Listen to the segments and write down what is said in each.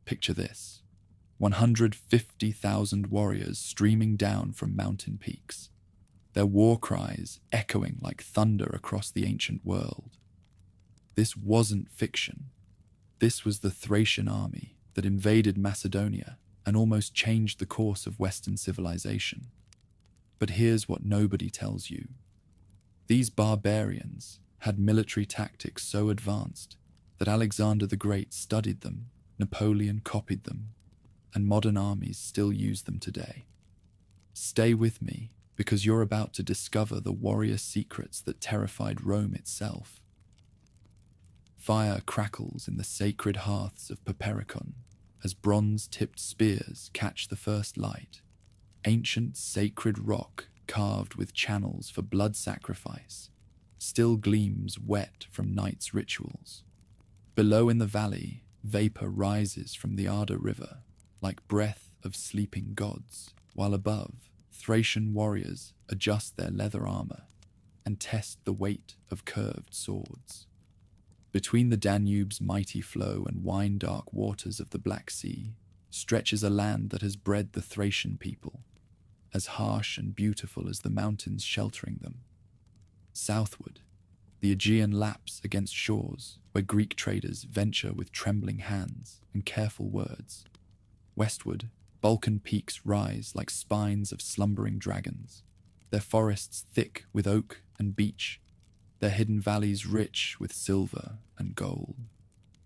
Picture this: 150,000 warriors streaming down from mountain peaks, their war cries echoing like thunder across the ancient world. This wasn't fiction. This was the Thracian army that invaded Macedonia and almost changed the course of Western civilization. But here's what nobody tells you. These barbarians had military tactics so advanced that Alexander the Great studied them, Napoleon copied them, and modern armies still use them today. Stay with me, because you're about to discover the warrior secrets that terrified Rome itself. Fire crackles in the sacred hearths of Papericon as bronze-tipped spears catch the first light. Ancient sacred rock carved with channels for blood sacrifice still gleams wet from night's rituals. Below in the valley, vapor rises from the Arda River like breath of sleeping gods, while above, Thracian warriors adjust their leather armor and test the weight of curved swords. Between the Danube's mighty flow and wine-dark waters of the Black Sea stretches a land that has bred the Thracian people, as harsh and beautiful as the mountains sheltering them. Southward, the Aegean laps against shores where Greek traders venture with trembling hands and careful words. Westward, Balkan peaks rise like spines of slumbering dragons, their forests thick with oak and beech, their hidden valleys rich with silver and gold.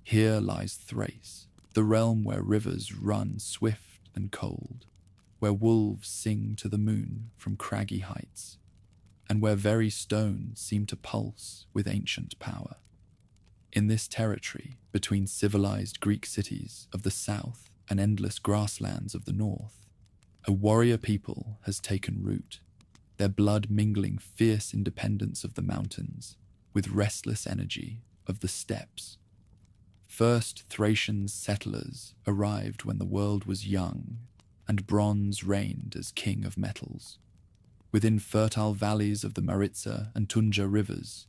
Here lies Thrace, the realm where rivers run swift and cold, where wolves sing to the moon from craggy heights, and where very stones seem to pulse with ancient power. In this territory, between civilized Greek cities of the south and endless grasslands of the north, a warrior people has taken root, their blood mingling fierce independence of the mountains with restless energy of the steppes. First Thracian settlers arrived when the world was young and bronze reigned as king of metals. Within fertile valleys of the Maritsa and Tunja rivers,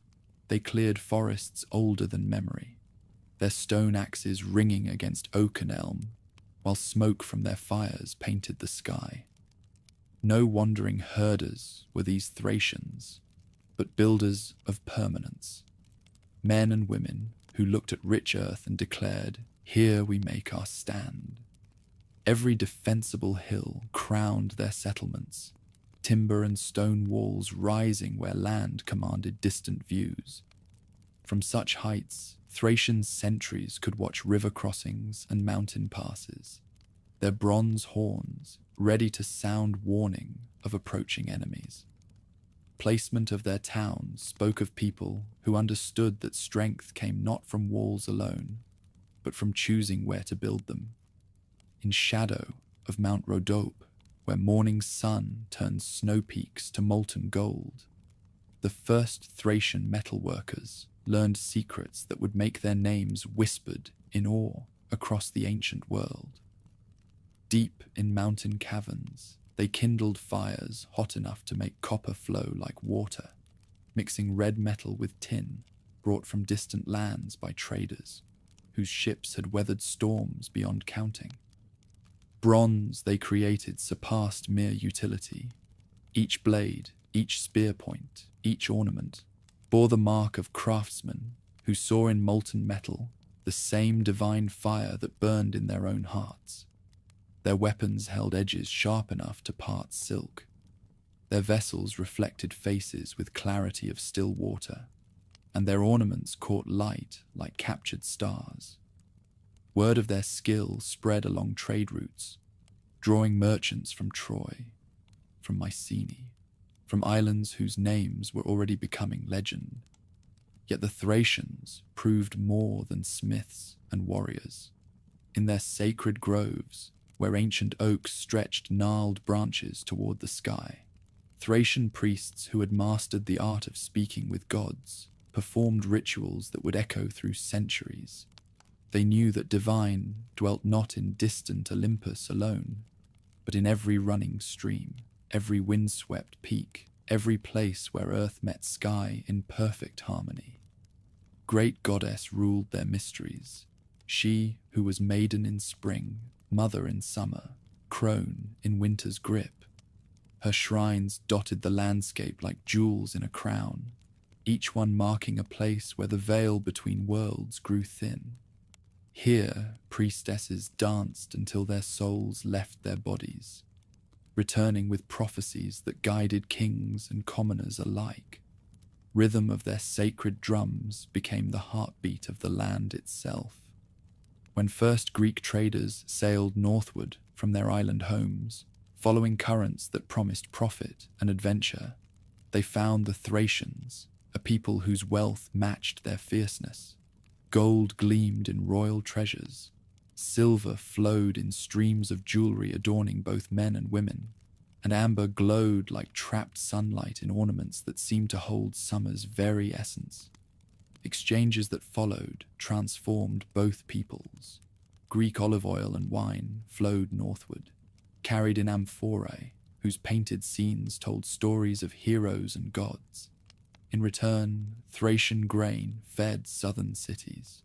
they cleared forests older than memory, their stone axes ringing against oak and elm, while smoke from their fires painted the sky. No wandering herders were these Thracians, but builders of permanence. Men and women who looked at rich earth and declared, "Here we make our stand." Every defensible hill crowned their settlements, timber and stone walls rising where land commanded distant views. From such heights, Thracian sentries could watch river crossings and mountain passes, their bronze horns ready to sound warning of approaching enemies. Placement of their towns spoke of people who understood that strength came not from walls alone, but from choosing where to build them. In shadow of Mount Rhodope, where morning sun turns snow peaks to molten gold, the first Thracian metalworkers learned secrets that would make their names whispered in awe across the ancient world. Deep in mountain caverns, they kindled fires hot enough to make copper flow like water, mixing red metal with tin brought from distant lands by traders, whose ships had weathered storms beyond counting. Bronze they created surpassed mere utility. Each blade, each spear point, each ornament bore the mark of craftsmen who saw in molten metal the same divine fire that burned in their own hearts. Their weapons held edges sharp enough to part silk. Their vessels reflected faces with clarity of still water, and their ornaments caught light like captured stars. Word of their skill spread along trade routes, drawing merchants from Troy, from Mycenae, from islands whose names were already becoming legend. Yet the Thracians proved more than smiths and warriors. In their sacred groves, where ancient oaks stretched gnarled branches toward the sky, Thracian priests who had mastered the art of speaking with gods performed rituals that would echo through centuries. They knew that divine dwelt not in distant Olympus alone, but in every running stream, every windswept peak, every place where earth met sky in perfect harmony. Great goddess ruled their mysteries. she who was maiden in spring, mother in summer, crone in winter's grip. Her shrines dotted the landscape like jewels in a crown, each one marking a place where the veil between worlds grew thin. Here, priestesses danced until their souls left their bodies, returning with prophecies that guided kings and commoners alike. Rhythm of their sacred drums became the heartbeat of the land itself. When first Greek traders sailed northward from their island homes, following currents that promised profit and adventure, they found the Thracians, a people whose wealth matched their fierceness. Gold gleamed in royal treasures. Silver flowed in streams of jewelry adorning both men and women, and amber glowed like trapped sunlight in ornaments that seemed to hold summer's very essence. Exchanges that followed transformed both peoples. Greek olive oil and wine flowed northward, carried in amphorae, whose painted scenes told stories of heroes and gods. In return, Thracian grain fed southern cities.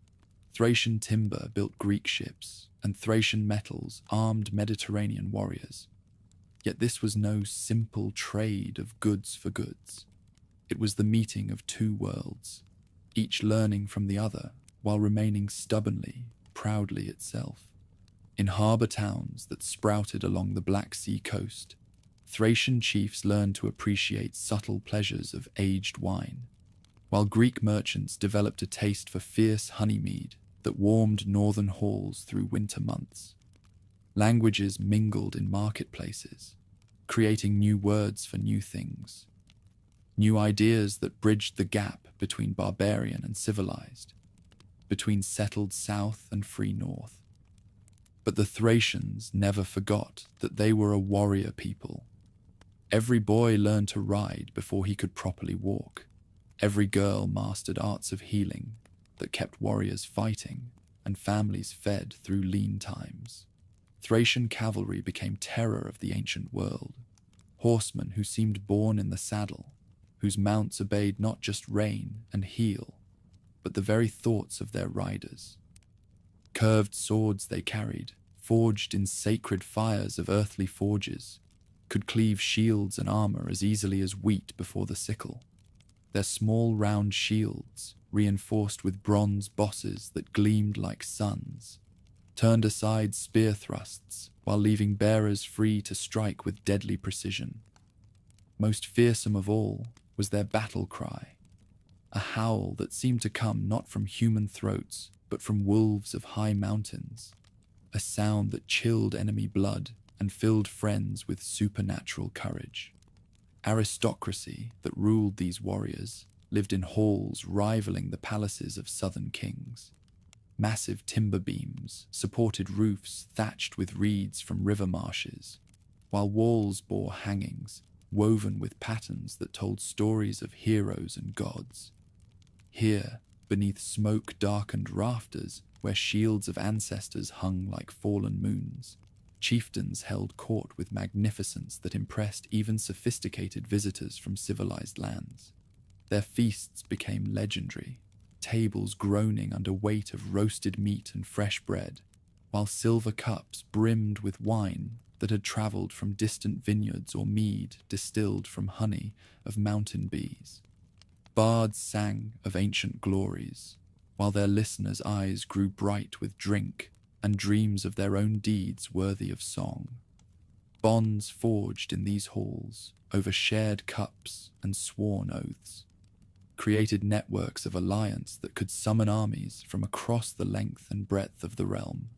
Thracian timber built Greek ships, and Thracian metals armed Mediterranean warriors. Yet this was no simple trade of goods for goods. It was the meeting of two worlds, each learning from the other while remaining stubbornly, proudly itself. In harbour towns that sprouted along the Black Sea coast, Thracian chiefs learned to appreciate subtle pleasures of aged wine, while Greek merchants developed a taste for fierce honey mead that warmed northern halls through winter months. Languages mingled in marketplaces, creating new words for new things, new ideas that bridged the gap between barbarian and civilized, between settled south and free north. But the Thracians never forgot that they were a warrior people. Every boy learned to ride before he could properly walk. Every girl mastered arts of healing that kept warriors fighting and families fed through lean times. Thracian cavalry became terror of the ancient world, horsemen who seemed born in the saddle, whose mounts obeyed not just rein and heel, but the very thoughts of their riders. Curved swords they carried, forged in sacred fires of earthly forges, could cleave shields and armor as easily as wheat before the sickle. Their small round shields, reinforced with bronze bosses that gleamed like suns, turned aside spear thrusts while leaving bearers free to strike with deadly precision. Most fearsome of all was their battle cry, a howl that seemed to come not from human throats but from wolves of high mountains, a sound that chilled enemy blood and filled friends with supernatural courage. Aristocracy that ruled these warriors lived in halls rivaling the palaces of southern kings. Massive timber beams supported roofs thatched with reeds from river marshes, while walls bore hangings woven with patterns that told stories of heroes and gods. Here, beneath smoke-darkened rafters, where shields of ancestors hung like fallen moons, chieftains held court with magnificence that impressed even sophisticated visitors from civilized lands. Their feasts became legendary, tables groaning under weight of roasted meat and fresh bread, while silver cups brimmed with wine that had traveled from distant vineyards or mead distilled from honey of mountain bees. Bards sang of ancient glories, while their listeners' eyes grew bright with drink and dreams of their own deeds worthy of song. Bonds forged in these halls over shared cups and sworn oaths created networks of alliance that could summon armies from across the length and breadth of the realm.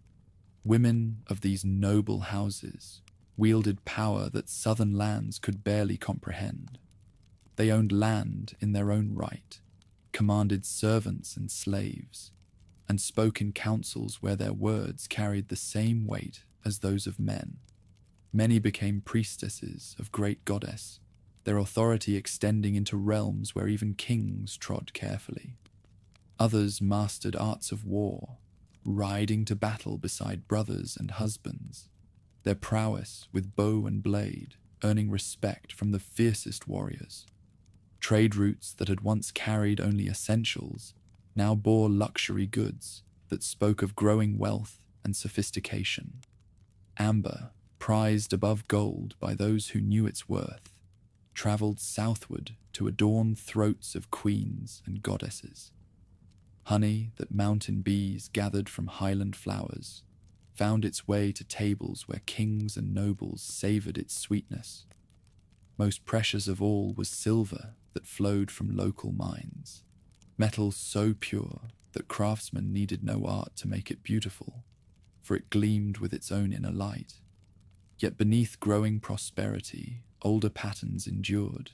Women of these noble houses wielded power that southern lands could barely comprehend. They owned land in their own right, commanded servants and slaves, and spoke in councils where their words carried the same weight as those of men. Many became priestesses of great goddess, their authority extending into realms where even kings trod carefully. Others mastered arts of war, riding to battle beside brothers and husbands, their prowess with bow and blade earning respect from the fiercest warriors. Trade routes that had once carried only essentials now bore luxury goods, that spoke of growing wealth and sophistication. Amber, prized above gold by those who knew its worth, travelled southward to adorn throats of queens and goddesses. Honey that mountain bees gathered from highland flowers found its way to tables where kings and nobles savoured its sweetness. Most precious of all was silver that flowed from local mines, metal so pure that craftsmen needed no art to make it beautiful, for it gleamed with its own inner light. Yet beneath growing prosperity, older patterns endured.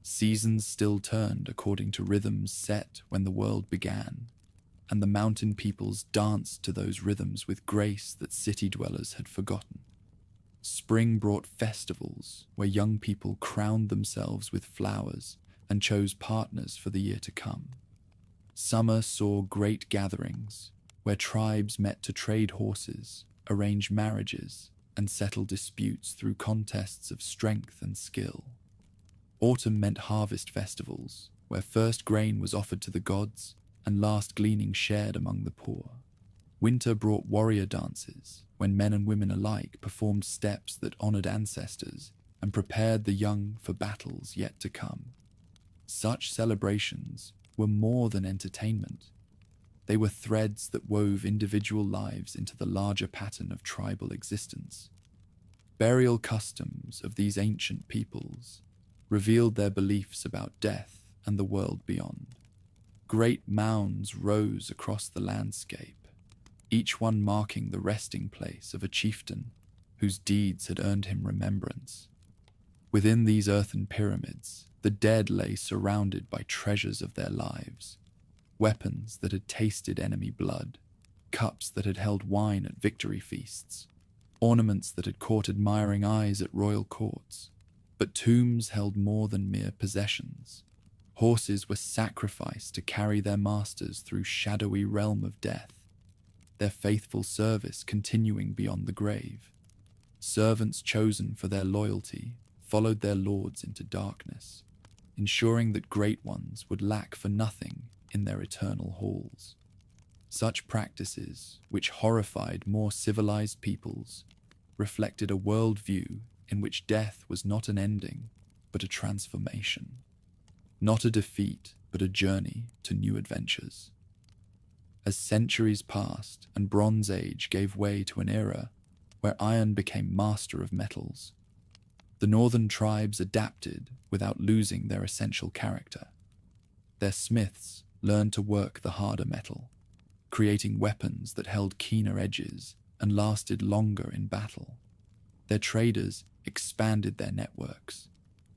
Seasons still turned according to rhythms set when the world began, and the mountain peoples danced to those rhythms with grace that city dwellers had forgotten. Spring brought festivals where young people crowned themselves with flowers and chose partners for the year to come. Summer saw great gatherings where tribes met to trade horses, arrange marriages, and settle disputes through contests of strength and skill. Autumn meant harvest festivals, where first grain was offered to the gods and last gleaning shared among the poor. Winter brought warrior dances, when men and women alike performed steps that honored ancestors and prepared the young for battles yet to come. Such celebrations were more than entertainment. They were threads that wove individual lives into the larger pattern of tribal existence. Burial customs of these ancient peoples revealed their beliefs about death and the world beyond. Great mounds rose across the landscape, each one marking the resting place of a chieftain whose deeds had earned him remembrance. Within these earthen pyramids, the dead lay surrounded by treasures of their lives, weapons that had tasted enemy blood, cups that had held wine at victory feasts, ornaments that had caught admiring eyes at royal courts. But tombs held more than mere possessions. Horses were sacrificed to carry their masters through shadowy realm of death, their faithful service continuing beyond the grave. Servants chosen for their loyalty followed their lords into darkness, ensuring that great ones would lack for nothing in their eternal halls. Such practices, which horrified more civilized peoples, reflected a worldview in which death was not an ending, but a transformation. Not a defeat, but a journey to new adventures. As centuries passed and Bronze Age gave way to an era where iron became master of metals, the northern tribes adapted without losing their essential character. Their smiths learned to work the harder metal, creating weapons that held keener edges and lasted longer in battle. Their traders expanded their networks,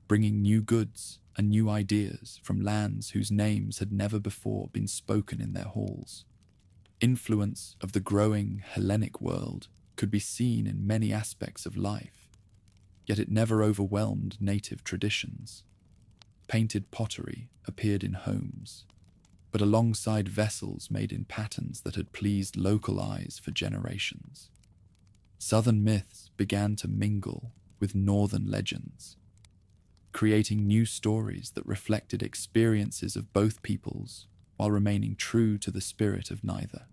bringing new goods and new ideas from lands whose names had never before been spoken in their halls. Influence of the growing Hellenic world could be seen in many aspects of life, yet it never overwhelmed native traditions. Painted pottery appeared in homes, but alongside vessels made in patterns that had pleased local eyes for generations. Southern myths began to mingle with northern legends, creating new stories that reflected experiences of both peoples while remaining true to the spirit of neither.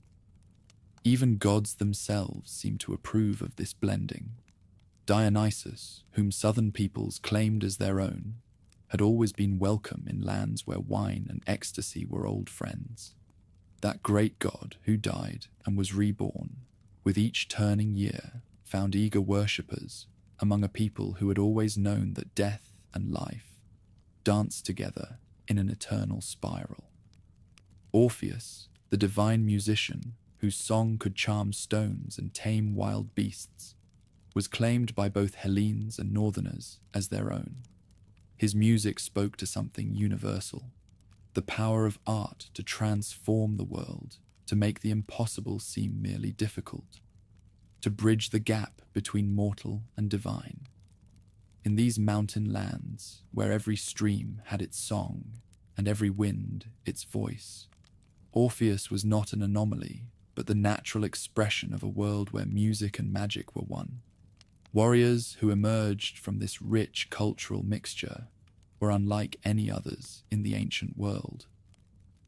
Even gods themselves seemed to approve of this blending. Dionysus, whom southern peoples claimed as their own, had always been welcome in lands where wine and ecstasy were old friends. That great god who died and was reborn, with each turning year, found eager worshippers among a people who had always known that death and life danced together in an eternal spiral. Orpheus, the divine musician whose song could charm stones and tame wild beasts, was claimed by both Hellenes and Northerners as their own. His music spoke to something universal, the power of art to transform the world, to make the impossible seem merely difficult, to bridge the gap between mortal and divine. In these mountain lands, where every stream had its song and every wind its voice, Orpheus was not an anomaly, but the natural expression of a world where music and magic were one. Warriors who emerged from this rich cultural mixture were unlike any others in the ancient world.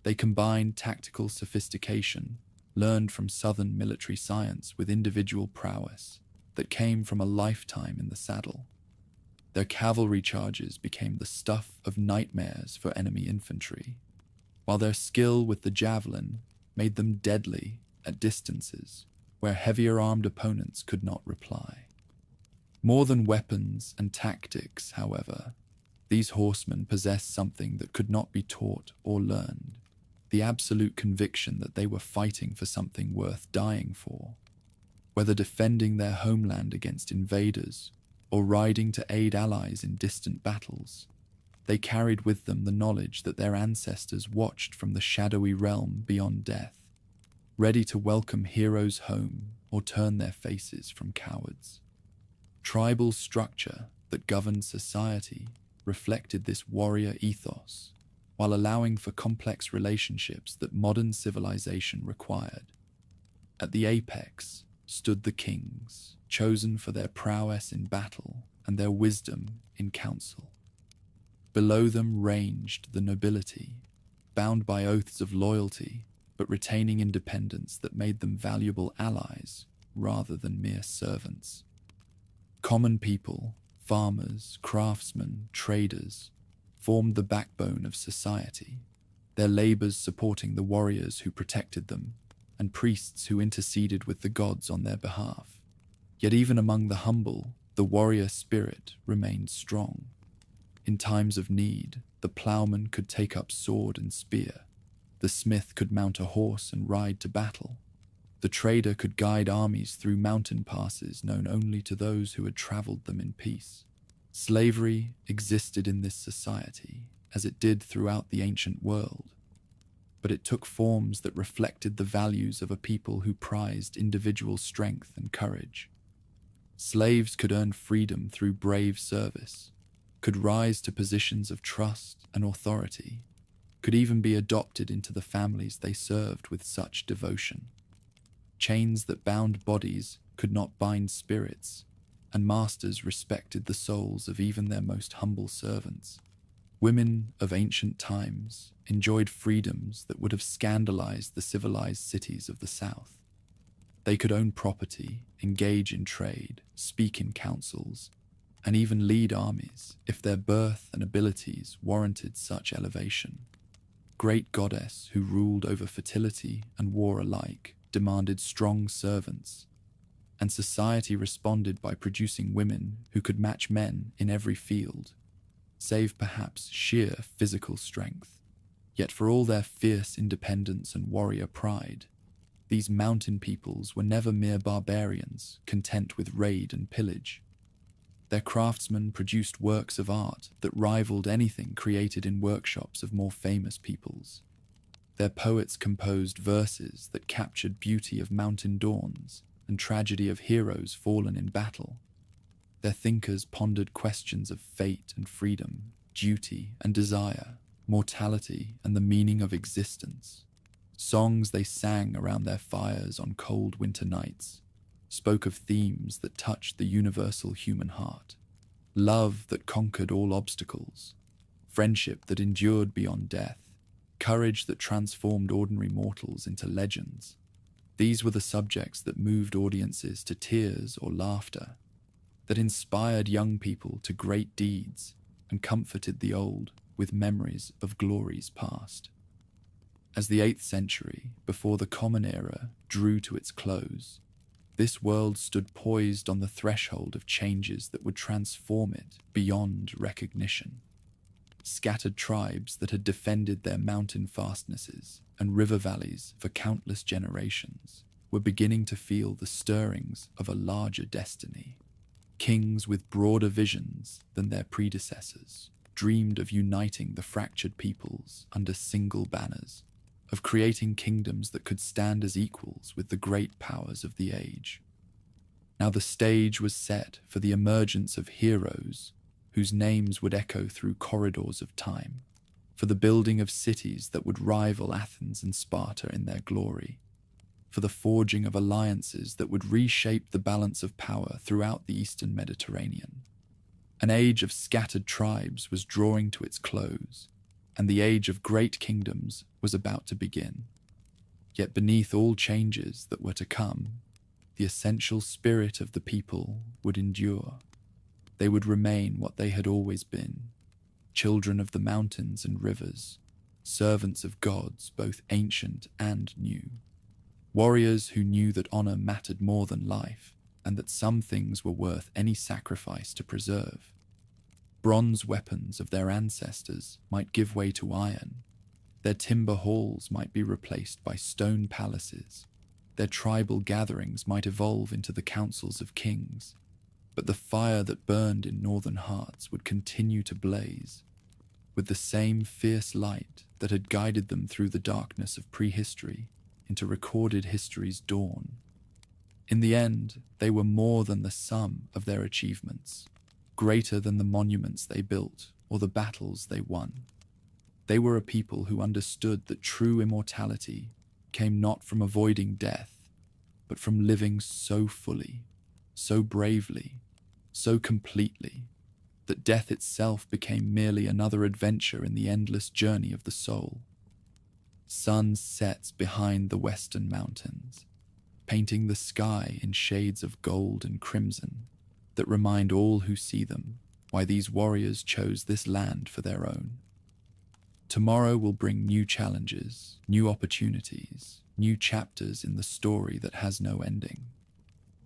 They combined tactical sophistication learned from southern military science with individual prowess that came from a lifetime in the saddle. Their cavalry charges became the stuff of nightmares for enemy infantry, while their skill with the javelin made them deadly at distances where heavier-armed opponents could not reply. More than weapons and tactics, however, these horsemen possessed something that could not be taught or learned, the absolute conviction that they were fighting for something worth dying for. Whether defending their homeland against invaders or riding to aid allies in distant battles, they carried with them the knowledge that their ancestors watched from the shadowy realm beyond death, ready to welcome heroes home or turn their faces from cowards. Tribal structure that governed society reflected this warrior ethos, while allowing for complex relationships that modern civilization required. At the apex stood the kings, chosen for their prowess in battle and their wisdom in council. Below them ranged the nobility, bound by oaths of loyalty, but retaining independence that made them valuable allies rather than mere servants. Common people, farmers, craftsmen, traders, formed the backbone of society, their labors supporting the warriors who protected them and priests who interceded with the gods on their behalf. Yet even among the humble, the warrior spirit remained strong. In times of need, the plowman could take up sword and spear. The smith could mount a horse and ride to battle. The trader could guide armies through mountain passes known only to those who had traveled them in peace. Slavery existed in this society, as it did throughout the ancient world, but it took forms that reflected the values of a people who prized individual strength and courage. Slaves could earn freedom through brave service, could rise to positions of trust and authority, could even be adopted into the families they served with such devotion. Chains that bound bodies could not bind spirits, and masters respected the souls of even their most humble servants. Women of ancient times enjoyed freedoms that would have scandalized the civilized cities of the South. They could own property, engage in trade, speak in councils, and even lead armies if their birth and abilities warranted such elevation. Great goddess who ruled over fertility and war alike demanded strong servants, and society responded by producing women who could match men in every field, save perhaps sheer physical strength. Yet for all their fierce independence and warrior pride, these mountain peoples were never mere barbarians content with raid and pillage. Their craftsmen produced works of art that rivaled anything created in workshops of more famous peoples. Their poets composed verses that captured beauty of mountain dawns and tragedy of heroes fallen in battle. Their thinkers pondered questions of fate and freedom, duty and desire, mortality and the meaning of existence. Songs they sang around their fires on cold winter nights spoke of themes that touched the universal human heart. Love that conquered all obstacles, friendship that endured beyond death, courage that transformed ordinary mortals into legends. These were the subjects that moved audiences to tears or laughter, that inspired young people to great deeds and comforted the old with memories of glories past. As the 8th century, before the Common Era, drew to its close, this world stood poised on the threshold of changes that would transform it beyond recognition. Scattered tribes that had defended their mountain fastnesses and river valleys for countless generations were beginning to feel the stirrings of a larger destiny. Kings with broader visions than their predecessors dreamed of uniting the fractured peoples under single banners, of creating kingdoms that could stand as equals with the great powers of the age. Now the stage was set for the emergence of heroes whose names would echo through corridors of time, for the building of cities that would rival Athens and Sparta in their glory, for the forging of alliances that would reshape the balance of power throughout the Eastern Mediterranean. An age of scattered tribes was drawing to its close, and the age of great kingdoms was about to begin. Yet beneath all changes that were to come, the essential spirit of the people would endure. They would remain what they had always been, children of the mountains and rivers, servants of gods both ancient and new. Warriors who knew that honor mattered more than life, and that some things were worth any sacrifice to preserve. Bronze weapons of their ancestors might give way to iron. Their timber halls might be replaced by stone palaces. Their tribal gatherings might evolve into the councils of kings. But the fire that burned in northern hearts would continue to blaze, with the same fierce light that had guided them through the darkness of prehistory into recorded history's dawn. In the end, they were more than the sum of their achievements, greater than the monuments they built or the battles they won. They were a people who understood that true immortality came not from avoiding death, but from living so fully, so bravely, so completely, that death itself became merely another adventure in the endless journey of the soul. Sun sets behind the western mountains, painting the sky in shades of gold and crimson that remind all who see them why these warriors chose this land for their own. Tomorrow will bring new challenges, new opportunities, new chapters in the story that has no ending.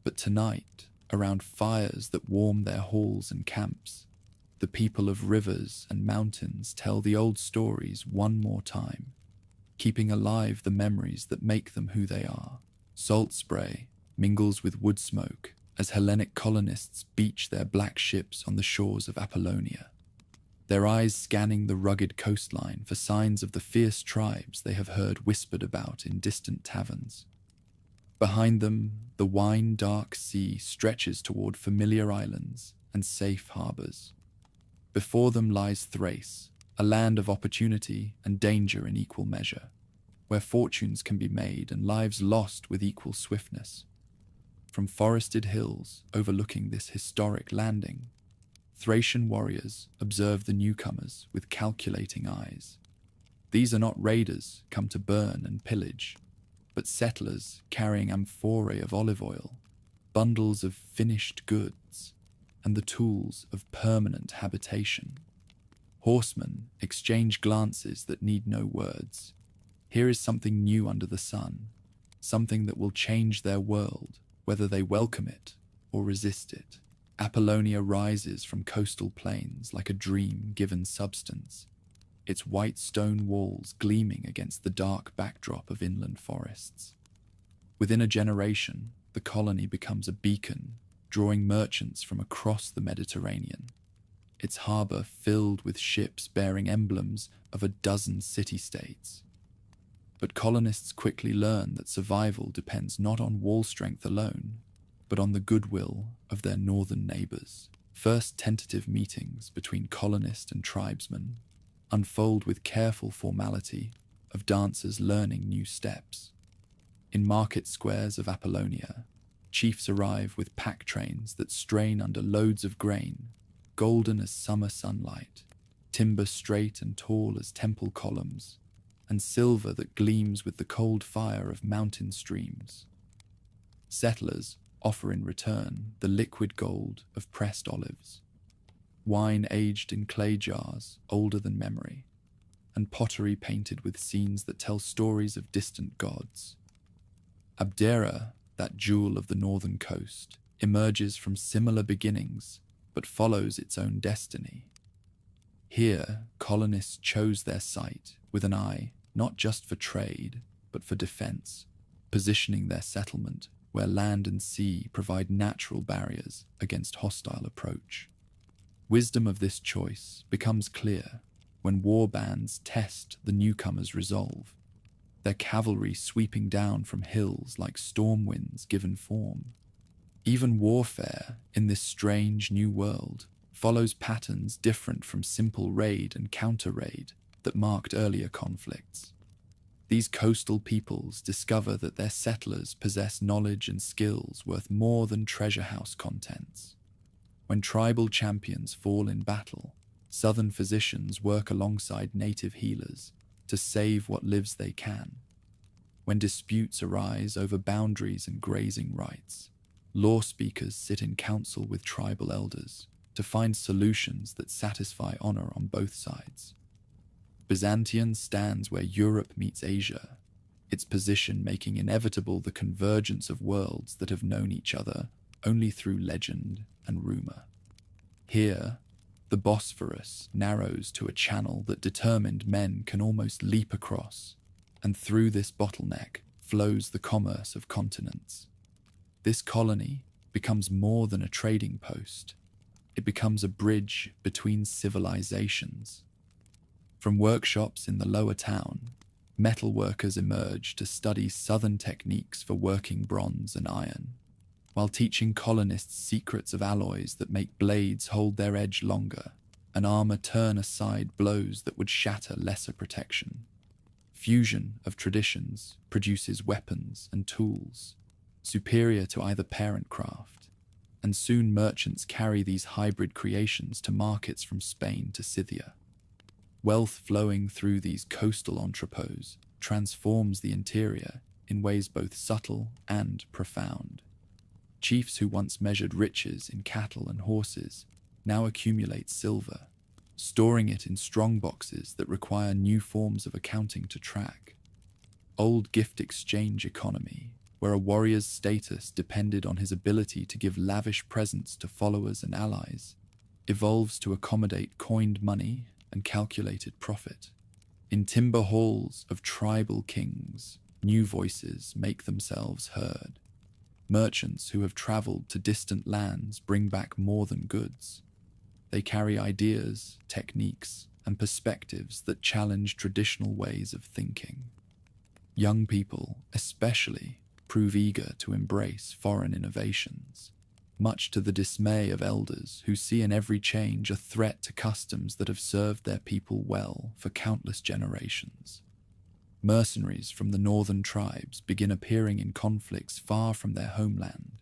But tonight, around fires that warm their halls and camps, the people of rivers and mountains tell the old stories one more time, keeping alive the memories that make them who they are. Salt spray mingles with wood smoke as Hellenic colonists beach their black ships on the shores of Apollonia, their eyes scanning the rugged coastline for signs of the fierce tribes they have heard whispered about in distant taverns. Behind them, the wine-dark sea stretches toward familiar islands and safe harbors. Before them lies Thrace, a land of opportunity and danger in equal measure, where fortunes can be made and lives lost with equal swiftness. From forested hills overlooking this historic landing, Thracian warriors observe the newcomers with calculating eyes. These are not raiders come to burn and pillage, but settlers carrying amphorae of olive oil, bundles of finished goods, and the tools of permanent habitation. Horsemen exchange glances that need no words. Here is something new under the sun, something that will change their world, whether they welcome it or resist it. Apollonia rises from coastal plains like a dream given substance, its white stone walls gleaming against the dark backdrop of inland forests. Within a generation, the colony becomes a beacon, drawing merchants from across the Mediterranean, its harbour filled with ships bearing emblems of a dozen city-states. But colonists quickly learn that survival depends not on wall strength alone, but on the goodwill of their northern neighbours. First tentative meetings between colonist and tribesmen unfold with careful formality of dancers learning new steps. In market squares of Apollonia, chiefs arrive with pack trains that strain under loads of grain, golden as summer sunlight, timber straight and tall as temple columns, and silver that gleams with the cold fire of mountain streams. Settlers offer in return the liquid gold of pressed olives, wine aged in clay jars older than memory, and pottery painted with scenes that tell stories of distant gods. Abdera, that jewel of the northern coast, emerges from similar beginnings but follows its own destiny. Here, colonists chose their site with an eye not just for trade but for defense, positioning their settlement where land and sea provide natural barriers against hostile approach. Wisdom of this choice becomes clear when war bands test the newcomers' resolve, their cavalry sweeping down from hills like storm winds given form. Even warfare in this strange new world follows patterns different from simple raid and counter-raid that marked earlier conflicts. These coastal peoples discover that their settlers possess knowledge and skills worth more than treasure house contents. When tribal champions fall in battle, southern physicians work alongside native healers to save what lives they can. When disputes arise over boundaries and grazing rights, law speakers sit in council with tribal elders to find solutions that satisfy honor on both sides. Byzantium stands where Europe meets Asia, its position making inevitable the convergence of worlds that have known each other only through legend and rumor. Here, the Bosphorus narrows to a channel that determined men can almost leap across, and through this bottleneck flows the commerce of continents. This colony becomes more than a trading post. It becomes a bridge between civilizations. From workshops in the lower town, metal workers emerge to study southern techniques for working bronze and iron, while teaching colonists secrets of alloys that make blades hold their edge longer and armor turn aside blows that would shatter lesser protection. Fusion of traditions produces weapons and tools, superior to either parent craft, and soon merchants carry these hybrid creations to markets from Spain to Scythia. Wealth flowing through these coastal entrepôts transforms the interior in ways both subtle and profound. Chiefs who once measured riches in cattle and horses now accumulate silver, storing it in strong boxes that require new forms of accounting to track. Old gift exchange economy, where a warrior's status depended on his ability to give lavish presents to followers and allies, evolves to accommodate coined money and calculated profit. In timber halls of tribal kings, new voices make themselves heard. Merchants who have traveled to distant lands bring back more than goods. They carry ideas, techniques, and perspectives that challenge traditional ways of thinking. Young people, especially, prove eager to embrace foreign innovations, much to the dismay of elders who see in every change a threat to customs that have served their people well for countless generations. Mercenaries from the northern tribes begin appearing in conflicts far from their homeland,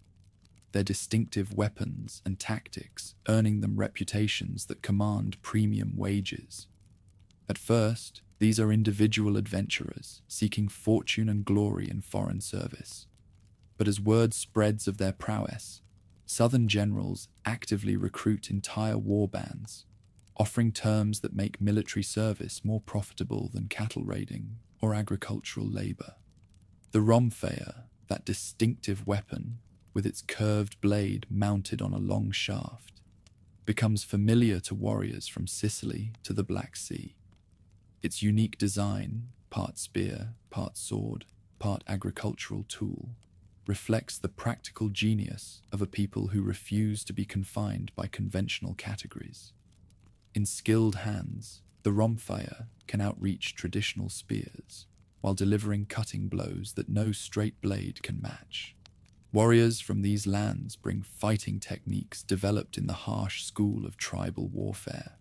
their distinctive weapons and tactics earning them reputations that command premium wages. At first, these are individual adventurers seeking fortune and glory in foreign service. But as word spreads of their prowess, southern generals actively recruit entire war bands, offering terms that make military service more profitable than cattle raiding or agricultural labor. The rhomphaia, that distinctive weapon with its curved blade mounted on a long shaft, becomes familiar to warriors from Sicily to the Black Sea. Its unique design, part spear, part sword, part agricultural tool, reflects the practical genius of a people who refuse to be confined by conventional categories. In skilled hands, the rhomphaia can outreach traditional spears, while delivering cutting blows that no straight blade can match. Warriors from these lands bring fighting techniques developed in the harsh school of tribal warfare.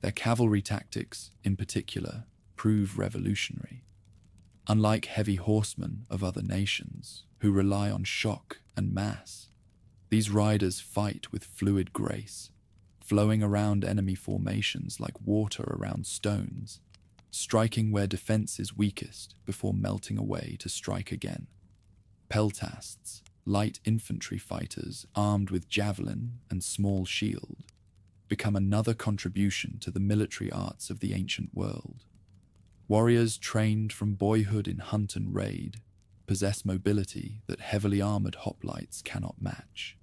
Their cavalry tactics, in particular, prove revolutionary. Unlike heavy horsemen of other nations, who rely on shock and mass, these riders fight with fluid grace, flowing around enemy formations like water around stones, striking where defense is weakest before melting away to strike again. Peltasts, light infantry fighters armed with javelin and small shield, become another contribution to the military arts of the ancient world. Warriors trained from boyhood in hunt and raid possess mobility that heavily armored hoplites cannot match.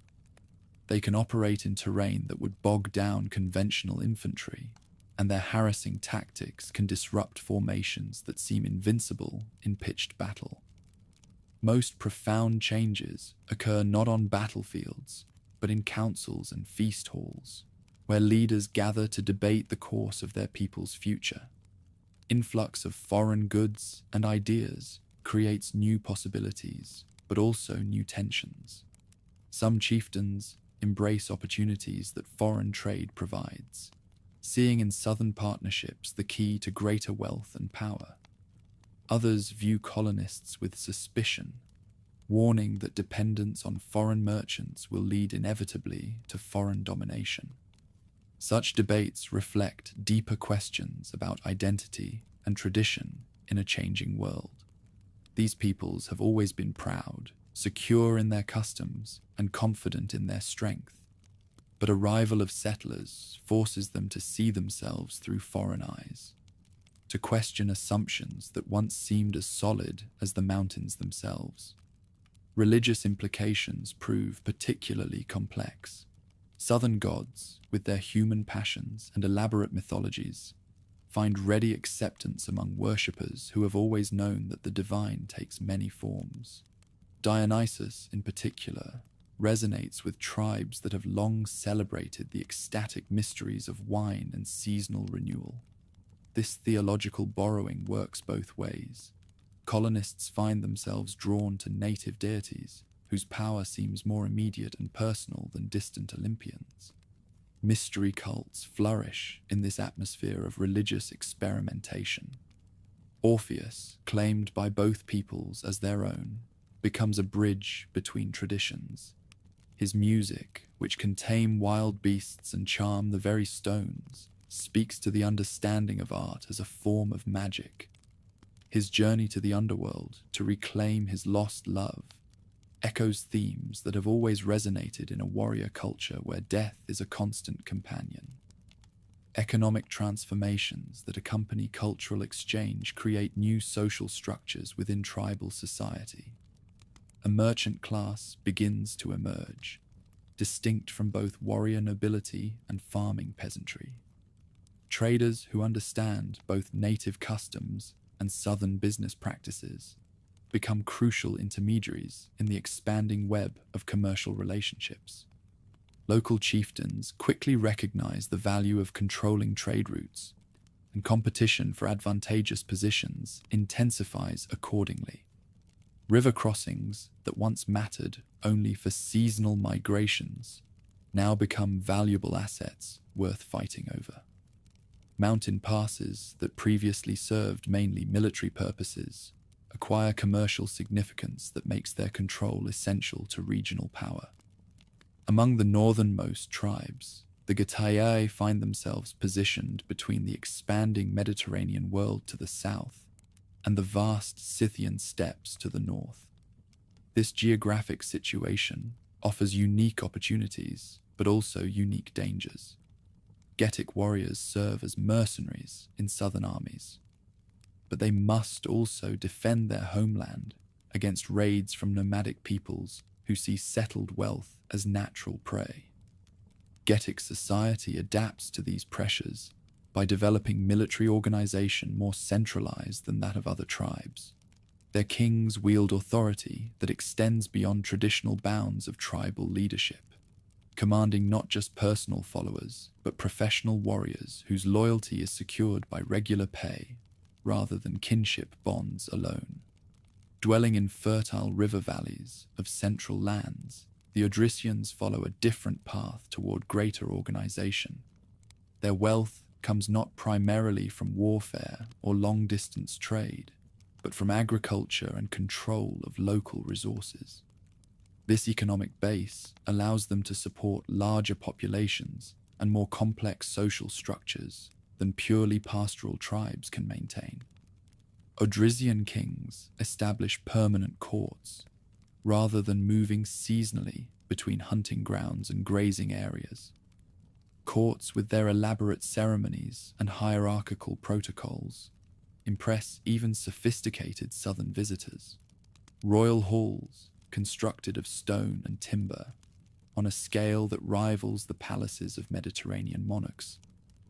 They can operate in terrain that would bog down conventional infantry, and their harassing tactics can disrupt formations that seem invincible in pitched battle. Most profound changes occur not on battlefields, but in councils and feast halls, where leaders gather to debate the course of their people's future. Influx of foreign goods and ideas creates new possibilities, but also new tensions. Some chieftains embrace opportunities that foreign trade provides, seeing in southern partnerships the key to greater wealth and power. Others view colonists with suspicion, warning that dependence on foreign merchants will lead inevitably to foreign domination. Such debates reflect deeper questions about identity and tradition in a changing world. These peoples have always been proud, secure in their customs, and confident in their strength. But arrival of settlers forces them to see themselves through foreign eyes, to question assumptions that once seemed as solid as the mountains themselves. Religious implications prove particularly complex. Southern gods, with their human passions and elaborate mythologies, find ready acceptance among worshippers who have always known that the divine takes many forms. Dionysus, in particular, resonates with tribes that have long celebrated the ecstatic mysteries of wine and seasonal renewal. This theological borrowing works both ways. Colonists find themselves drawn to native deities, whose power seems more immediate and personal than distant Olympians. Mystery cults flourish in this atmosphere of religious experimentation. Orpheus, claimed by both peoples as their own, becomes a bridge between traditions. His music, which can tame wild beasts and charm the very stones, speaks to the understanding of art as a form of magic. His journey to the underworld to reclaim his lost love echoes themes that have always resonated in a warrior culture where death is a constant companion. Economic transformations that accompany cultural exchange create new social structures within tribal society. A merchant class begins to emerge, distinct from both warrior nobility and farming peasantry. Traders who understand both native customs and southern business practices become crucial intermediaries in the expanding web of commercial relationships. Local chieftains quickly recognize the value of controlling trade routes, and competition for advantageous positions intensifies accordingly. River crossings that once mattered only for seasonal migrations now become valuable assets worth fighting over. Mountain passes that previously served mainly military purposes acquire commercial significance that makes their control essential to regional power. Among the northernmost tribes, the Getae find themselves positioned between the expanding Mediterranean world to the south and the vast Scythian steppes to the north. This geographic situation offers unique opportunities, but also unique dangers. Getic warriors serve as mercenaries in southern armies, but they must also defend their homeland against raids from nomadic peoples who see settled wealth as natural prey. Getic society adapts to these pressures by developing military organization more centralized than that of other tribes. Their kings wield authority that extends beyond traditional bounds of tribal leadership, commanding not just personal followers, but professional warriors whose loyalty is secured by regular pay rather than kinship bonds alone. Dwelling in fertile river valleys of central lands, the Odrysians follow a different path toward greater organization. Their wealth comes not primarily from warfare or long-distance trade, but from agriculture and control of local resources. This economic base allows them to support larger populations and more complex social structures than purely pastoral tribes can maintain. Odrysian kings establish permanent courts, rather than moving seasonally between hunting grounds and grazing areas. Courts with their elaborate ceremonies and hierarchical protocols impress even sophisticated southern visitors. Royal halls, constructed of stone and timber, on a scale that rivals the palaces of Mediterranean monarchs,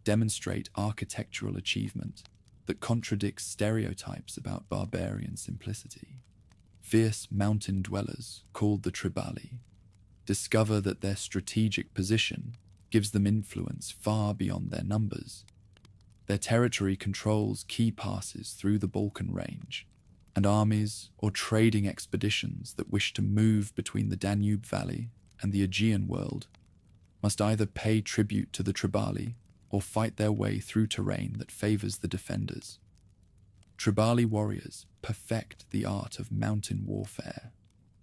demonstrate architectural achievement that contradicts stereotypes about barbarian simplicity. Fierce mountain dwellers, called the Tribali, discover that their strategic position gives them influence far beyond their numbers. Their territory controls key passes through the Balkan range, and armies or trading expeditions that wish to move between the Danube Valley and the Aegean world must either pay tribute to the Tribali or fight their way through terrain that favors the defenders. Tribali warriors perfect the art of mountain warfare,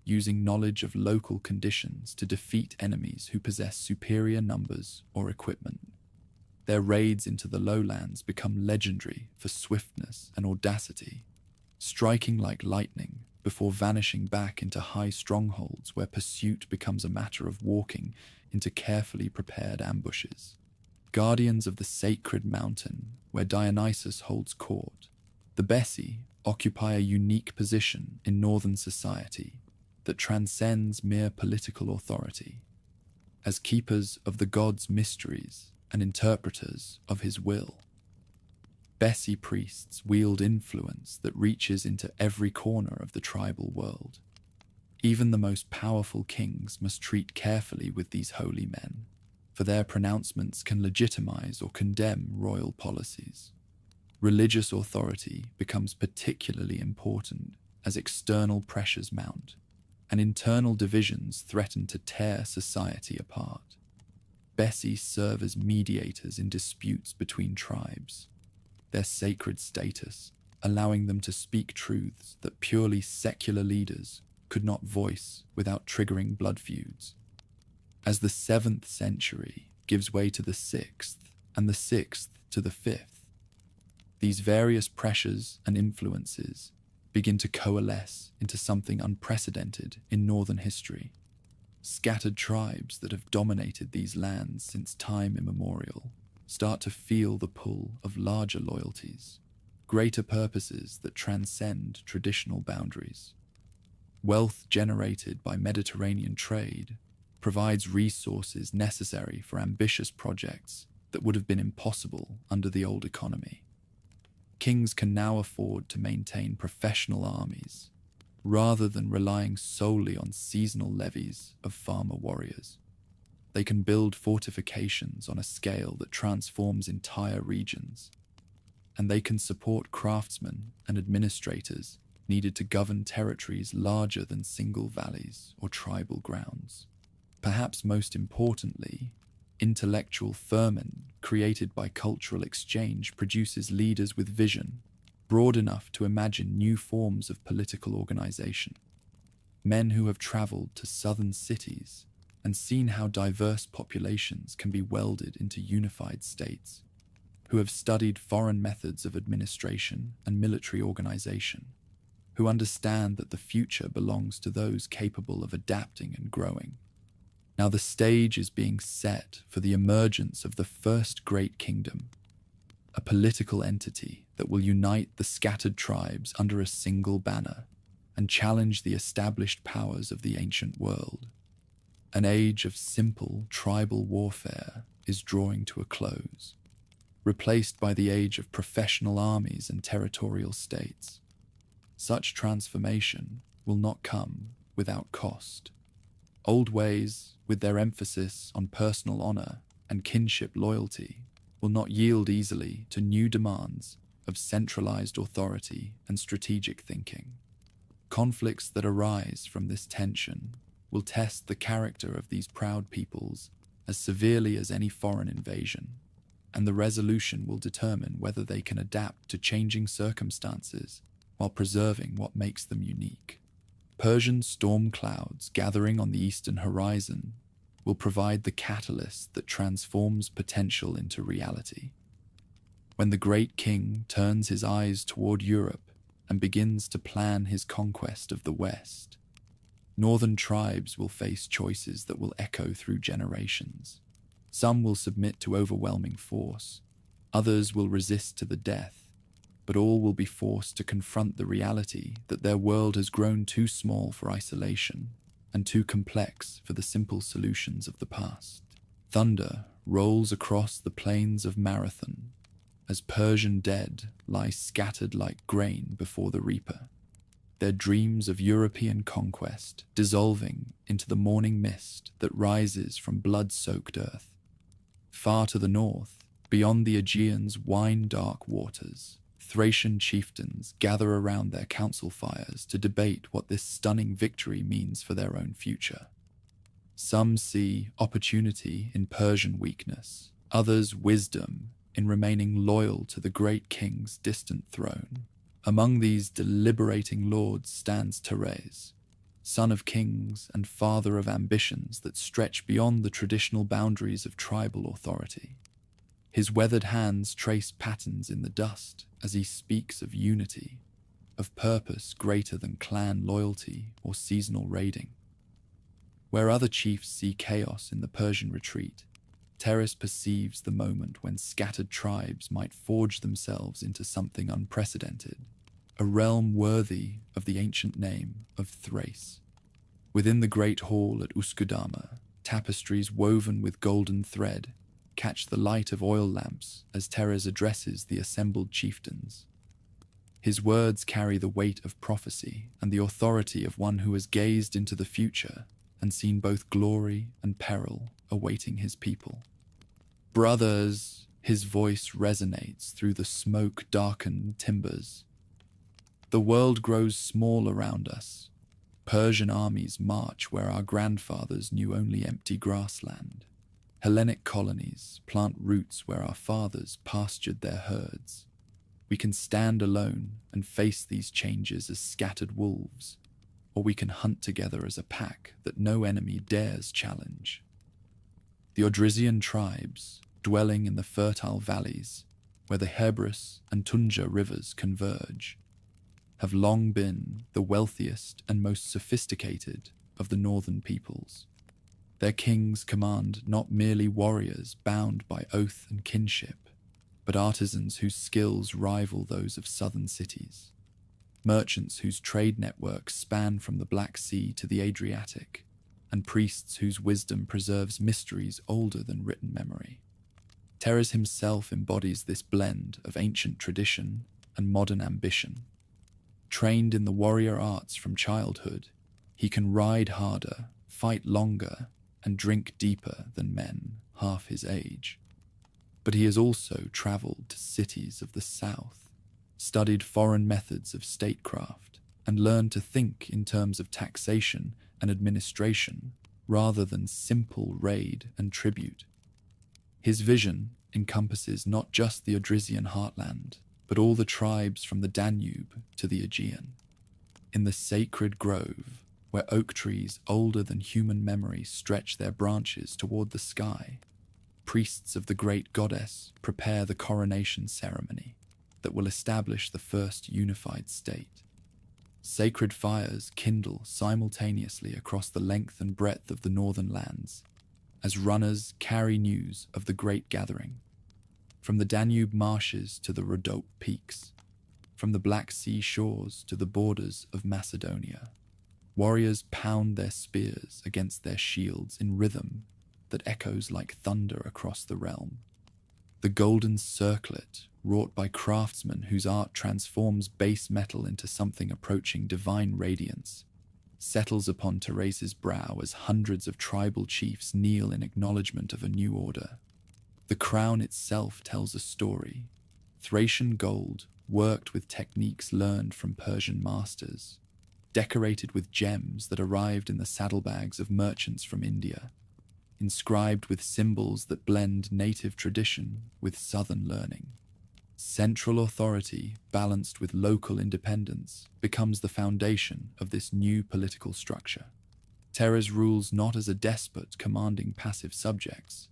using knowledge of local conditions to defeat enemies who possess superior numbers or equipment. Their raids into the lowlands become legendary for swiftness and audacity, striking like lightning before vanishing back into high strongholds where pursuit becomes a matter of walking into carefully prepared ambushes. Guardians of the sacred mountain where Dionysus holds court, the Bessi occupy a unique position in northern society that transcends mere political authority. As keepers of the god's mysteries and interpreters of his will, Bessi priests wield influence that reaches into every corner of the tribal world. Even the most powerful kings must treat carefully with these holy men, for their pronouncements can legitimize or condemn royal policies. Religious authority becomes particularly important as external pressures mount, and internal divisions threaten to tear society apart. Bessi serve as mediators in disputes between tribes, their sacred status allowing them to speak truths that purely secular leaders could not voice without triggering blood feuds. As the 7th century gives way to the 6th, and the 6th to the 5th, these various pressures and influences begin to coalesce into something unprecedented in northern history. Scattered tribes that have dominated these lands since time immemorial start to feel the pull of larger loyalties, greater purposes that transcend traditional boundaries. Wealth generated by Mediterranean trade provides resources necessary for ambitious projects that would have been impossible under the old economy. Kings can now afford to maintain professional armies, rather than relying solely on seasonal levies of farmer warriors. They can build fortifications on a scale that transforms entire regions, and they can support craftsmen and administrators needed to govern territories larger than single valleys or tribal grounds. Perhaps most importantly, intellectual ferment created by cultural exchange produces leaders with vision, broad enough to imagine new forms of political organization. Men who have traveled to southern cities and seen how diverse populations can be welded into unified states, who have studied foreign methods of administration and military organization, who understand that the future belongs to those capable of adapting and growing. Now the stage is being set for the emergence of the first great kingdom, a political entity that will unite the scattered tribes under a single banner and challenge the established powers of the ancient world. An age of simple tribal warfare is drawing to a close, replaced by the age of professional armies and territorial states. Such transformation will not come without cost. Old ways, with their emphasis on personal honor and kinship loyalty, will not yield easily to new demands of centralized authority and strategic thinking. Conflicts that arise from this tension will test the character of these proud peoples as severely as any foreign invasion, and the resolution will determine whether they can adapt to changing circumstances while preserving what makes them unique. Persian storm clouds gathering on the eastern horizon will provide the catalyst that transforms potential into reality. When the great king turns his eyes toward Europe and begins to plan his conquest of the West, northern tribes will face choices that will echo through generations. Some will submit to overwhelming force, others will resist to the death, but all will be forced to confront the reality that their world has grown too small for isolation and too complex for the simple solutions of the past. Thunder rolls across the plains of Marathon as Persian dead lie scattered like grain before the reaper, their dreams of European conquest dissolving into the morning mist that rises from blood-soaked earth. Far to the north, beyond the Aegean's wine-dark waters, Thracian chieftains gather around their council fires to debate what this stunning victory means for their own future. Some see opportunity in Persian weakness, others wisdom in remaining loyal to the great king's distant throne. Among these deliberating lords stands Thrace, son of kings and father of ambitions that stretch beyond the traditional boundaries of tribal authority. His weathered hands trace patterns in the dust as he speaks of unity, of purpose greater than clan loyalty or seasonal raiding. Where other chiefs see chaos in the Persian retreat, Thrace perceives the moment when scattered tribes might forge themselves into something unprecedented, a realm worthy of the ancient name of Thrace. Within the great hall at Uskudama, tapestries woven with golden thread catch the light of oil lamps as Thrace addresses the assembled chieftains. His words carry the weight of prophecy and the authority of one who has gazed into the future and seen both glory and peril awaiting his people. "Brothers," his voice resonates through the smoke-darkened timbers. "The world grows small around us. Persian armies march where our grandfathers knew only empty grassland. Hellenic colonies plant roots where our fathers pastured their herds. We can stand alone and face these changes as scattered wolves, or we can hunt together as a pack that no enemy dares challenge." The Odrysian tribes, dwelling in the fertile valleys where the Hebrus and Tunja rivers converge, have long been the wealthiest and most sophisticated of the northern peoples. Their kings command not merely warriors bound by oath and kinship, but artisans whose skills rival those of southern cities, merchants whose trade networks span from the Black Sea to the Adriatic, and priests whose wisdom preserves mysteries older than written memory. Thrace himself embodies this blend of ancient tradition and modern ambition. Trained in the warrior arts from childhood, he can ride harder, fight longer, and drink deeper than men half his age. But he has also travelled to cities of the south, studied foreign methods of statecraft, and learned to think in terms of taxation and administration rather than simple raid and tribute. His vision encompasses not just the Odrysian heartland, but all the tribes from the Danube to the Aegean. In the sacred grove, where oak trees older than human memory stretch their branches toward the sky, priests of the great goddess prepare the coronation ceremony that will establish the first unified state. Sacred fires kindle simultaneously across the length and breadth of the northern lands, as runners carry news of the great gathering. From the Danube marshes to the Rhodope peaks, from the Black Sea shores to the borders of Macedonia, warriors pound their spears against their shields in rhythm that echoes like thunder across the realm. The golden circlet, wrought by craftsmen whose art transforms base metal into something approaching divine radiance, settles upon Thrace's brow as hundreds of tribal chiefs kneel in acknowledgement of a new order. The crown itself tells a story. Thracian gold, worked with techniques learned from Persian masters, decorated with gems that arrived in the saddlebags of merchants from India, inscribed with symbols that blend native tradition with southern learning. Central authority, balanced with local independence, becomes the foundation of this new political structure. Thrace rules not as a despot commanding passive subjects,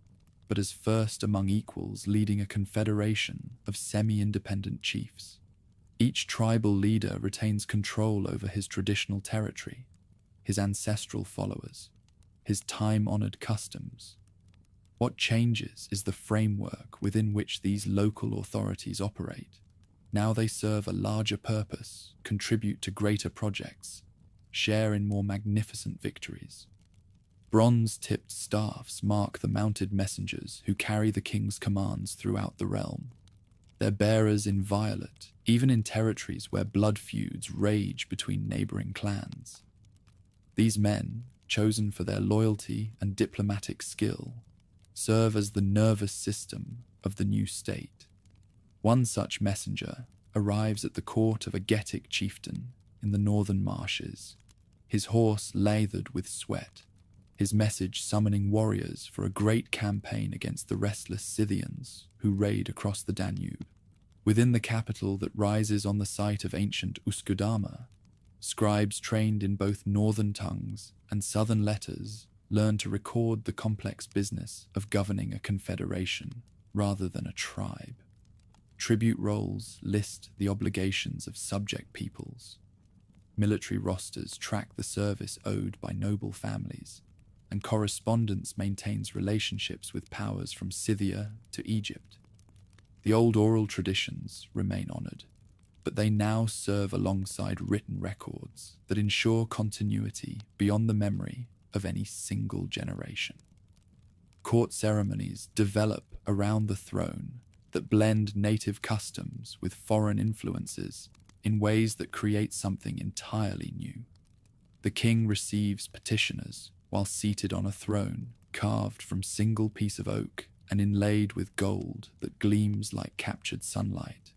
but as first among equals leading a confederation of semi-independent chiefs. Each tribal leader retains control over his traditional territory, his ancestral followers, his time-honored customs. What changes is the framework within which these local authorities operate. Now they serve a larger purpose, contribute to greater projects, share in more magnificent victories. Bronze-tipped staffs mark the mounted messengers who carry the king's commands throughout the realm. Their bearers inviolate, even in territories where blood feuds rage between neighboring clans. These men, chosen for their loyalty and diplomatic skill, serve as the nervous system of the new state. One such messenger arrives at the court of a Getic chieftain in the northern marshes, his horse lathered with sweat, his message summoning warriors for a great campaign against the restless Scythians who raid across the Danube. Within the capital that rises on the site of ancient Uskudama, scribes trained in both northern tongues and southern letters learn to record the complex business of governing a confederation rather than a tribe. Tribute rolls list the obligations of subject peoples. Military rosters track the service owed by noble families, and correspondence maintains relationships with powers from Scythia to Egypt. The old oral traditions remain honored, but they now serve alongside written records that ensure continuity beyond the memory of any single generation. Court ceremonies develop around the throne that blend native customs with foreign influences in ways that create something entirely new. The king receives petitioners while seated on a throne carved from single piece of oak and inlaid with gold that gleams like captured sunlight.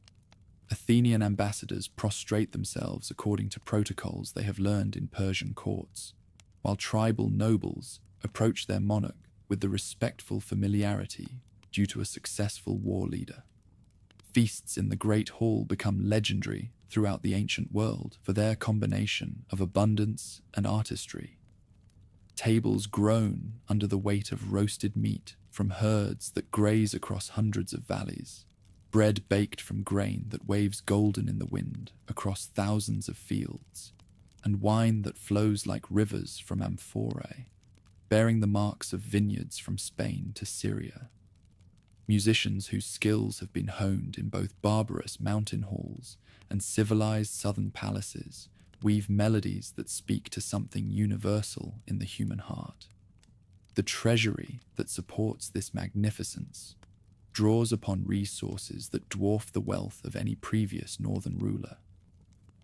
Athenian ambassadors prostrate themselves according to protocols they have learned in Persian courts, while tribal nobles approach their monarch with the respectful familiarity due to a successful war leader. Feasts in the Great Hall become legendary throughout the ancient world for their combination of abundance and artistry. Tables groan under the weight of roasted meat from herds that graze across hundreds of valleys, bread baked from grain that waves golden in the wind across thousands of fields, and wine that flows like rivers from amphorae, bearing the marks of vineyards from Spain to Syria. Musicians whose skills have been honed in both barbarous mountain halls and civilized southern palaces weave melodies that speak to something universal in the human heart. The treasury that supports this magnificence draws upon resources that dwarf the wealth of any previous northern ruler.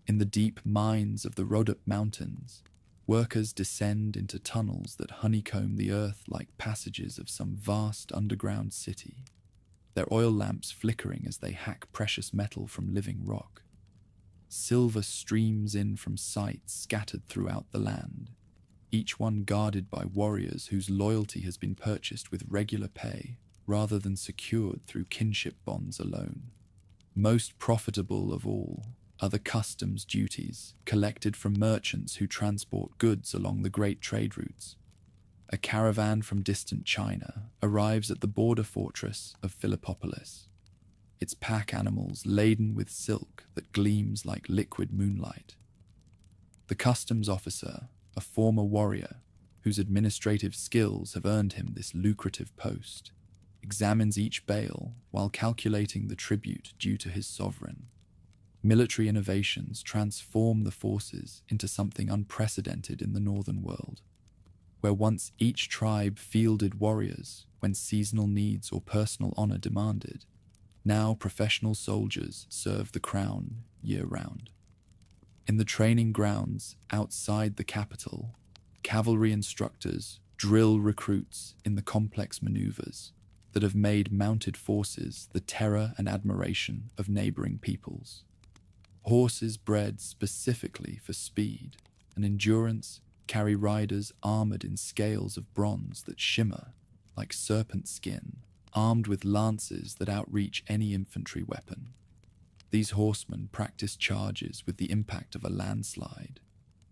In the deep mines of the Rhodope Mountains, workers descend into tunnels that honeycomb the earth like passages of some vast underground city, their oil lamps flickering as they hack precious metal from living rock. Silver streams in from sites scattered throughout the land, each one guarded by warriors whose loyalty has been purchased with regular pay rather than secured through kinship bonds alone. Most profitable of all are the customs duties collected from merchants who transport goods along the great trade routes. A caravan from distant China arrives at the border fortress of Philippopolis, its pack animals laden with silk that gleams like liquid moonlight. The customs officer, a former warrior whose administrative skills have earned him this lucrative post, examines each bale while calculating the tribute due to his sovereign. Military innovations transform the forces into something unprecedented in the northern world, where once each tribe fielded warriors when seasonal needs or personal honor demanded. Now professional soldiers serve the crown year-round. In the training grounds outside the capital, cavalry instructors drill recruits in the complex maneuvers that have made mounted forces the terror and admiration of neighboring peoples. Horses bred specifically for speed and endurance carry riders armored in scales of bronze that shimmer like serpent skin, armed with lances that outreach any infantry weapon. These horsemen practice charges with the impact of a landslide,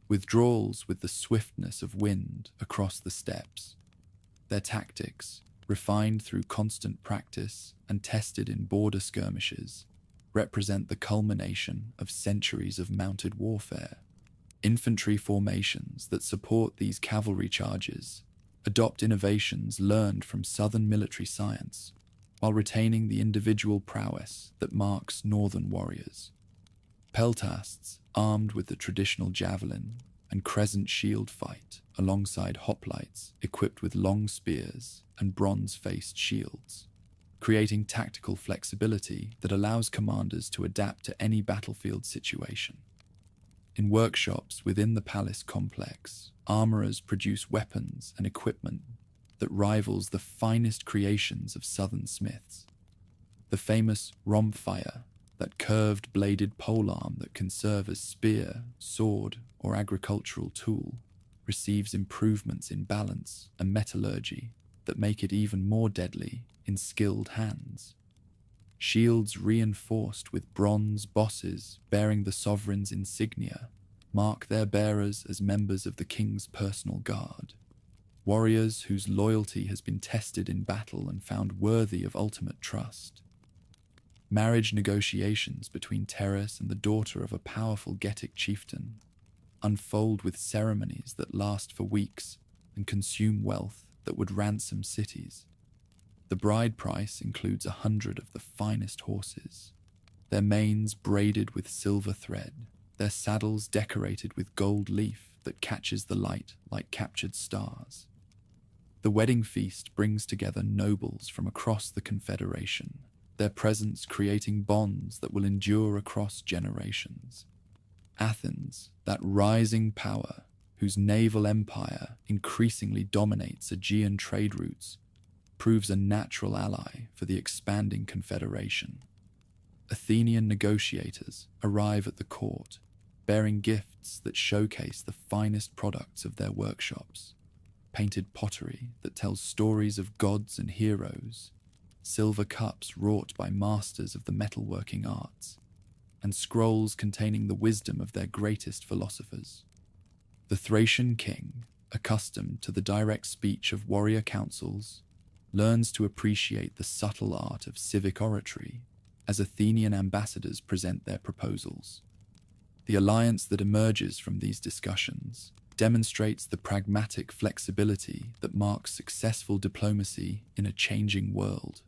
withdrawals with the swiftness of wind across the steppes. Their tactics, refined through constant practice and tested in border skirmishes, represent the culmination of centuries of mounted warfare. Infantry formations that support these cavalry charges adopt innovations learned from southern military science, while retaining the individual prowess that marks northern warriors. Peltasts, armed with the traditional javelin and crescent shield, fight alongside hoplites equipped with long spears and bronze-faced shields, creating tactical flexibility that allows commanders to adapt to any battlefield situation. In workshops within the palace complex, armorers produce weapons and equipment that rivals the finest creations of southern smiths. The famous rhomphaia, that curved bladed polearm that can serve as spear, sword, or agricultural tool, receives improvements in balance and metallurgy that make it even more deadly in skilled hands. Shields reinforced with bronze bosses bearing the sovereign's insignia mark their bearers as members of the king's personal guard, warriors whose loyalty has been tested in battle and found worthy of ultimate trust. Marriage negotiations between Thrace and the daughter of a powerful Getic chieftain unfold with ceremonies that last for weeks and consume wealth that would ransom cities. The bride price includes 100 of the finest horses, their manes braided with silver thread, their saddles decorated with gold leaf that catches the light like captured stars. The wedding feast brings together nobles from across the Confederation, their presence creating bonds that will endure across generations. Athens, that rising power whose naval empire increasingly dominates Aegean trade routes, proves a natural ally for the expanding confederation. Athenian negotiators arrive at the court, bearing gifts that showcase the finest products of their workshops, painted pottery that tells stories of gods and heroes, silver cups wrought by masters of the metalworking arts, and scrolls containing the wisdom of their greatest philosophers. The Thracian king, accustomed to the direct speech of warrior councils, learns to appreciate the subtle art of civic oratory as Athenian ambassadors present their proposals. The alliance that emerges from these discussions demonstrates the pragmatic flexibility that marks successful diplomacy in a changing world.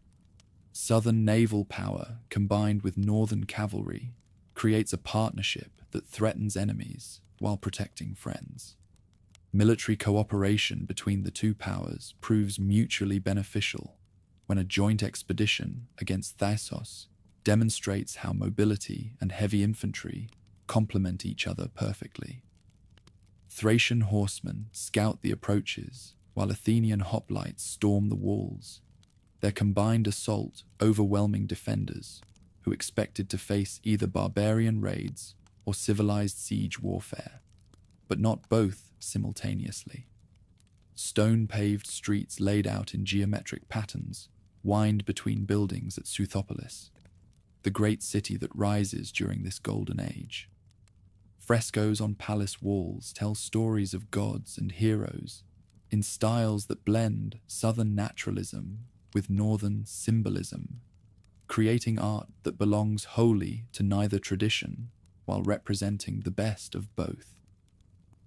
Southern naval power combined with northern cavalry creates a partnership that threatens enemies while protecting friends. Military cooperation between the two powers proves mutually beneficial when a joint expedition against Thassos demonstrates how mobility and heavy infantry complement each other perfectly. Thracian horsemen scout the approaches while Athenian hoplites storm the walls, their combined assault overwhelming defenders who expected to face either barbarian raids or civilized siege warfare, but not both simultaneously. Stone-paved streets laid out in geometric patterns wind between buildings at Southopolis, the great city that rises during this golden age. Frescoes on palace walls tell stories of gods and heroes in styles that blend southern naturalism with northern symbolism, creating art that belongs wholly to neither tradition while representing the best of both.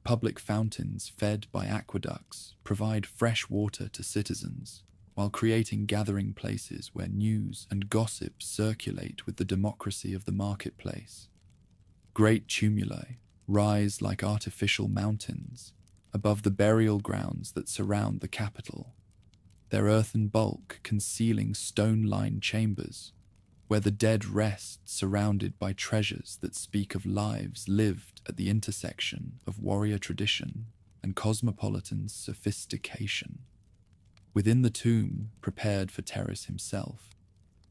Public fountains fed by aqueducts provide fresh water to citizens, while creating gathering places where news and gossip circulate with the democracy of the marketplace. Great tumuli rise like artificial mountains above the burial grounds that surround the capital, their earthen bulk concealing stone-lined chambers where the dead rest surrounded by treasures that speak of lives lived at the intersection of warrior tradition and cosmopolitan sophistication. Within the tomb prepared for Thrace himself,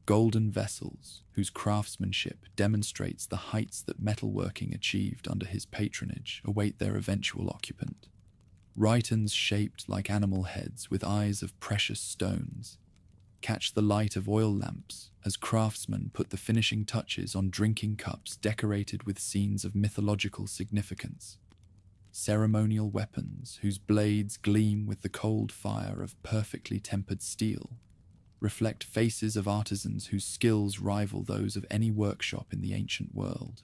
golden vessels whose craftsmanship demonstrates the heights that metalworking achieved under his patronage await their eventual occupant. Rhytons shaped like animal heads with eyes of precious stones catch the light of oil lamps as craftsmen put the finishing touches on drinking cups decorated with scenes of mythological significance. Ceremonial weapons whose blades gleam with the cold fire of perfectly tempered steel reflect faces of artisans whose skills rival those of any workshop in the ancient world.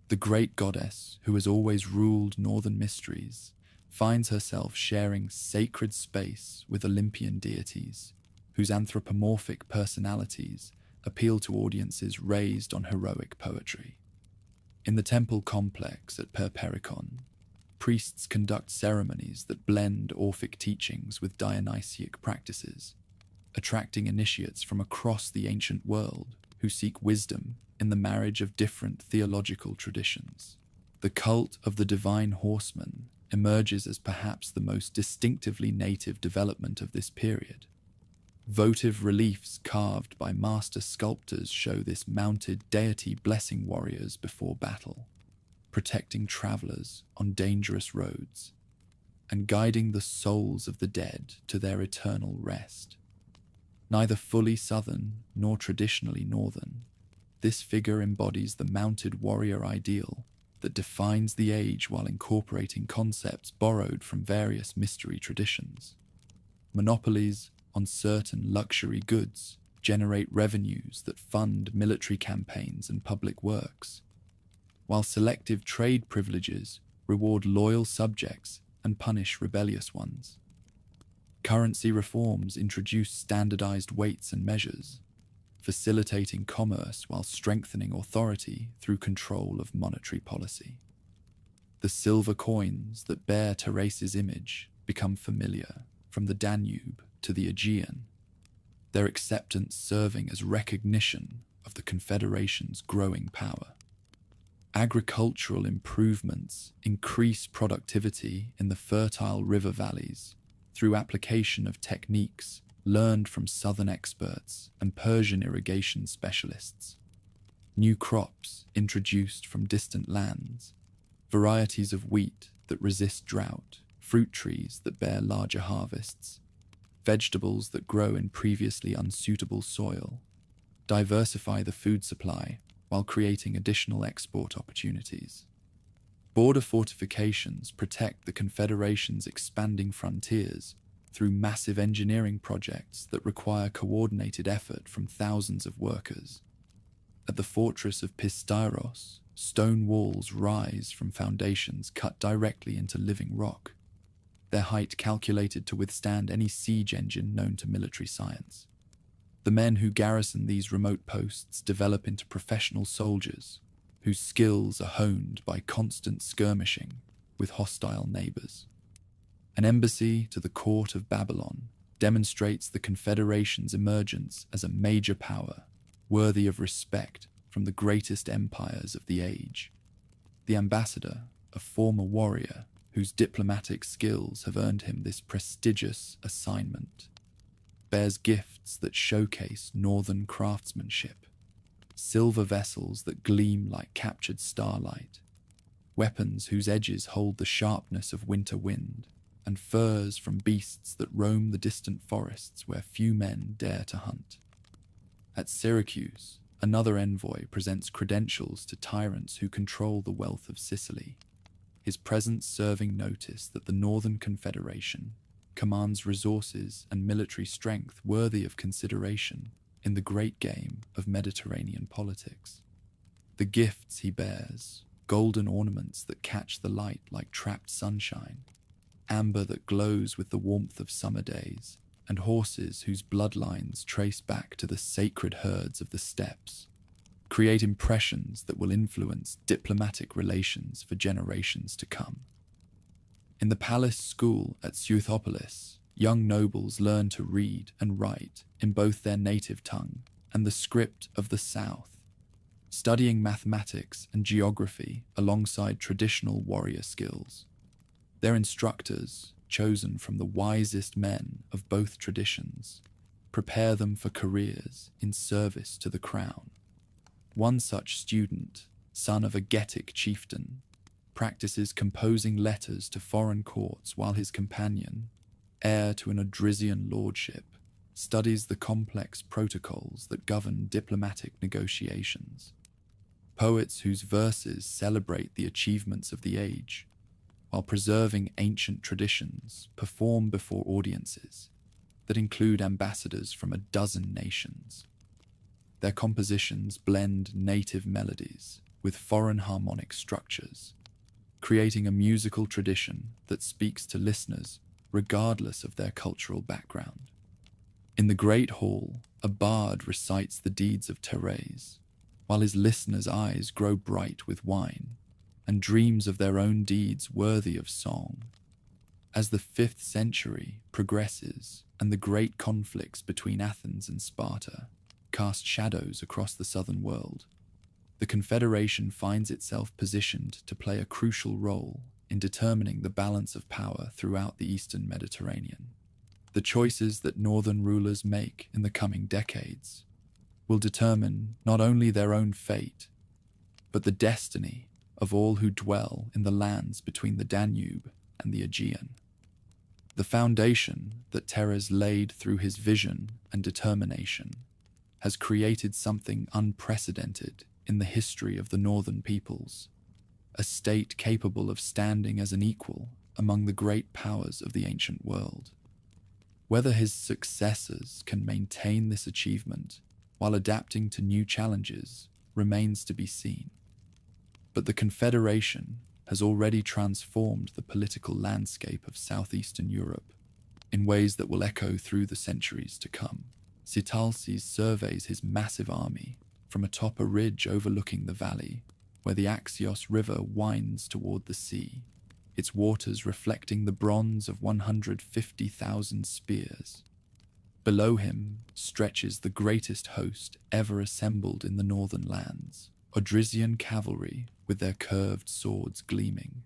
The great goddess, who has always ruled northern mysteries, finds herself sharing sacred space with Olympian deities, whose anthropomorphic personalities appeal to audiences raised on heroic poetry. In the temple complex at Perperikon, priests conduct ceremonies that blend Orphic teachings with Dionysiac practices, attracting initiates from across the ancient world who seek wisdom in the marriage of different theological traditions. The cult of the divine horseman emerges as perhaps the most distinctively native development of this period. Votive reliefs carved by master sculptors show this mounted deity blessing warriors before battle, protecting travelers on dangerous roads, and guiding the souls of the dead to their eternal rest. Neither fully southern nor traditionally northern, this figure embodies the mounted warrior ideal that defines the age while incorporating concepts borrowed from various mystery traditions. Monopolies on certain luxury goods generate revenues that fund military campaigns and public works, while selective trade privileges reward loyal subjects and punish rebellious ones. Currency reforms introduce standardized weights and measures, facilitating commerce while strengthening authority through control of monetary policy. The silver coins that bear Thrace's image become familiar from the Danube to the Aegean, their acceptance serving as recognition of the Confederation's growing power. Agricultural improvements increase productivity in the fertile river valleys through application of techniques learned from southern experts and Persian irrigation specialists. New crops introduced from distant lands, varieties of wheat that resist drought, fruit trees that bear larger harvests, vegetables that grow in previously unsuitable soil, diversify the food supply while creating additional export opportunities. Border fortifications protect the Confederation's expanding frontiers through massive engineering projects that require coordinated effort from thousands of workers. At the fortress of Pistyros, stone walls rise from foundations cut directly into living rock, their height calculated to withstand any siege engine known to military science. The men who garrison these remote posts develop into professional soldiers whose skills are honed by constant skirmishing with hostile neighbors. An embassy to the court of Babylon demonstrates the Confederation's emergence as a major power worthy of respect from the greatest empires of the age. The ambassador, a former warrior whose diplomatic skills have earned him this prestigious assignment, bears gifts that showcase northern craftsmanship, silver vessels that gleam like captured starlight, weapons whose edges hold the sharpness of winter wind, and furs from beasts that roam the distant forests where few men dare to hunt. At Syracuse, another envoy presents credentials to tyrants who control the wealth of Sicily, his presence serving notice that the Northern Confederation commands resources and military strength worthy of consideration in the great game of Mediterranean politics. The gifts he bears, golden ornaments that catch the light like trapped sunshine, amber that glows with the warmth of summer days, and horses whose bloodlines trace back to the sacred herds of the steppes, create impressions that will influence diplomatic relations for generations to come. In the palace school at Suethopolis, young nobles learn to read and write in both their native tongue and the script of the South, studying mathematics and geography alongside traditional warrior skills. Their instructors, chosen from the wisest men of both traditions, prepare them for careers in service to the crown. One such student, son of a Getic chieftain, practices composing letters to foreign courts while his companion, heir to an Odrysian lordship, studies the complex protocols that govern diplomatic negotiations. Poets whose verses celebrate the achievements of the age, while preserving ancient traditions, perform before audiences that include ambassadors from a dozen nations. Their compositions blend native melodies with foreign harmonic structures, creating a musical tradition that speaks to listeners regardless of their cultural background. In the Great Hall, a bard recites the deeds of Thrace, while his listeners' eyes grow bright with wine and dreams of their own deeds worthy of song. As the 5th century progresses and the great conflicts between Athens and Sparta cast shadows across the southern world, the Confederation finds itself positioned to play a crucial role in determining the balance of power throughout the eastern Mediterranean. The choices that northern rulers make in the coming decades will determine not only their own fate, but the destiny of all who dwell in the lands between the Danube and the Aegean. The foundation that Thrace laid through his vision and determination has created something unprecedented in the history of the northern peoples, a state capable of standing as an equal among the great powers of the ancient world. Whether his successors can maintain this achievement while adapting to new challenges remains to be seen. But the Confederation has already transformed the political landscape of southeastern Europe in ways that will echo through the centuries to come. Sitalces surveys his massive army from atop a ridge overlooking the valley where the Axios River winds toward the sea, its waters reflecting the bronze of 150,000 spears. Below him stretches the greatest host ever assembled in the northern lands, Odrysian cavalry with their curved swords gleaming,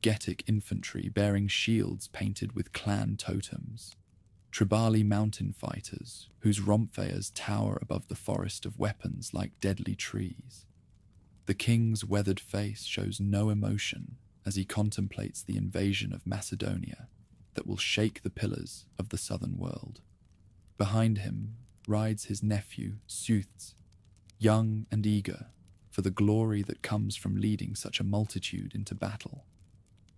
Getic infantry bearing shields painted with clan totems, Tribali mountain fighters whose rompfayers tower above the forest of weapons like deadly trees. The king's weathered face shows no emotion as he contemplates the invasion of Macedonia that will shake the pillars of the southern world. Behind him rides his nephew, Suths, young and eager for the glory that comes from leading such a multitude into battle.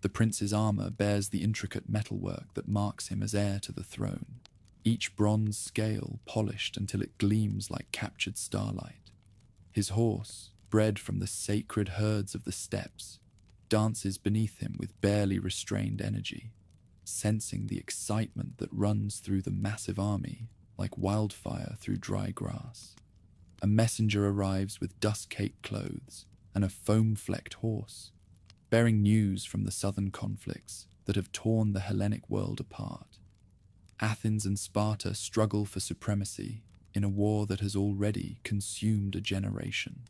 The prince's armor bears the intricate metalwork that marks him as heir to the throne, each bronze scale polished until it gleams like captured starlight. His horse, bred from the sacred herds of the steppes, dances beneath him with barely restrained energy, sensing the excitement that runs through the massive army like wildfire through dry grass. A messenger arrives with dust-caked clothes and a foam-flecked horse, bearing news from the southern conflicts that have torn the Hellenic world apart. Athens and Sparta struggle for supremacy in a war that has already consumed a generation,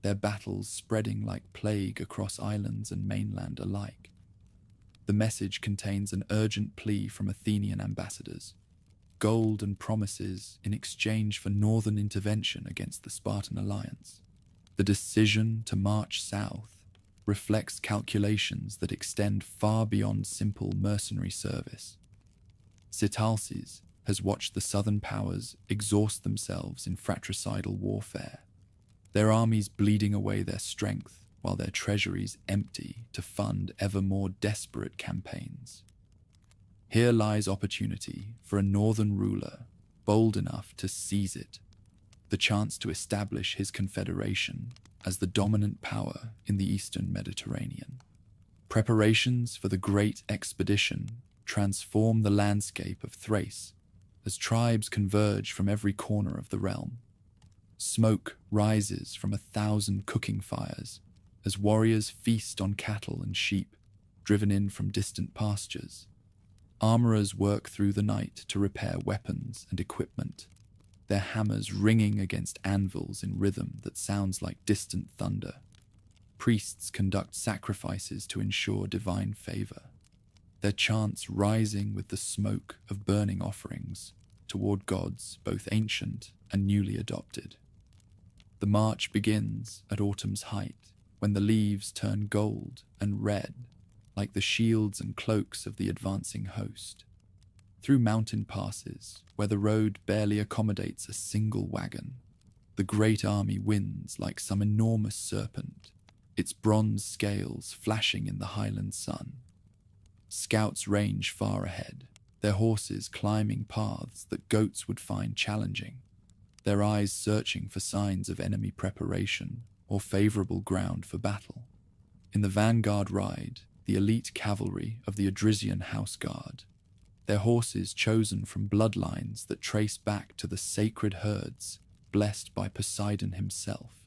their battles spreading like plague across islands and mainland alike. The message contains an urgent plea from Athenian ambassadors, gold and promises in exchange for northern intervention against the Spartan alliance. The decision to march south reflects calculations that extend far beyond simple mercenary service. Sitalces has watched the southern powers exhaust themselves in fratricidal warfare, their armies bleeding away their strength while their treasuries empty to fund ever more desperate campaigns. Here lies opportunity for a northern ruler bold enough to seize it, the chance to establish his confederation as the dominant power in the eastern Mediterranean. Preparations for the great expedition transform the landscape of Thrace as tribes converge from every corner of the realm. Smoke rises from 1,000 cooking fires as warriors feast on cattle and sheep driven in from distant pastures. Armorers work through the night to repair weapons and equipment, their hammers ringing against anvils in rhythm that sounds like distant thunder. Priests conduct sacrifices to ensure divine favor, their chants rising with the smoke of burning offerings toward gods both ancient and newly adopted. The march begins at autumn's height, when the leaves turn gold and red, like the shields and cloaks of the advancing host. Through mountain passes, where the road barely accommodates a single wagon, the great army wins like some enormous serpent, its bronze scales flashing in the highland sun. Scouts range far ahead, their horses climbing paths that goats would find challenging, their eyes searching for signs of enemy preparation or favorable ground for battle. In the vanguard ride the elite cavalry of the Odrysian house guard, their horses chosen from bloodlines that trace back to the sacred herds blessed by Poseidon himself.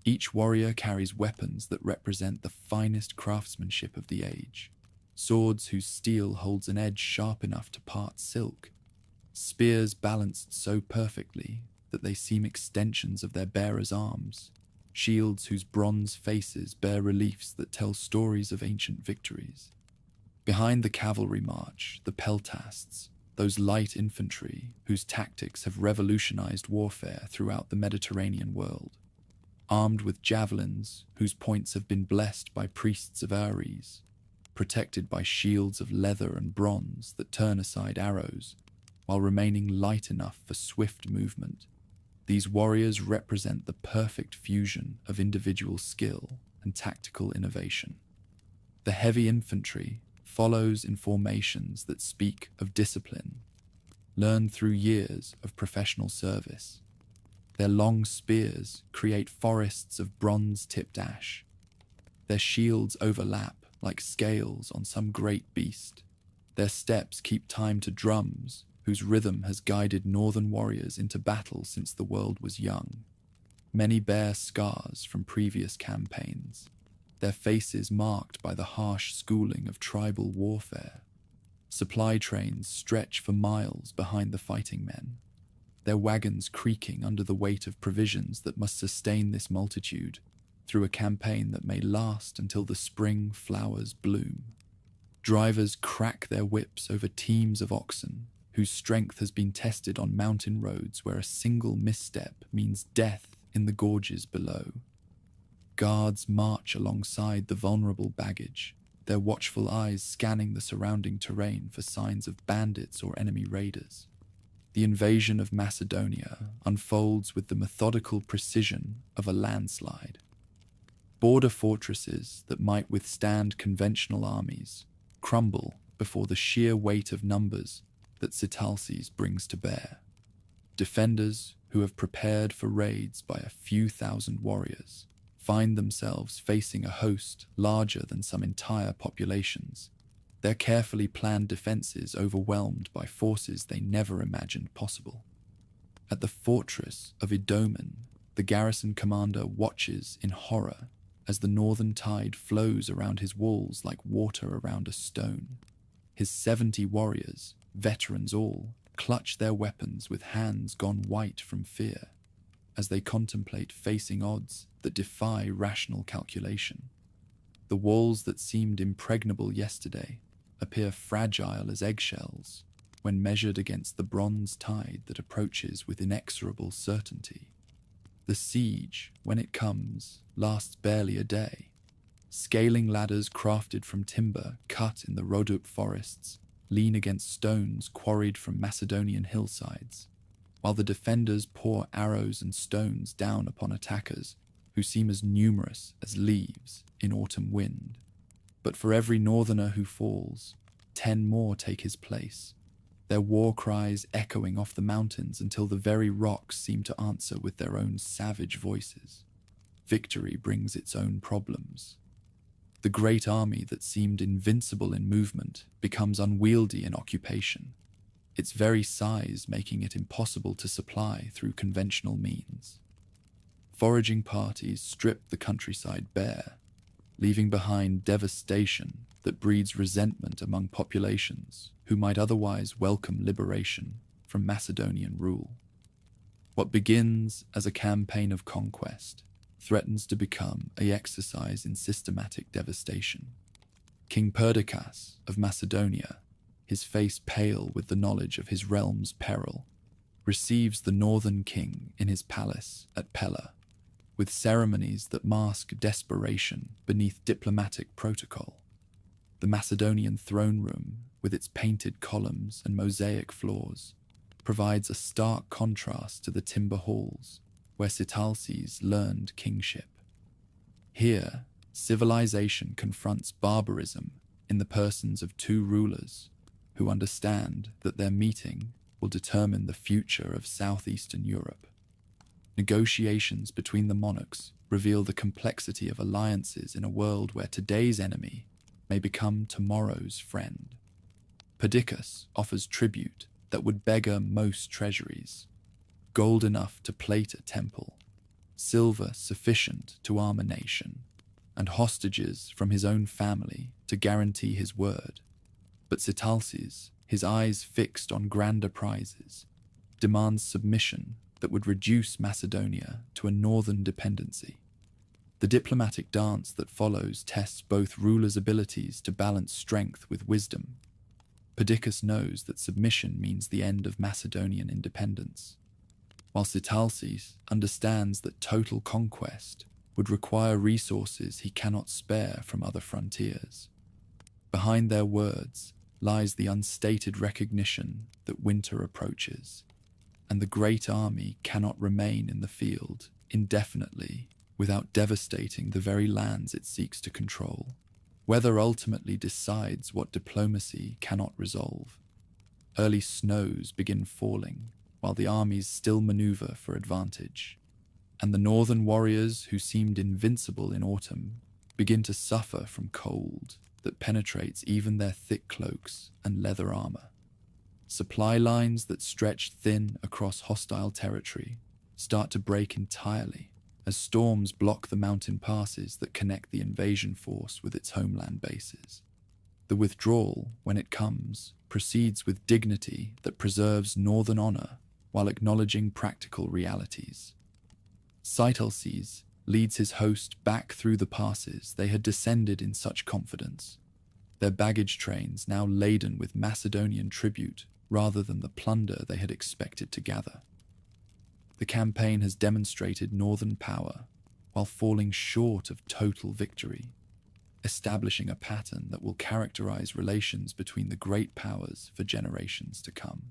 Each warrior carries weapons that represent the finest craftsmanship of the age, swords whose steel holds an edge sharp enough to part silk, spears balanced so perfectly that they seem extensions of their bearers' arms, shields whose bronze faces bear reliefs that tell stories of ancient victories. Behind the cavalry march, the peltasts, those light infantry whose tactics have revolutionized warfare throughout the Mediterranean world, armed with javelins whose points have been blessed by priests of Ares, protected by shields of leather and bronze that turn aside arrows, while remaining light enough for swift movement. These warriors represent the perfect fusion of individual skill and tactical innovation. The heavy infantry follows in formations that speak of discipline learned through years of professional service. Their long spears create forests of bronze-tipped ash. Their shields overlap like scales on some great beast. Their steps keep time to drums, whose rhythm has guided northern warriors into battle since the world was young. Many bear scars from previous campaigns, their faces marked by the harsh schooling of tribal warfare. Supply trains stretch for miles behind the fighting men, their wagons creaking under the weight of provisions that must sustain this multitude through a campaign that may last until the spring flowers bloom. Drivers crack their whips over teams of oxen whose strength has been tested on mountain roads where a single misstep means death in the gorges below. Guards march alongside the vulnerable baggage, their watchful eyes scanning the surrounding terrain for signs of bandits or enemy raiders. The invasion of Macedonia unfolds with the methodical precision of a landslide. Border fortresses that might withstand conventional armies crumble before the sheer weight of numbers that Sitalces brings to bear. Defenders who have prepared for raids by a few thousand warriors find themselves facing a host larger than some entire populations, their carefully planned defenses overwhelmed by forces they never imagined possible. At the fortress of Idomen, the garrison commander watches in horror as the northern tide flows around his walls like water around a stone. His 70 warriors, veterans all, clutch their weapons with hands gone white from fear as they contemplate facing odds that defy rational calculation. The walls that seemed impregnable yesterday appear fragile as eggshells when measured against the bronze tide that approaches with inexorable certainty. The siege, when it comes, lasts barely a day. Scaling ladders crafted from timber cut in the Rhodope forests lean against stones quarried from Macedonian hillsides, while the defenders pour arrows and stones down upon attackers who seem as numerous as leaves in autumn wind. But for every northerner who falls, 10 more take his place, their war cries echoing off the mountains until the very rocks seem to answer with their own savage voices. Victory brings its own problems. The great army that seemed invincible in movement becomes unwieldy in occupation, its very size making it impossible to supply through conventional means. Foraging parties strip the countryside bare, leaving behind devastation that breeds resentment among populations who might otherwise welcome liberation from Macedonian rule. What begins as a campaign of conquest threatens to become an exercise in systematic devastation. King Perdiccas of Macedonia, his face pale with the knowledge of his realm's peril, receives the northern king in his palace at Pella, with ceremonies that mask desperation beneath diplomatic protocol. The Macedonian throne room, with its painted columns and mosaic floors, provides a stark contrast to the timber halls where Sitalces learned kingship. Here, civilization confronts barbarism in the persons of 2 rulers who understand that their meeting will determine the future of southeastern Europe. Negotiations between the monarchs reveal the complexity of alliances in a world where today's enemy may become tomorrow's friend. Perdiccas offers tribute that would beggar most treasuries: gold enough to plate a temple, silver sufficient to arm a nation, and hostages from his own family to guarantee his word. But Sitalces, his eyes fixed on grander prizes, demands submission that would reduce Macedonia to a northern dependency. The diplomatic dance that follows tests both rulers' abilities to balance strength with wisdom. Perdiccas knows that submission means the end of Macedonian independence, while Sitalces understands that total conquest would require resources he cannot spare from other frontiers. Behind their words lies the unstated recognition that winter approaches, and the great army cannot remain in the field indefinitely without devastating the very lands it seeks to control. Weather ultimately decides what diplomacy cannot resolve. Early snows begin falling, while the armies still maneuver for advantage. And the northern warriors who seemed invincible in autumn begin to suffer from cold that penetrates even their thick cloaks and leather armor. Supply lines that stretched thin across hostile territory start to break entirely as storms block the mountain passes that connect the invasion force with its homeland bases. The withdrawal, when it comes, proceeds with dignity that preserves northern honor while acknowledging practical realities. Sitalces leads his host back through the passes they had descended in such confidence, their baggage trains now laden with Macedonian tribute rather than the plunder they had expected to gather. The campaign has demonstrated northern power while falling short of total victory, establishing a pattern that will characterize relations between the great powers for generations to come.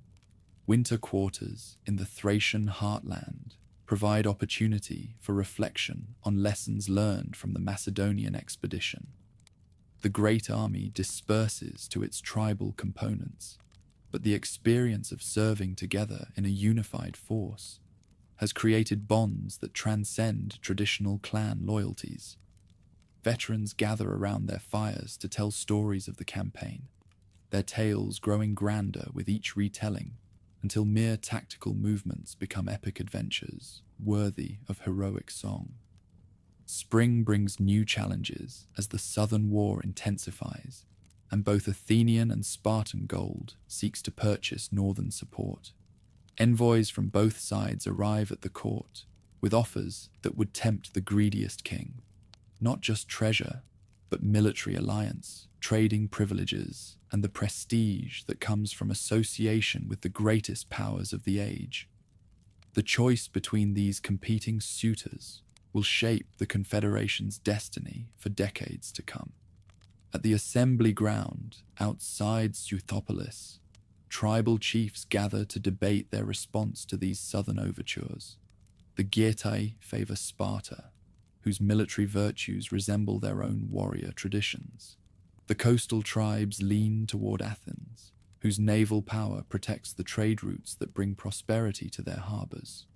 Winter quarters in the Thracian heartland provide opportunity for reflection on lessons learned from the Macedonian expedition. The great army disperses to its tribal components, but the experience of serving together in a unified force has created bonds that transcend traditional clan loyalties. Veterans gather around their fires to tell stories of the campaign, their tales growing grander with each retelling until mere tactical movements become epic adventures worthy of heroic song. Spring brings new challenges as the Southern War intensifies, and both Athenian and Spartan gold seeks to purchase northern support. Envoys from both sides arrive at the court with offers that would tempt the greediest king. Not just treasure, but military alliance, trading privileges, and the prestige that comes from association with the greatest powers of the age. The choice between these competing suitors will shape the Confederation's destiny for decades to come. At the assembly ground outside Seuthopolis, tribal chiefs gather to debate their response to these southern overtures. The Getae favor Sparta, whose military virtues resemble their own warrior traditions. The coastal tribes lean toward Athens, whose naval power protects the trade routes that bring prosperity to their harbors.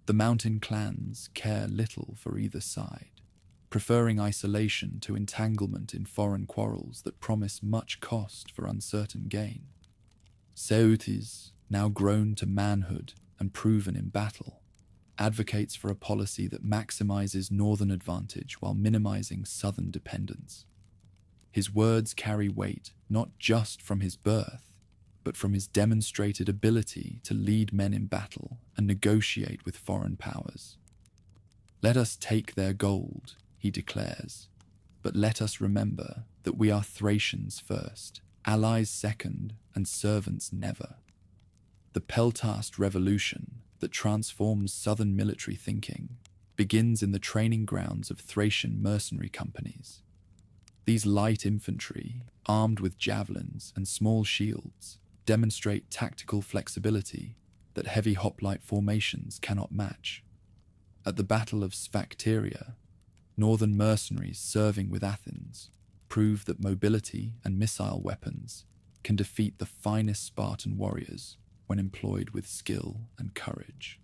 The mountain clans care little for either side, preferring isolation to entanglement in foreign quarrels that promise much cost for uncertain gain. Seutes, now grown to manhood and proven in battle, advocates for a policy that maximizes northern advantage while minimizing southern dependence. His words carry weight not just from his birth, but from his demonstrated ability to lead men in battle and negotiate with foreign powers. "Let us take their gold," he declares, "but let us remember that we are Thracians first, allies second, and servants never." The Peltast revolution that transforms southern military thinking begins in the training grounds of Thracian mercenary companies. These light infantry, armed with javelins and small shields, demonstrate tactical flexibility that heavy hoplite formations cannot match. At the Battle of Sphacteria, northern mercenaries serving with Athens prove that mobility and missile weapons can defeat the finest Spartan warriors when employed with skill and courage.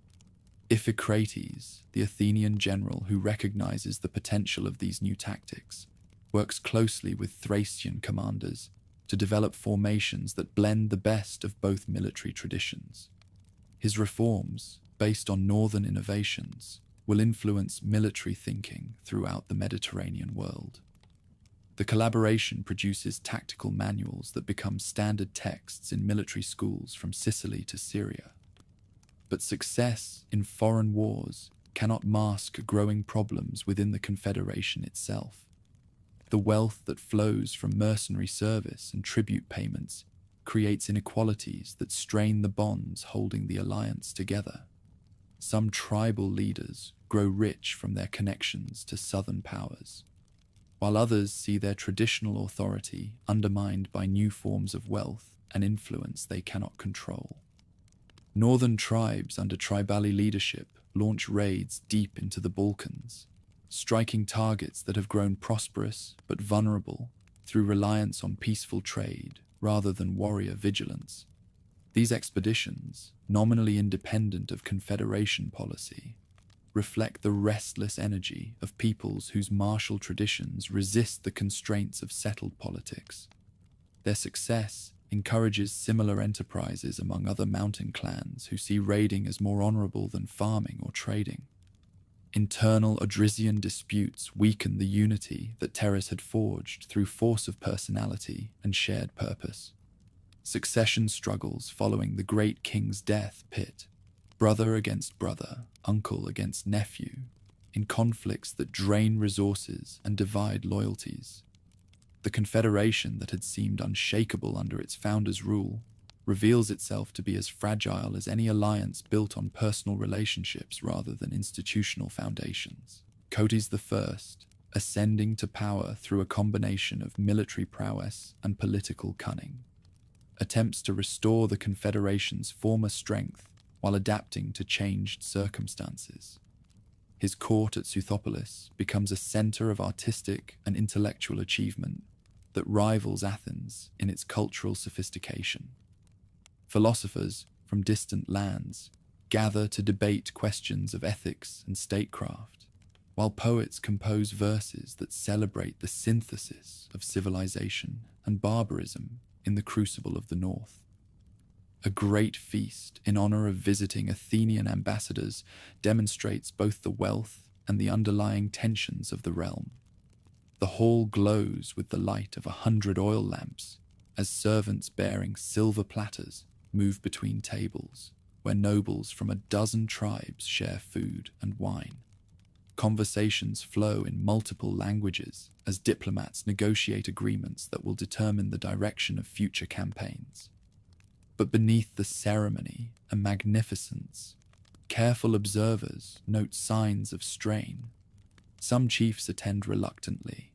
Iphicrates, the Athenian general who recognizes the potential of these new tactics, works closely with Thracian commanders to develop formations that blend the best of both military traditions. His reforms, based on northern innovations, will influence military thinking throughout the Mediterranean world. The collaboration produces tactical manuals that become standard texts in military schools from Sicily to Syria. But success in foreign wars cannot mask growing problems within the Confederation itself. The wealth that flows from mercenary service and tribute payments creates inequalities that strain the bonds holding the alliance together. Some tribal leaders grow rich from their connections to southern powers, while others see their traditional authority undermined by new forms of wealth and influence they cannot control. Northern tribes under tribali leadership launch raids deep into the Balkans, striking targets that have grown prosperous but vulnerable through reliance on peaceful trade rather than warrior vigilance. These expeditions, nominally independent of Confederation policy, reflect the restless energy of peoples whose martial traditions resist the constraints of settled politics. Their success encourages similar enterprises among other mountain clans who see raiding as more honorable than farming or trading. Internal Odrysian disputes weaken the unity that Thrace had forged through force of personality and shared purpose. Succession struggles following the great king's death pit brother against brother, uncle against nephew, in conflicts that drain resources and divide loyalties. The confederation that had seemed unshakable under its founder's rule reveals itself to be as fragile as any alliance built on personal relationships rather than institutional foundations. Cotys I, ascending to power through a combination of military prowess and political cunning, attempts to restore the confederation's former strength while adapting to changed circumstances. His court at Suthopolis becomes a center of artistic and intellectual achievement that rivals Athens in its cultural sophistication. Philosophers from distant lands gather to debate questions of ethics and statecraft, while poets compose verses that celebrate the synthesis of civilization and barbarism in the crucible of the north. A great feast in honor of visiting Athenian ambassadors demonstrates both the wealth and the underlying tensions of the realm. The hall glows with the light of 100 oil lamps as servants bearing silver platters move between tables, where nobles from a dozen tribes share food and wine. Conversations flow in multiple languages as diplomats negotiate agreements that will determine the direction of future campaigns. But beneath the ceremony and magnificence, careful observers note signs of strain. Some chiefs attend reluctantly,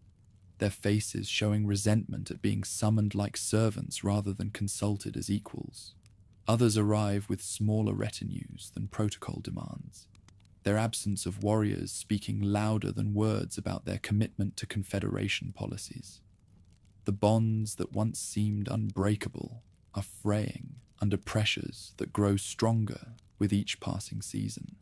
their faces showing resentment at being summoned like servants rather than consulted as equals. Others arrive with smaller retinues than protocol demands, their absence of warriors speaking louder than words about their commitment to confederation policies. The bonds that once seemed unbreakable are fraying under pressures that grow stronger with each passing season.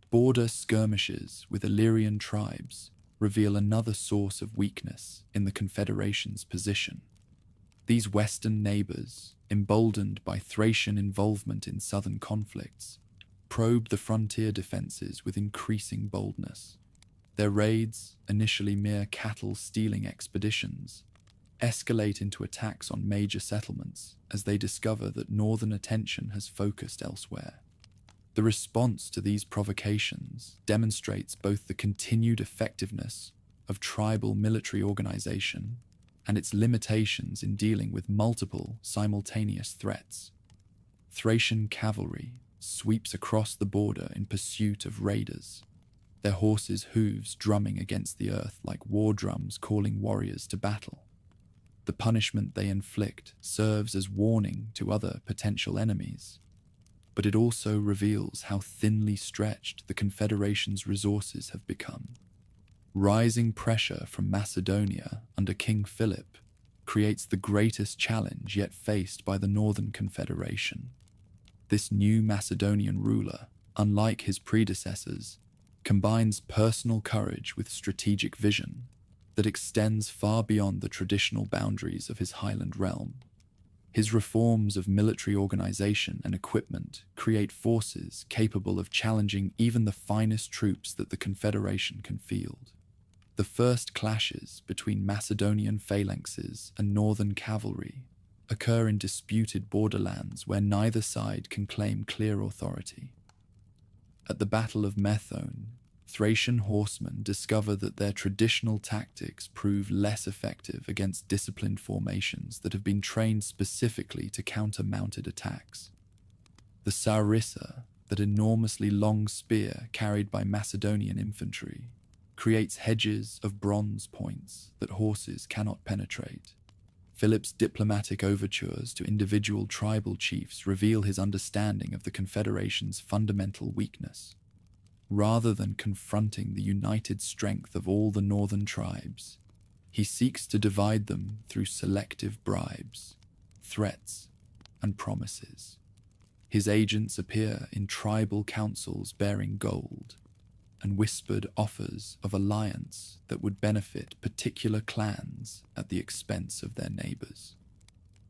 Border skirmishes with Illyrian tribes reveal another source of weakness in the Confederation's position. These western neighbors, emboldened by Thracian involvement in southern conflicts, probe the frontier defenses with increasing boldness. Their raids, initially mere cattle-stealing expeditions, escalate into attacks on major settlements as they discover that northern attention has focused elsewhere. The response to these provocations demonstrates both the continued effectiveness of tribal military organization and its limitations in dealing with multiple simultaneous threats. Thracian cavalry sweeps across the border in pursuit of raiders, their horses' hooves drumming against the earth like war drums calling warriors to battle. The punishment they inflict serves as warning to other potential enemies, but it also reveals how thinly stretched the Confederation's resources have become. Rising pressure from Macedonia under King Philip creates the greatest challenge yet faced by the Northern Confederation. This new Macedonian ruler, unlike his predecessors, combines personal courage with strategic vision that extends far beyond the traditional boundaries of his highland realm. His reforms of military organization and equipment create forces capable of challenging even the finest troops that the Confederation can field. The first clashes between Macedonian phalanxes and northern cavalry occur in disputed borderlands where neither side can claim clear authority. At the Battle of Methone, Thracian horsemen discover that their traditional tactics prove less effective against disciplined formations that have been trained specifically to counter mounted attacks. The sarissa, that enormously long spear carried by Macedonian infantry, creates hedges of bronze points that horses cannot penetrate. Philip's diplomatic overtures to individual tribal chiefs reveal his understanding of the Confederation's fundamental weakness. Rather than confronting the united strength of all the northern tribes, he seeks to divide them through selective bribes, threats, and promises. His agents appear in tribal councils bearing gold and whispered offers of alliance that would benefit particular clans at the expense of their neighbors.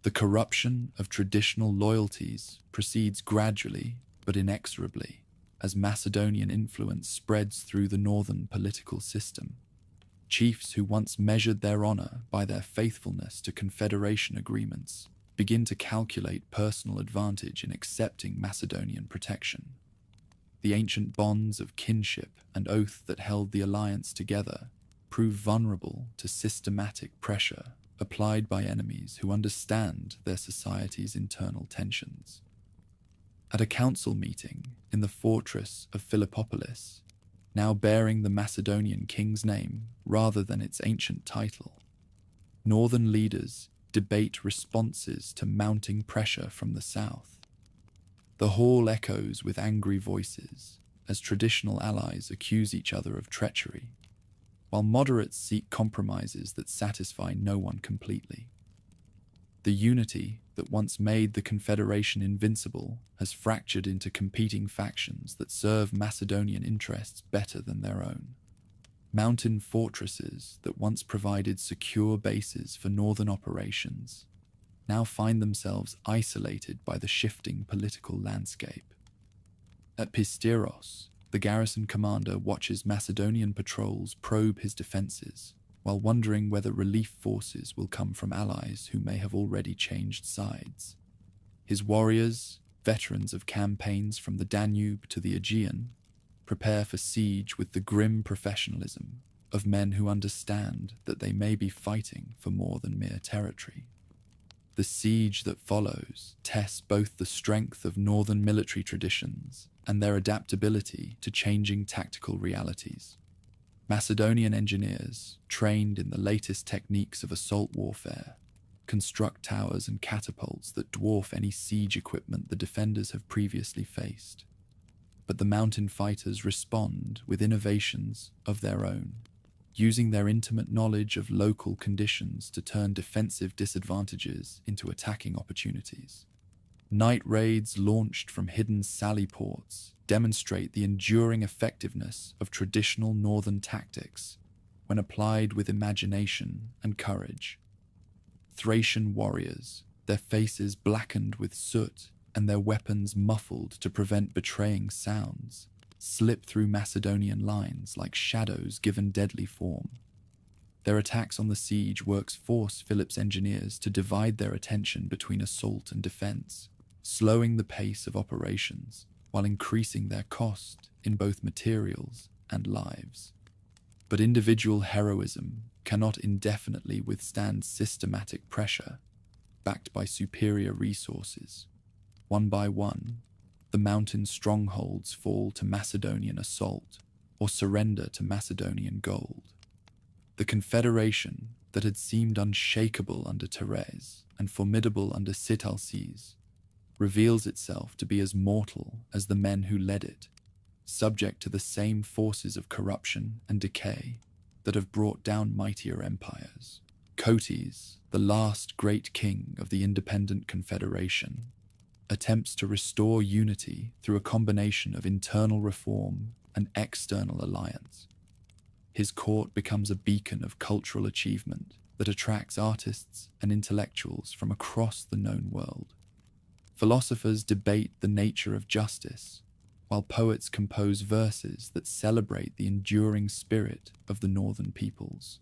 The corruption of traditional loyalties proceeds gradually but inexorably as Macedonian influence spreads through the northern political system. Chiefs who once measured their honor by their faithfulness to confederation agreements begin to calculate personal advantage in accepting Macedonian protection. The ancient bonds of kinship and oath that held the alliance together prove vulnerable to systematic pressure applied by enemies who understand their society's internal tensions. At a council meeting in the fortress of Philippopolis, now bearing the Macedonian king's name rather than its ancient title, northern leaders debate responses to mounting pressure from the south. The hall echoes with angry voices as traditional allies accuse each other of treachery, while moderates seek compromises that satisfy no one completely. The unity that once made the Confederation invincible has fractured into competing factions that serve Macedonian interests better than their own. Mountain fortresses that once provided secure bases for northern operations now find themselves isolated by the shifting political landscape. At Pisteros, the garrison commander watches Macedonian patrols probe his defenses, while wondering whether relief forces will come from allies who may have already changed sides. His warriors, veterans of campaigns from the Danube to the Aegean, prepare for siege with the grim professionalism of men who understand that they may be fighting for more than mere territory. The siege that follows tests both the strength of northern military traditions and their adaptability to changing tactical realities. Macedonian engineers, trained in the latest techniques of assault warfare, construct towers and catapults that dwarf any siege equipment the defenders have previously faced. But the mountain fighters respond with innovations of their own, using their intimate knowledge of local conditions to turn defensive disadvantages into attacking opportunities. Night raids launched from hidden sally ports demonstrate the enduring effectiveness of traditional northern tactics when applied with imagination and courage. Thracian warriors, their faces blackened with soot and their weapons muffled to prevent betraying sounds, slip through Macedonian lines like shadows given deadly form. Their attacks on the siege works force Philip's engineers to divide their attention between assault and defense, slowing the pace of operations while increasing their cost in both materials and lives. But individual heroism cannot indefinitely withstand systematic pressure, backed by superior resources. One by one, the mountain strongholds fall to Macedonian assault or surrender to Macedonian gold. The confederation that had seemed unshakable under Thrace and formidable under Sitalces reveals itself to be as mortal as the men who led it, subject to the same forces of corruption and decay that have brought down mightier empires. Cotys, the last great king of the independent confederation, attempts to restore unity through a combination of internal reform and external alliance. His court becomes a beacon of cultural achievement that attracts artists and intellectuals from across the known world. Philosophers debate the nature of justice, while poets compose verses that celebrate the enduring spirit of the northern peoples.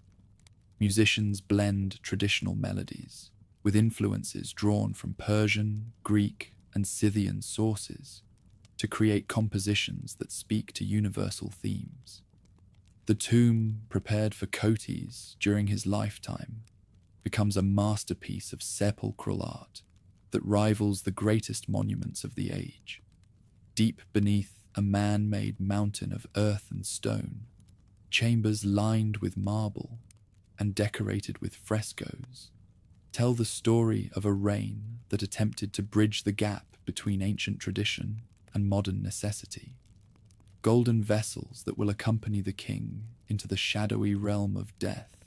Musicians blend traditional melodies with influences drawn from Persian, Greek, and Scythian sources to create compositions that speak to universal themes. The tomb prepared for Cotys during his lifetime becomes a masterpiece of sepulchral art that rivals the greatest monuments of the age. Deep beneath a man-made mountain of earth and stone, chambers lined with marble and decorated with frescoes tell the story of a reign that attempted to bridge the gap between ancient tradition and modern necessity. Golden vessels that will accompany the king into the shadowy realm of death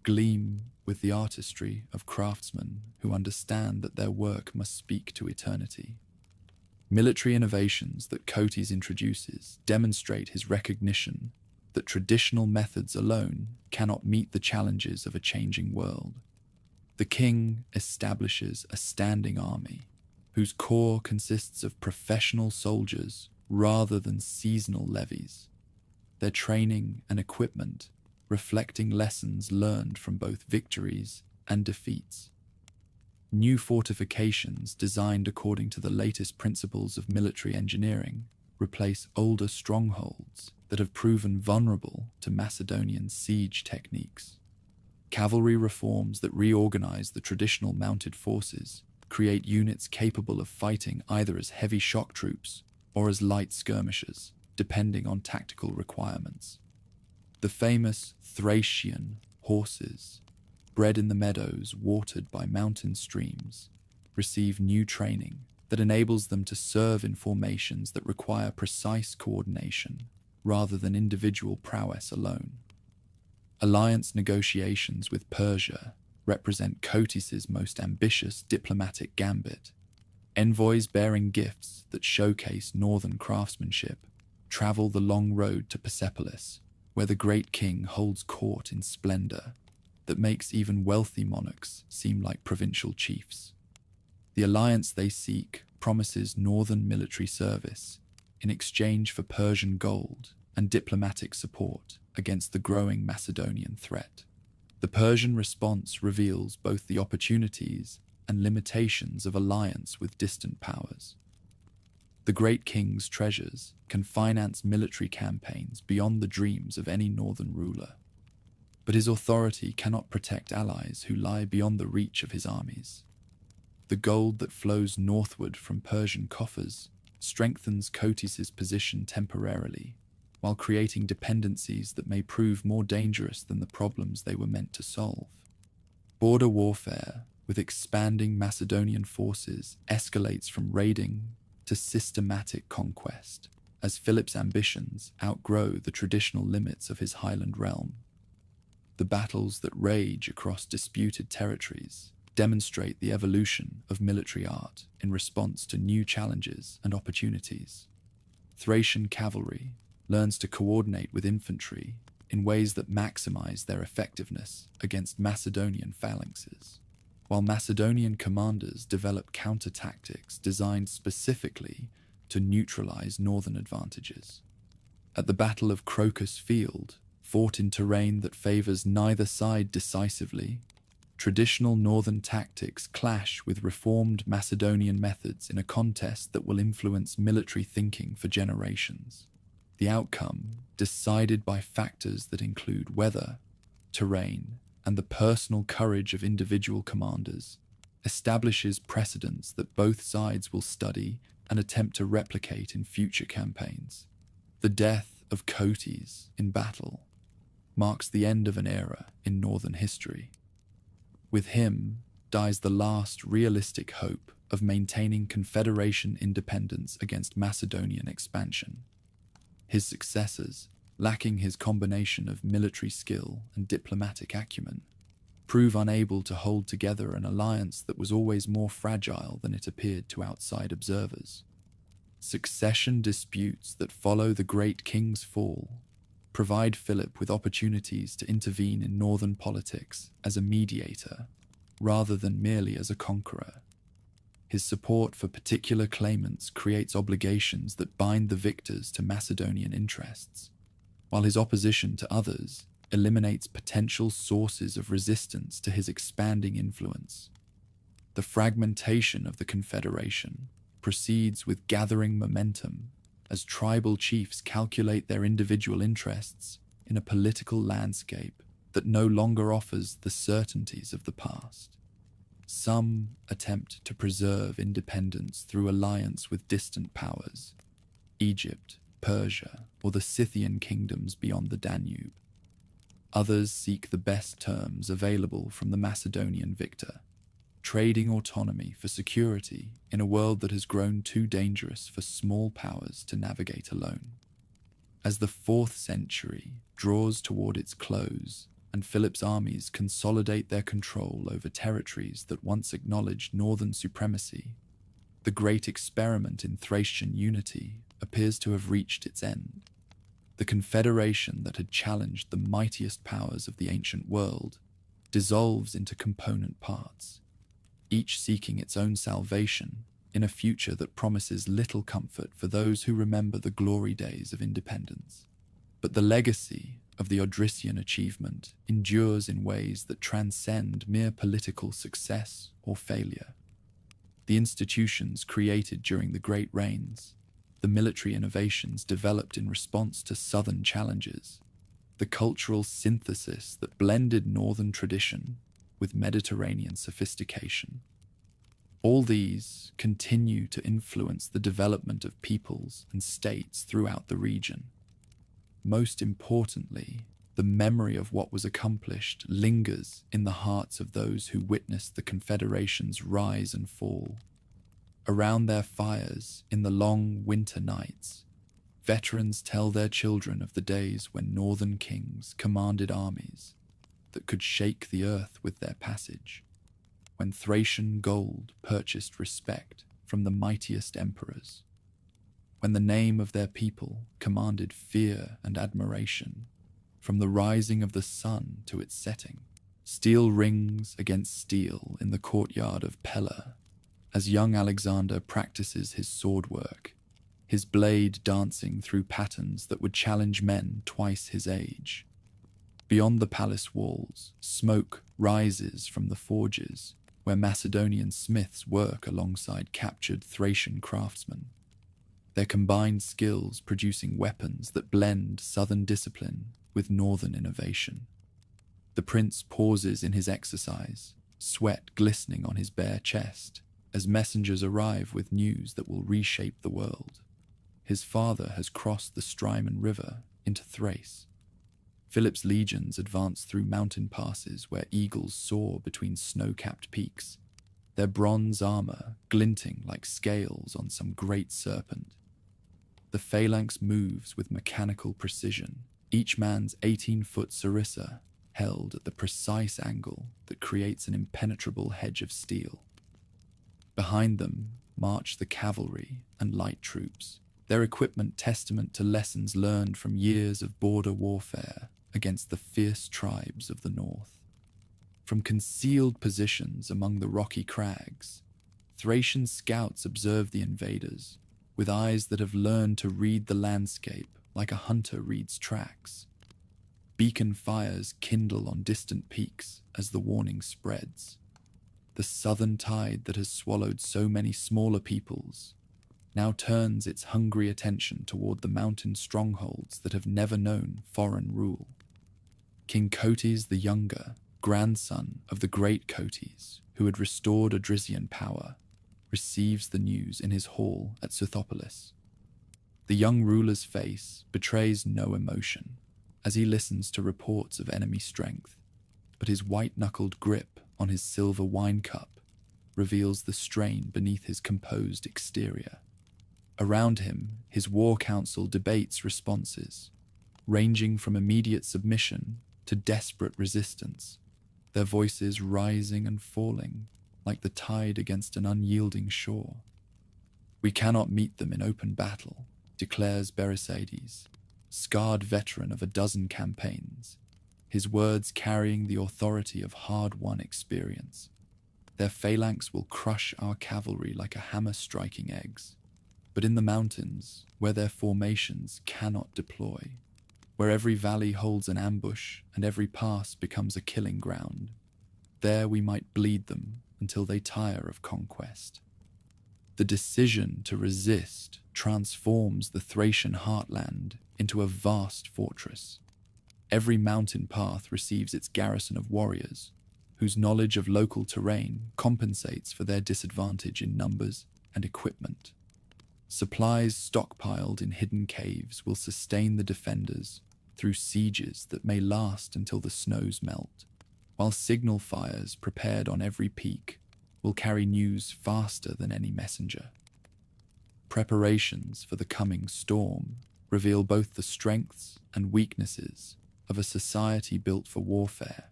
gleam with the artistry of craftsmen who understand that their work must speak to eternity. Military innovations that Cotys introduces demonstrate his recognition that traditional methods alone cannot meet the challenges of a changing world. The king establishes a standing army whose core consists of professional soldiers rather than seasonal levies, their training and equipment reflecting lessons learned from both victories and defeats. New fortifications designed according to the latest principles of military engineering replace older strongholds that have proven vulnerable to Macedonian siege techniques. Cavalry reforms that reorganize the traditional mounted forces create units capable of fighting either as heavy shock troops or as light skirmishers, depending on tactical requirements. The famous Thracian horses, bred in the meadows watered by mountain streams, receive new training that enables them to serve in formations that require precise coordination rather than individual prowess alone. Alliance negotiations with Persia represent Cotys's most ambitious diplomatic gambit. Envoys bearing gifts that showcase northern craftsmanship travel the long road to Persepolis, where the great king holds court in splendor that makes even wealthy monarchs seem like provincial chiefs. The alliance they seek promises northern military service in exchange for Persian gold and diplomatic support against the growing Macedonian threat. The Persian response reveals both the opportunities and limitations of alliance with distant powers. The great king's treasures can finance military campaigns beyond the dreams of any northern ruler, but his authority cannot protect allies who lie beyond the reach of his armies. The gold that flows northward from Persian coffers strengthens Cotys's position temporarily, while creating dependencies that may prove more dangerous than the problems they were meant to solve. Border warfare with expanding Macedonian forces escalates from raiding to systematic conquest, as Philip's ambitions outgrow the traditional limits of his highland realm. The battles that rage across disputed territories demonstrate the evolution of military art in response to new challenges and opportunities. Thracian cavalry learns to coordinate with infantry in ways that maximize their effectiveness against Macedonian phalanxes, while Macedonian commanders develop counter-tactics designed specifically to neutralize northern advantages. At the Battle of Crocus Field, fought in terrain that favors neither side decisively, traditional northern tactics clash with reformed Macedonian methods in a contest that will influence military thinking for generations. The outcome, decided by factors that include weather, terrain, and the personal courage of individual commanders, establishes precedents that both sides will study and attempt to replicate in future campaigns. The death of Cotys in battle marks the end of an era in northern history. With him dies the last realistic hope of maintaining Confederation independence against Macedonian expansion. His successors, lacking his combination of military skill and diplomatic acumen, prove unable to hold together an alliance that was always more fragile than it appeared to outside observers. Succession disputes that follow the great king's fall provide Philip with opportunities to intervene in northern politics as a mediator, rather than merely as a conqueror. His support for particular claimants creates obligations that bind the victors to Macedonian interests, while his opposition to others eliminates potential sources of resistance to his expanding influence. The fragmentation of the Confederation proceeds with gathering momentum as tribal chiefs calculate their individual interests in a political landscape that no longer offers the certainties of the past. Some attempt to preserve independence through alliance with distant powers, Egypt, Persia, or the Scythian kingdoms beyond the Danube. Others seek the best terms available from the Macedonian victor, trading autonomy for security in a world that has grown too dangerous for small powers to navigate alone. As the 4th century draws toward its close, and Philip's armies consolidate their control over territories that once acknowledged northern supremacy, The great experiment in Thracian unity appears to have reached its end. The confederation that had challenged the mightiest powers of the ancient world dissolves into component parts, each seeking its own salvation in a future that promises little comfort for those who remember the glory days of independence. But the legacy of the Odrysian achievement endures in ways that transcend mere political success or failure. The institutions created during the Great Reigns, the military innovations developed in response to southern challenges, the cultural synthesis that blended northern tradition with Mediterranean sophistication. All these continue to influence the development of peoples and states throughout the region. Most importantly, the memory of what was accomplished lingers in the hearts of those who witnessed the Confederation's rise and fall. Around their fires in the long winter nights, veterans tell their children of the days when northern kings commanded armies that could shake the earth with their passage, when Thracian gold purchased respect from the mightiest emperors, when the name of their people commanded fear and admiration from the rising of the sun to its setting. Steel rings against steel in the courtyard of Pella as young Alexander practices his sword work, his blade dancing through patterns that would challenge men twice his age. Beyond the palace walls, smoke rises from the forges where Macedonian smiths work alongside captured Thracian craftsmen, their combined skills producing weapons that blend southern discipline with northern innovation. The prince pauses in his exercise, sweat glistening on his bare chest, as messengers arrive with news that will reshape the world. His father has crossed the Strymon River into Thrace. Philip's legions advance through mountain passes where eagles soar between snow-capped peaks, their bronze armor glinting like scales on some great serpent. The phalanx moves with mechanical precision, each man's 18-foot sarissa held at the precise angle that creates an impenetrable hedge of steel. Behind them march the cavalry and light troops, their equipment testament to lessons learned from years of border warfare against the fierce tribes of the north. From concealed positions among the rocky crags, Thracian scouts observe the invaders with eyes that have learned to read the landscape like a hunter reads tracks. Beacon fires kindle on distant peaks as the warning spreads. The southern tide that has swallowed so many smaller peoples now turns its hungry attention toward the mountain strongholds that have never known foreign rule. King Cotys the Younger, grandson of the great Cotys, who had restored Odrysian power, receives the news in his hall at Scythopolis. The young ruler's face betrays no emotion as he listens to reports of enemy strength, but his white-knuckled grip on his silver wine cup reveals the strain beneath his composed exterior. Around him, his war council debates responses, ranging from immediate submission to desperate resistance, their voices rising and falling like the tide against an unyielding shore. "We cannot meet them in open battle," declares Berisades, scarred veteran of a dozen campaigns, his words carrying the authority of hard-won experience. "Their phalanx will crush our cavalry like a hammer striking eggs. But in the mountains, where their formations cannot deploy, where every valley holds an ambush and every pass becomes a killing ground, there we might bleed them until they tire of conquest." The decision to resist transforms the Thracian heartland into a vast fortress. Every mountain path receives its garrison of warriors, whose knowledge of local terrain compensates for their disadvantage in numbers and equipment. Supplies stockpiled in hidden caves will sustain the defenders through sieges that may last until the snows melt, while signal fires prepared on every peak will carry news faster than any messenger. Preparations for the coming storm reveal both the strengths and weaknesses of a society built for warfare.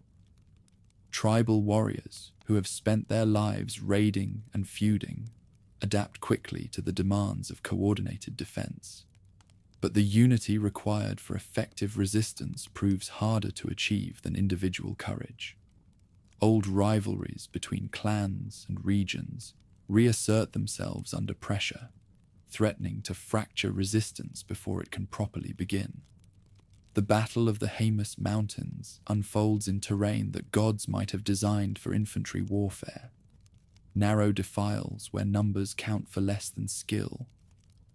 Tribal warriors who have spent their lives raiding and feuding adapt quickly to the demands of coordinated defense. But the unity required for effective resistance proves harder to achieve than individual courage. Old rivalries between clans and regions reassert themselves under pressure, threatening to fracture resistance before it can properly begin. The Battle of the Haemus Mountains unfolds in terrain that gods might have designed for infantry warfare. Narrow defiles where numbers count for less than skill,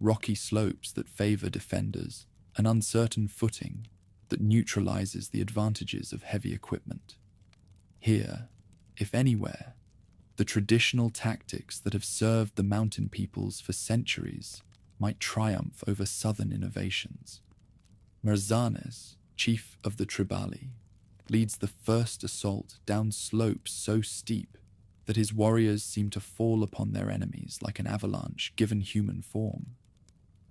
rocky slopes that favor defenders, an uncertain footing that neutralizes the advantages of heavy equipment. Here, if anywhere, the traditional tactics that have served the mountain peoples for centuries might triumph over southern innovations. Merzanes, chief of the Tribali, leads the first assault down slopes so steep that his warriors seem to fall upon their enemies like an avalanche given human form.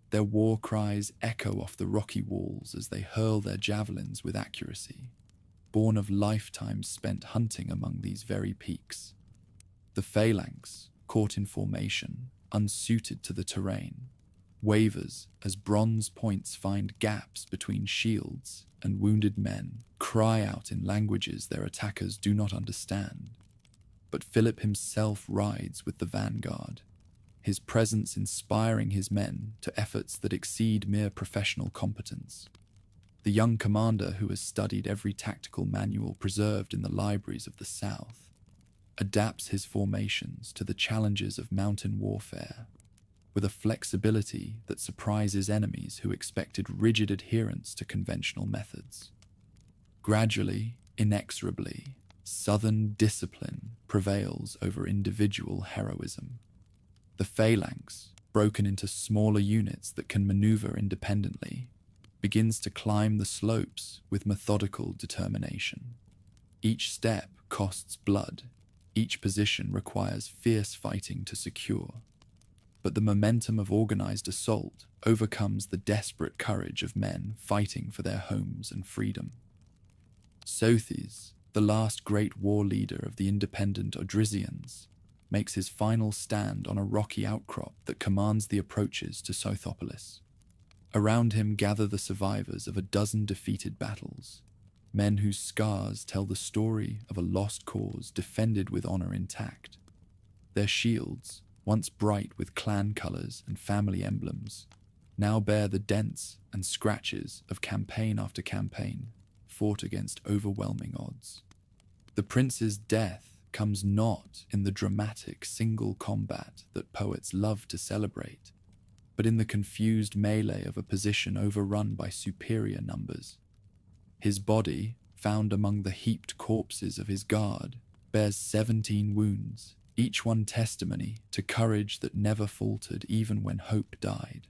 Their war cries echo off the rocky walls as they hurl their javelins with accuracy, born of lifetimes spent hunting among these very peaks. The phalanx, caught in formation, unsuited to the terrain, wavers as bronze points find gaps between shields, and wounded men cry out in languages their attackers do not understand. But Philip himself rides with the vanguard, his presence inspiring his men to efforts that exceed mere professional competence. The young commander, who has studied every tactical manual preserved in the libraries of the South, adapts his formations to the challenges of mountain warfare with a flexibility that surprises enemies who expected rigid adherence to conventional methods. Gradually, inexorably, Southern discipline prevails over individual heroism. The phalanx, broken into smaller units that can maneuver independently, begins to climb the slopes with methodical determination. Each step costs blood, each position requires fierce fighting to secure. But the momentum of organized assault overcomes the desperate courage of men fighting for their homes and freedom. Sothis, the last great war leader of the independent Odrysians, makes his final stand on a rocky outcrop that commands the approaches to Sothopolis. Around him gather the survivors of a dozen defeated battles, men whose scars tell the story of a lost cause defended with honor intact. Their shields, once bright with clan colors and family emblems, now bear the dents and scratches of campaign after campaign fought against overwhelming odds. The prince's death comes not in the dramatic single combat that poets love to celebrate, but in the confused melee of a position overrun by superior numbers. His body, found among the heaped corpses of his guard, bears 17 wounds, each one testimony to courage that never faltered even when hope died.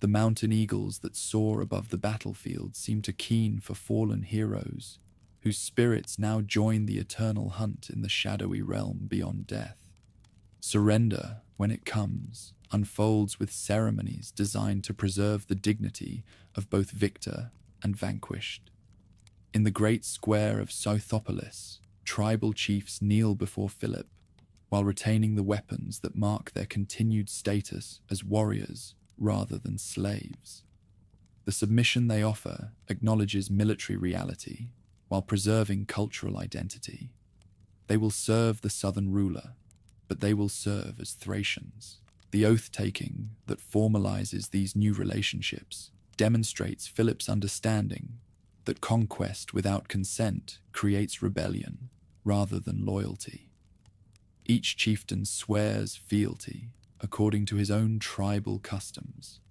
The mountain eagles that soar above the battlefield seem to keen for fallen heroes, whose spirits now join the eternal hunt in the shadowy realm beyond death. Surrender, when it comes, unfolds with ceremonies designed to preserve the dignity of both victor and vanquished. In the great square of Sothopolis, tribal chiefs kneel before Philip, while retaining the weapons that mark their continued status as warriors rather than slaves. The submission they offer acknowledges military reality while preserving cultural identity. They will serve the southern ruler, but they will serve as Thracians. The oath-taking that formalizes these new relationships demonstrates Philip's understanding that conquest without consent creates rebellion rather than loyalty. Each chieftain swears fealty according to his own tribal customs,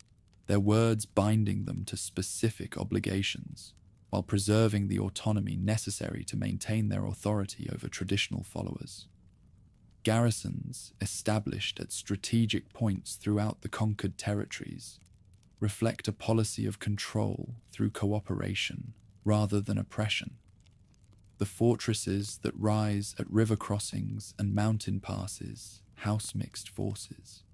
their words binding them to specific obligations, while preserving the autonomy necessary to maintain their authority over traditional followers. Garrisons established at strategic points throughout the conquered territories reflect a policy of control through cooperation rather than oppression. The fortresses that rise at river crossings and mountain passes house mixed forces,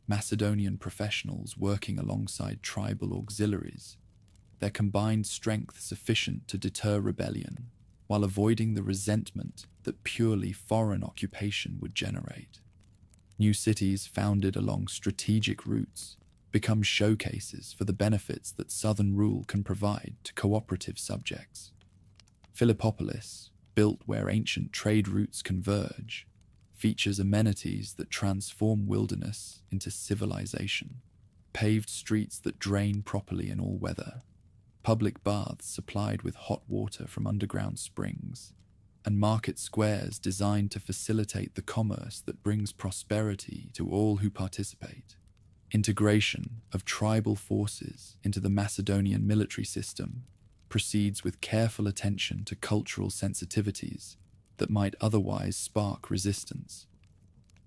Macedonian professionals working alongside tribal auxiliaries, their combined strength sufficient to deter rebellion, while avoiding the resentment that purely foreign occupation would generate. New cities founded along strategic routes become showcases for the benefits that southern rule can provide to cooperative subjects. Philippopolis, built where ancient trade routes converge, features amenities that transform wilderness into civilization. Paved streets that drain properly in all weather, public baths supplied with hot water from underground springs, and market squares designed to facilitate the commerce that brings prosperity to all who participate. Integration of tribal forces into the Macedonian military system proceeds with careful attention to cultural sensitivities that might otherwise spark resistance.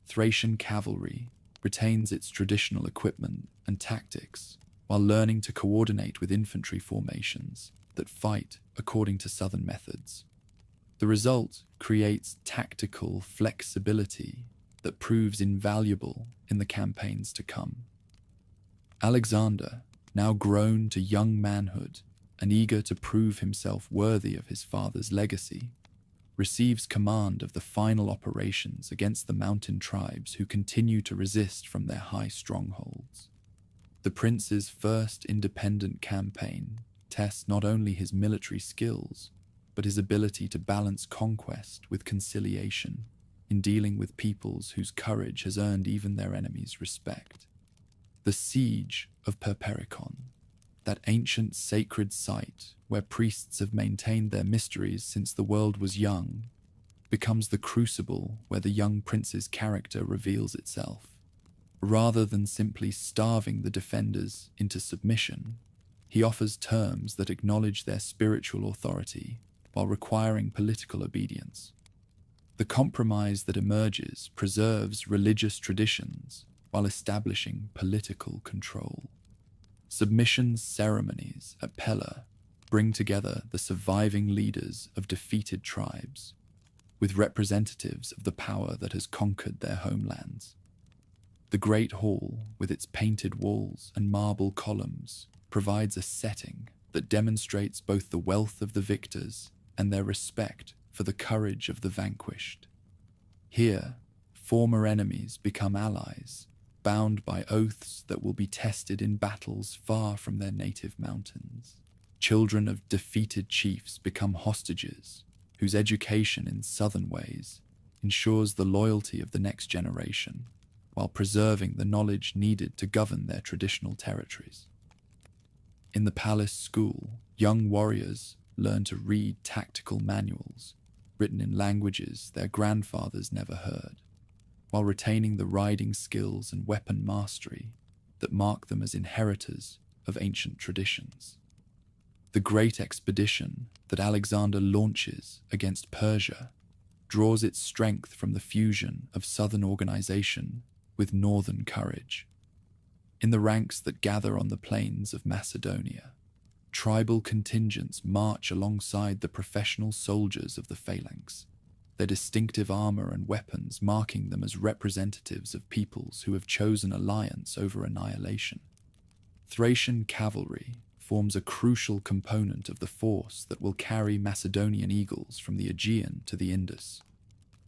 Thracian cavalry retains its traditional equipment and tactics while learning to coordinate with infantry formations that fight according to southern methods. The result creates tactical flexibility that proves invaluable in the campaigns to come. Alexander, now grown to young manhood and eager to prove himself worthy of his father's legacy, receives command of the final operations against the mountain tribes who continue to resist from their high strongholds. The prince's first independent campaign tests not only his military skills, but his ability to balance conquest with conciliation in dealing with peoples whose courage has earned even their enemies' respect. The siege of Perpericon, that ancient sacred site where priests have maintained their mysteries since the world was young, becomes the crucible where the young prince's character reveals itself. Rather than simply starving the defenders into submission, he offers terms that acknowledge their spiritual authority while requiring political obedience. The compromise that emerges preserves religious traditions while establishing political control. Submission ceremonies at Pella bring together the surviving leaders of defeated tribes, with representatives of the power that has conquered their homelands. The Great Hall, with its painted walls and marble columns, provides a setting that demonstrates both the wealth of the victors and their respect for the courage of the vanquished. Here, former enemies become allies, bound by oaths that will be tested in battles far from their native mountains. Children of defeated chiefs become hostages, whose education in southern ways ensures the loyalty of the next generation, while preserving the knowledge needed to govern their traditional territories. In the palace school, young warriors learn to read tactical manuals written in languages their grandfathers never heard, while retaining the riding skills and weapon mastery that mark them as inheritors of ancient traditions. The great expedition that Alexander launches against Persia draws its strength from the fusion of southern organization with northern courage. In the ranks that gather on the plains of Macedonia, tribal contingents march alongside the professional soldiers of the phalanx, their distinctive armor and weapons marking them as representatives of peoples who have chosen alliance over annihilation. Thracian cavalry forms a crucial component of the force that will carry Macedonian eagles from the Aegean to the Indus.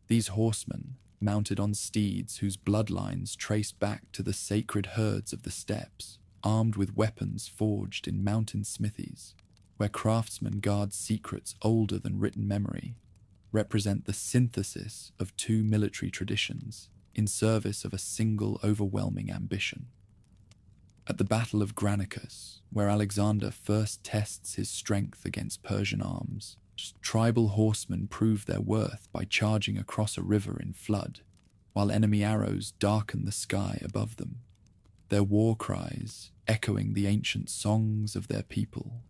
These horsemen, mounted on steeds whose bloodlines trace back to the sacred herds of the steppes, armed with weapons forged in mountain smithies, where craftsmen guard secrets older than written memory, represent the synthesis of two military traditions in service of a single overwhelming ambition. At the Battle of Granicus, where Alexander first tests his strength against Persian arms, tribal horsemen prove their worth by charging across a river in flood, while enemy arrows darken the sky above them. Their war cries, echoing the ancient songs of their people,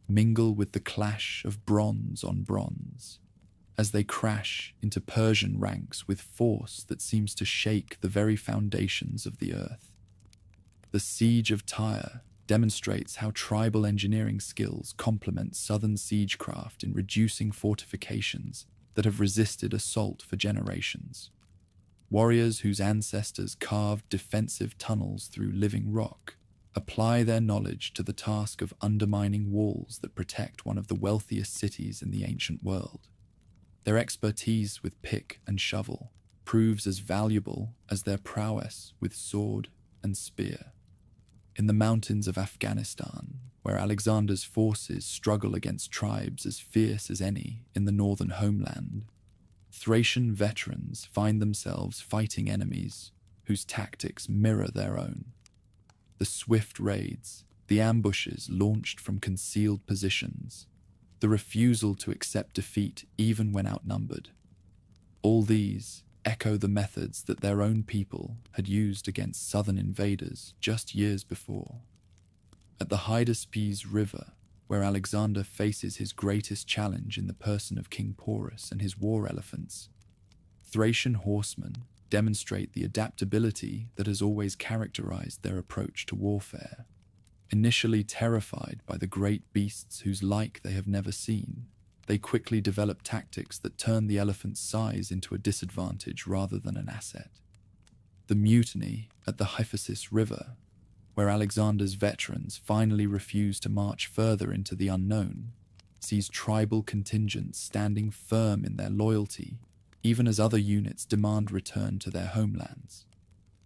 mingle with the clash of bronze on bronze, as they crash into Persian ranks with force that seems to shake the very foundations of the earth. The Siege of Tyre demonstrates how tribal engineering skills complement southern siegecraft in reducing fortifications that have resisted assault for generations. Warriors whose ancestors carved defensive tunnels through living rock apply their knowledge to the task of undermining walls that protect one of the wealthiest cities in the ancient world. Their expertise with pick and shovel proves as valuable as their prowess with sword and spear. In the mountains of Afghanistan, where Alexander's forces struggle against tribes as fierce as any in the northern homeland, Thracian veterans find themselves fighting enemies whose tactics mirror their own. The swift raids, the ambushes launched from concealed positions, the refusal to accept defeat even when outnumbered. All these echo the methods that their own people had used against southern invaders just years before. At the Hydaspes River, where Alexander faces his greatest challenge in the person of King Porus and his war elephants, Thracian horsemen demonstrate the adaptability that has always characterized their approach to warfare. Initially terrified by the great beasts whose like they have never seen, they quickly develop tactics that turn the elephant's size into a disadvantage rather than an asset. The mutiny at the Hyphasis River, where Alexander's veterans finally refuse to march further into the unknown, sees tribal contingents standing firm in their loyalty, even as other units demand return to their homelands.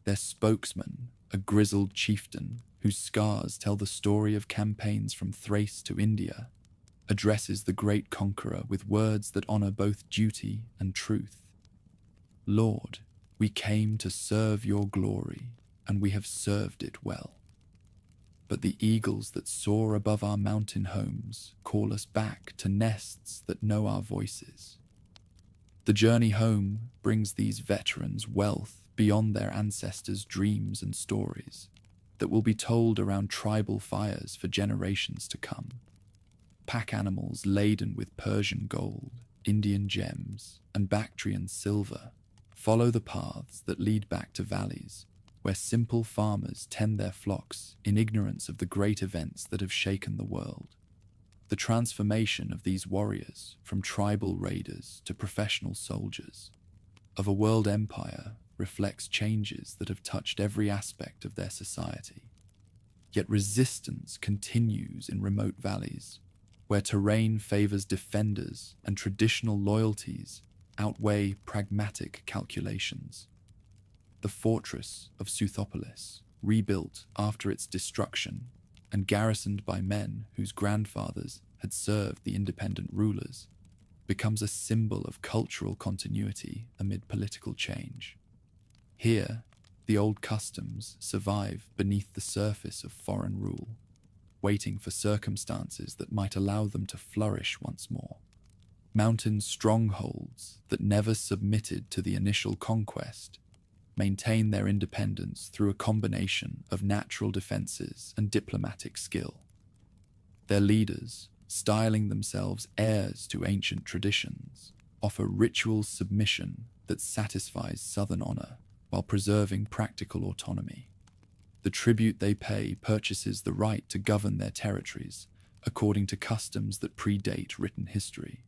Their spokesman, a grizzled chieftain whose scars tell the story of campaigns from Thrace to India, addresses the great conqueror with words that honor both duty and truth. "Lord, we came to serve your glory, and we have served it well. But the eagles that soar above our mountain homes call us back to nests that know our voices." The journey home brings these veterans wealth beyond their ancestors' dreams and stories that will be told around tribal fires for generations to come. Pack animals laden with Persian gold, Indian gems, and Bactrian silver follow the paths that lead back to valleys where simple farmers tend their flocks in ignorance of the great events that have shaken the world. The transformation of these warriors from tribal raiders to professional soldiers of a world empire reflects changes that have touched every aspect of their society. Yet resistance continues in remote valleys, where terrain favors defenders and traditional loyalties outweigh pragmatic calculations. The fortress of Suthopolis, rebuilt after its destruction and garrisoned by men whose grandfathers had served the independent rulers, becomes a symbol of cultural continuity amid political change. Here, the old customs survive beneath the surface of foreign rule, waiting for circumstances that might allow them to flourish once more. Mountain strongholds that never submitted to the initial conquest maintain their independence through a combination of natural defenses and diplomatic skill. Their leaders, styling themselves heirs to ancient traditions, offer ritual submission that satisfies southern honor while preserving practical autonomy. The tribute they pay purchases the right to govern their territories according to customs that predate written history.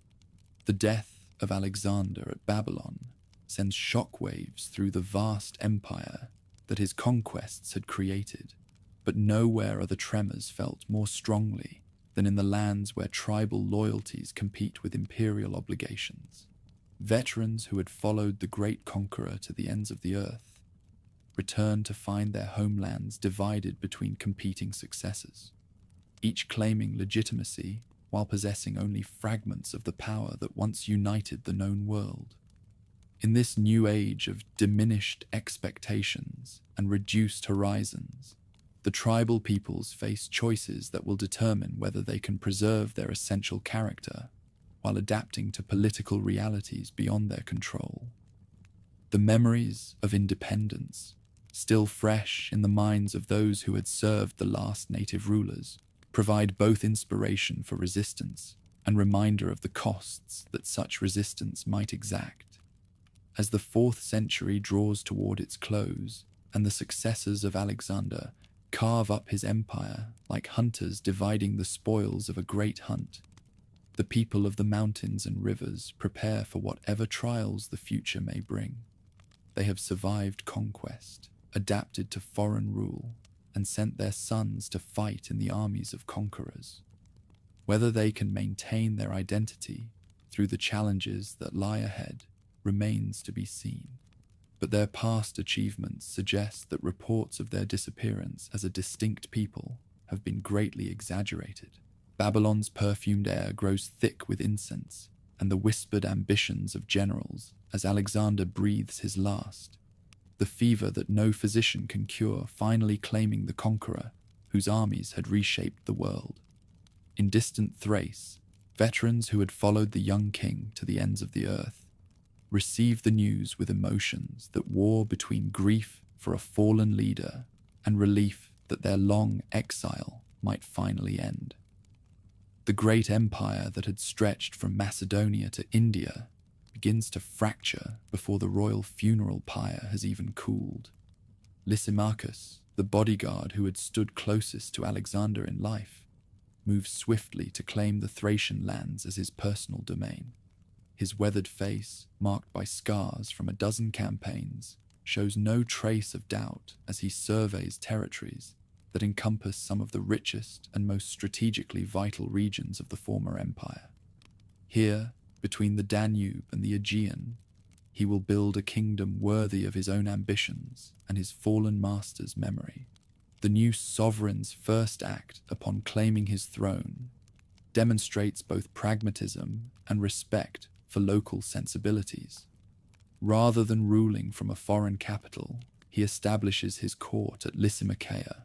The death of Alexander at Babylon sends shockwaves through the vast empire that his conquests had created, but nowhere are the tremors felt more strongly than in the lands where tribal loyalties compete with imperial obligations. Veterans who had followed the great conqueror to the ends of the earth return to find their homelands divided between competing successors, each claiming legitimacy while possessing only fragments of the power that once united the known world. In this new age of diminished expectations and reduced horizons, the tribal peoples face choices that will determine whether they can preserve their essential character while adapting to political realities beyond their control. The memories of independence, still fresh in the minds of those who had served the last native rulers, provide both inspiration for resistance and reminder of the costs that such resistance might exact. As the 4th century draws toward its close, and the successors of Alexander carve up his empire like hunters dividing the spoils of a great hunt, the people of the mountains and rivers prepare for whatever trials the future may bring. They have survived conquest, adapted to foreign rule, and sent their sons to fight in the armies of conquerors. Whether they can maintain their identity through the challenges that lie ahead remains to be seen. but their past achievements suggest that reports of their disappearance as a distinct people have been greatly exaggerated. Babylon's perfumed air grows thick with incense and the whispered ambitions of generals as Alexander breathes his last, the fever that no physician can cure finally claiming the conqueror whose armies had reshaped the world. In distant Thrace, veterans who had followed the young king to the ends of the earth received the news with emotions that wore between grief for a fallen leader and relief that their long exile might finally end. The great empire that had stretched from Macedonia to India begins to fracture before the royal funeral pyre has even cooled. Lysimachus, the bodyguard who had stood closest to Alexander in life, moves swiftly to claim the Thracian lands as his personal domain. His weathered face, marked by scars from a dozen campaigns, shows no trace of doubt as he surveys territories that encompass some of the richest and most strategically vital regions of the former empire. Here, between the Danube and the Aegean, he will build a kingdom worthy of his own ambitions and his fallen master's memory. The new sovereign's first act upon claiming his throne demonstrates both pragmatism and respect for local sensibilities. Rather than ruling from a foreign capital, he establishes his court at Lysimachia,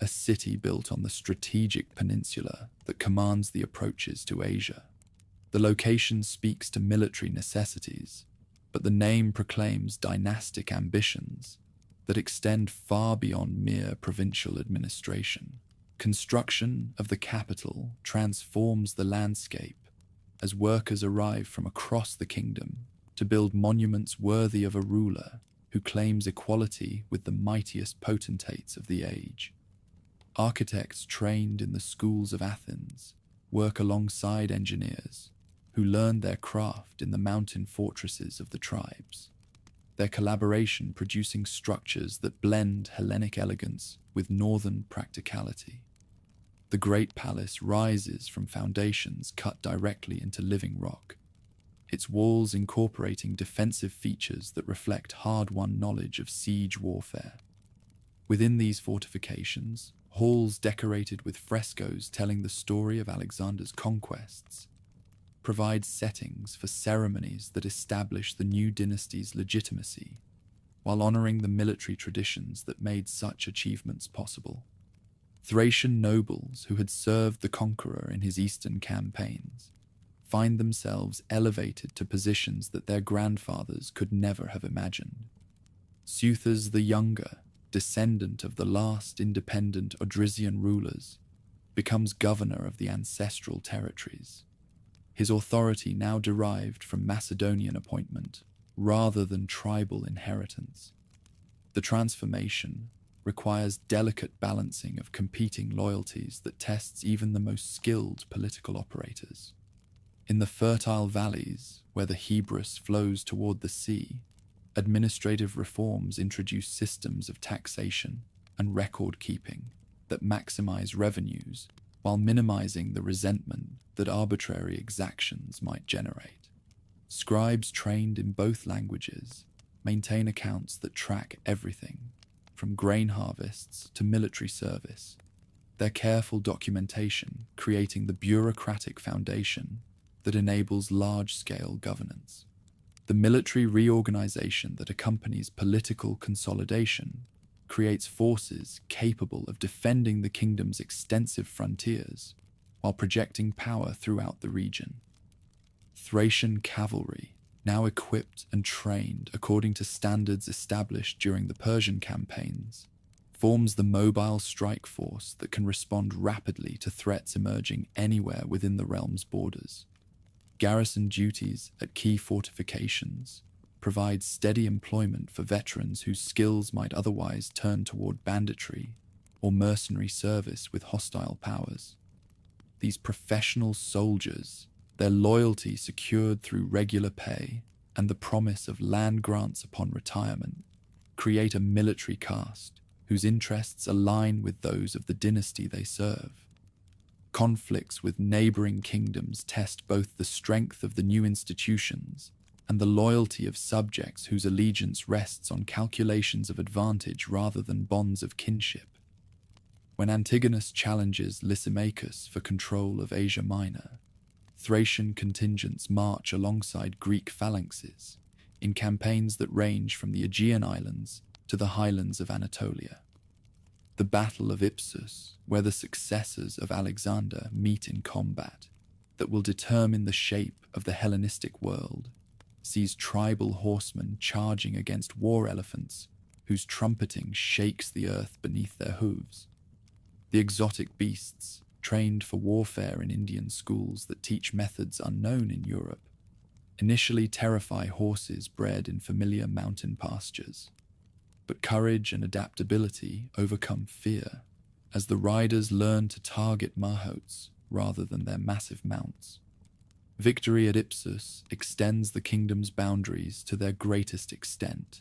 a city built on the strategic peninsula that commands the approaches to Asia. The location speaks to military necessities, but the name proclaims dynastic ambitions that extend far beyond mere provincial administration. Construction of the capital transforms the landscape as workers arrive from across the kingdom to build monuments worthy of a ruler who claims equality with the mightiest potentates of the age. Architects trained in the schools of Athens work alongside engineers who learned their craft in the mountain fortresses of the tribes, their collaboration producing structures that blend Hellenic elegance with northern practicality. The great palace rises from foundations cut directly into living rock, its walls incorporating defensive features that reflect hard-won knowledge of siege warfare. Within these fortifications, halls decorated with frescoes telling the story of Alexander's conquests provide settings for ceremonies that establish the new dynasty's legitimacy, while honoring the military traditions that made such achievements possible. Thracian nobles who had served the conqueror in his eastern campaigns find themselves elevated to positions that their grandfathers could never have imagined. Suthers the Younger, descendant of the last independent Odrysian rulers, becomes governor of the ancestral territories, his authority now derived from Macedonian appointment rather than tribal inheritance. The transformation requires delicate balancing of competing loyalties that tests even the most skilled political operators. In the fertile valleys where the Hebrus flows toward the sea, administrative reforms introduce systems of taxation and record-keeping that maximize revenues while minimizing the resentment that arbitrary exactions might generate. Scribes trained in both languages maintain accounts that track everything, from grain harvests to military service, their careful documentation creating the bureaucratic foundation that enables large-scale governance. The military reorganization that accompanies political consolidation creates forces capable of defending the kingdom's extensive frontiers while projecting power throughout the region. Thracian cavalry, now equipped and trained according to standards established during the Persian campaigns, forms the mobile strike force that can respond rapidly to threats emerging anywhere within the realm's borders. Garrison duties at key fortifications provide steady employment for veterans whose skills might otherwise turn toward banditry or mercenary service with hostile powers. These professional soldiers, their loyalty secured through regular pay and the promise of land grants upon retirement, create a military caste whose interests align with those of the dynasty they serve. Conflicts with neighboring kingdoms test both the strength of the new institutions and the loyalty of subjects whose allegiance rests on calculations of advantage rather than bonds of kinship. When Antigonus challenges Lysimachus for control of Asia Minor, Thracian contingents march alongside Greek phalanxes in campaigns that range from the Aegean Islands to the highlands of Anatolia. The Battle of Ipsus, where the successors of Alexander meet in combat that will determine the shape of the Hellenistic world, sees tribal horsemen charging against war elephants whose trumpeting shakes the earth beneath their hooves. The exotic beasts, trained for warfare in Indian schools that teach methods unknown in Europe, initially terrify horses bred in familiar mountain pastures. But courage and adaptability overcome fear as the riders learn to target mahots rather than their massive mounts. Victory at Ipsus extends the kingdom's boundaries to their greatest extent,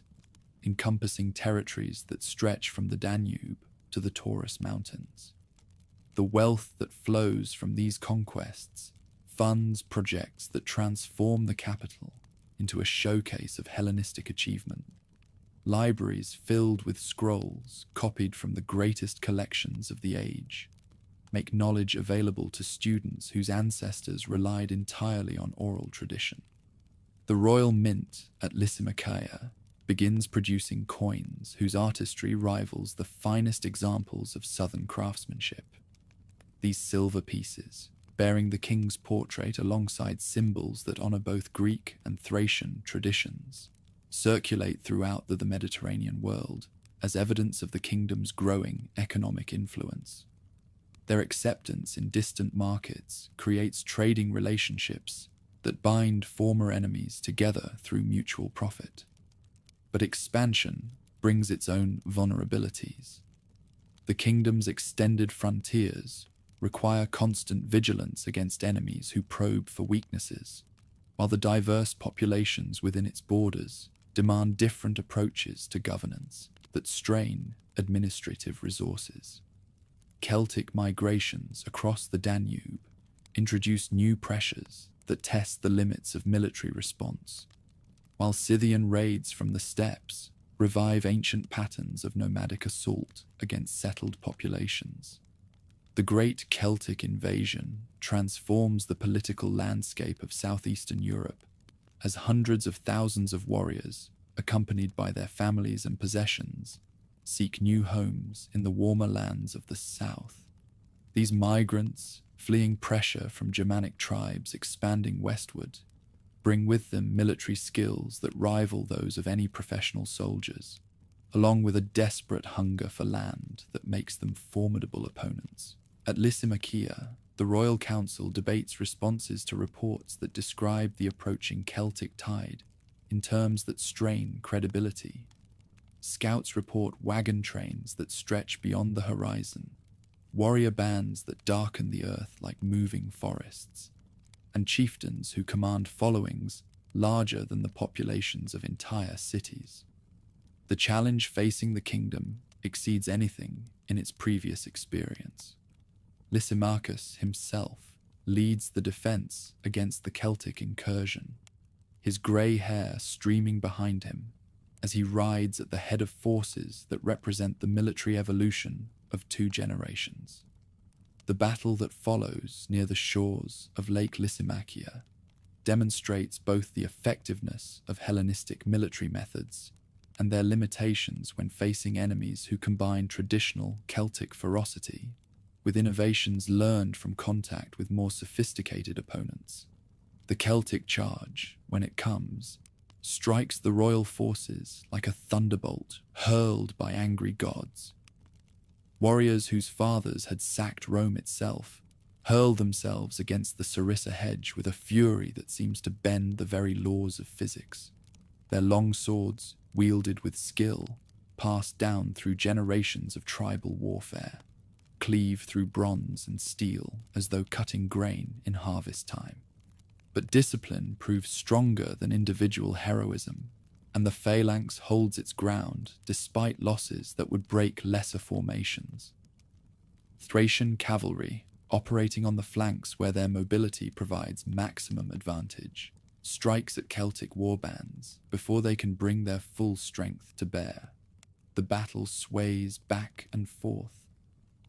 encompassing territories that stretch from the Danube to the Taurus Mountains. The wealth that flows from these conquests funds projects that transform the capital into a showcase of Hellenistic achievement. Libraries filled with scrolls copied from the greatest collections of the age make knowledge available to students whose ancestors relied entirely on oral tradition. The royal mint at Lysimachia begins producing coins whose artistry rivals the finest examples of southern craftsmanship. These silver pieces, bearing the king's portrait alongside symbols that honor both Greek and Thracian traditions, circulate throughout the Mediterranean world as evidence of the kingdom's growing economic influence. Their acceptance in distant markets creates trading relationships that bind former enemies together through mutual profit. But expansion brings its own vulnerabilities. The kingdom's extended frontiers require constant vigilance against enemies who probe for weaknesses, while the diverse populations within its borders demand different approaches to governance that strain administrative resources. Celtic migrations across the Danube introduce new pressures that test the limits of military response, while Scythian raids from the steppes revive ancient patterns of nomadic assault against settled populations. The Great Celtic Invasion transforms the political landscape of southeastern Europe as hundreds of thousands of warriors, accompanied by their families and possessions, seek new homes in the warmer lands of the south. These migrants, fleeing pressure from Germanic tribes expanding westward, bring with them military skills that rival those of any professional soldiers, along with a desperate hunger for land that makes them formidable opponents. At Lysimachia, the Royal Council debates responses to reports that describe the approaching Celtic tide in terms that strain credibility. Scouts report wagon trains that stretch beyond the horizon, warrior bands that darken the earth like moving forests, and chieftains who command followings larger than the populations of entire cities. The challenge facing the kingdom exceeds anything in its previous experience. Lysimachus himself leads the defense against the Celtic incursion, his grey hair streaming behind him as he rides at the head of forces that represent the military evolution of 2 generations. The battle that follows near the shores of Lake Lysimachia demonstrates both the effectiveness of Hellenistic military methods and their limitations when facing enemies who combine traditional Celtic ferocity with innovations learned from contact with more sophisticated opponents. The Celtic charge, when it comes, strikes the royal forces like a thunderbolt hurled by angry gods. Warriors whose fathers had sacked Rome itself hurl themselves against the Sarissa hedge with a fury that seems to bend the very laws of physics. Their long swords, wielded with skill, passed down through generations of tribal warfare, cleave through bronze and steel as though cutting grain in harvest time. But discipline proves stronger than individual heroism, and the phalanx holds its ground despite losses that would break lesser formations. Thracian cavalry, operating on the flanks where their mobility provides maximum advantage, strikes at Celtic warbands before they can bring their full strength to bear. The battle sways back and forth,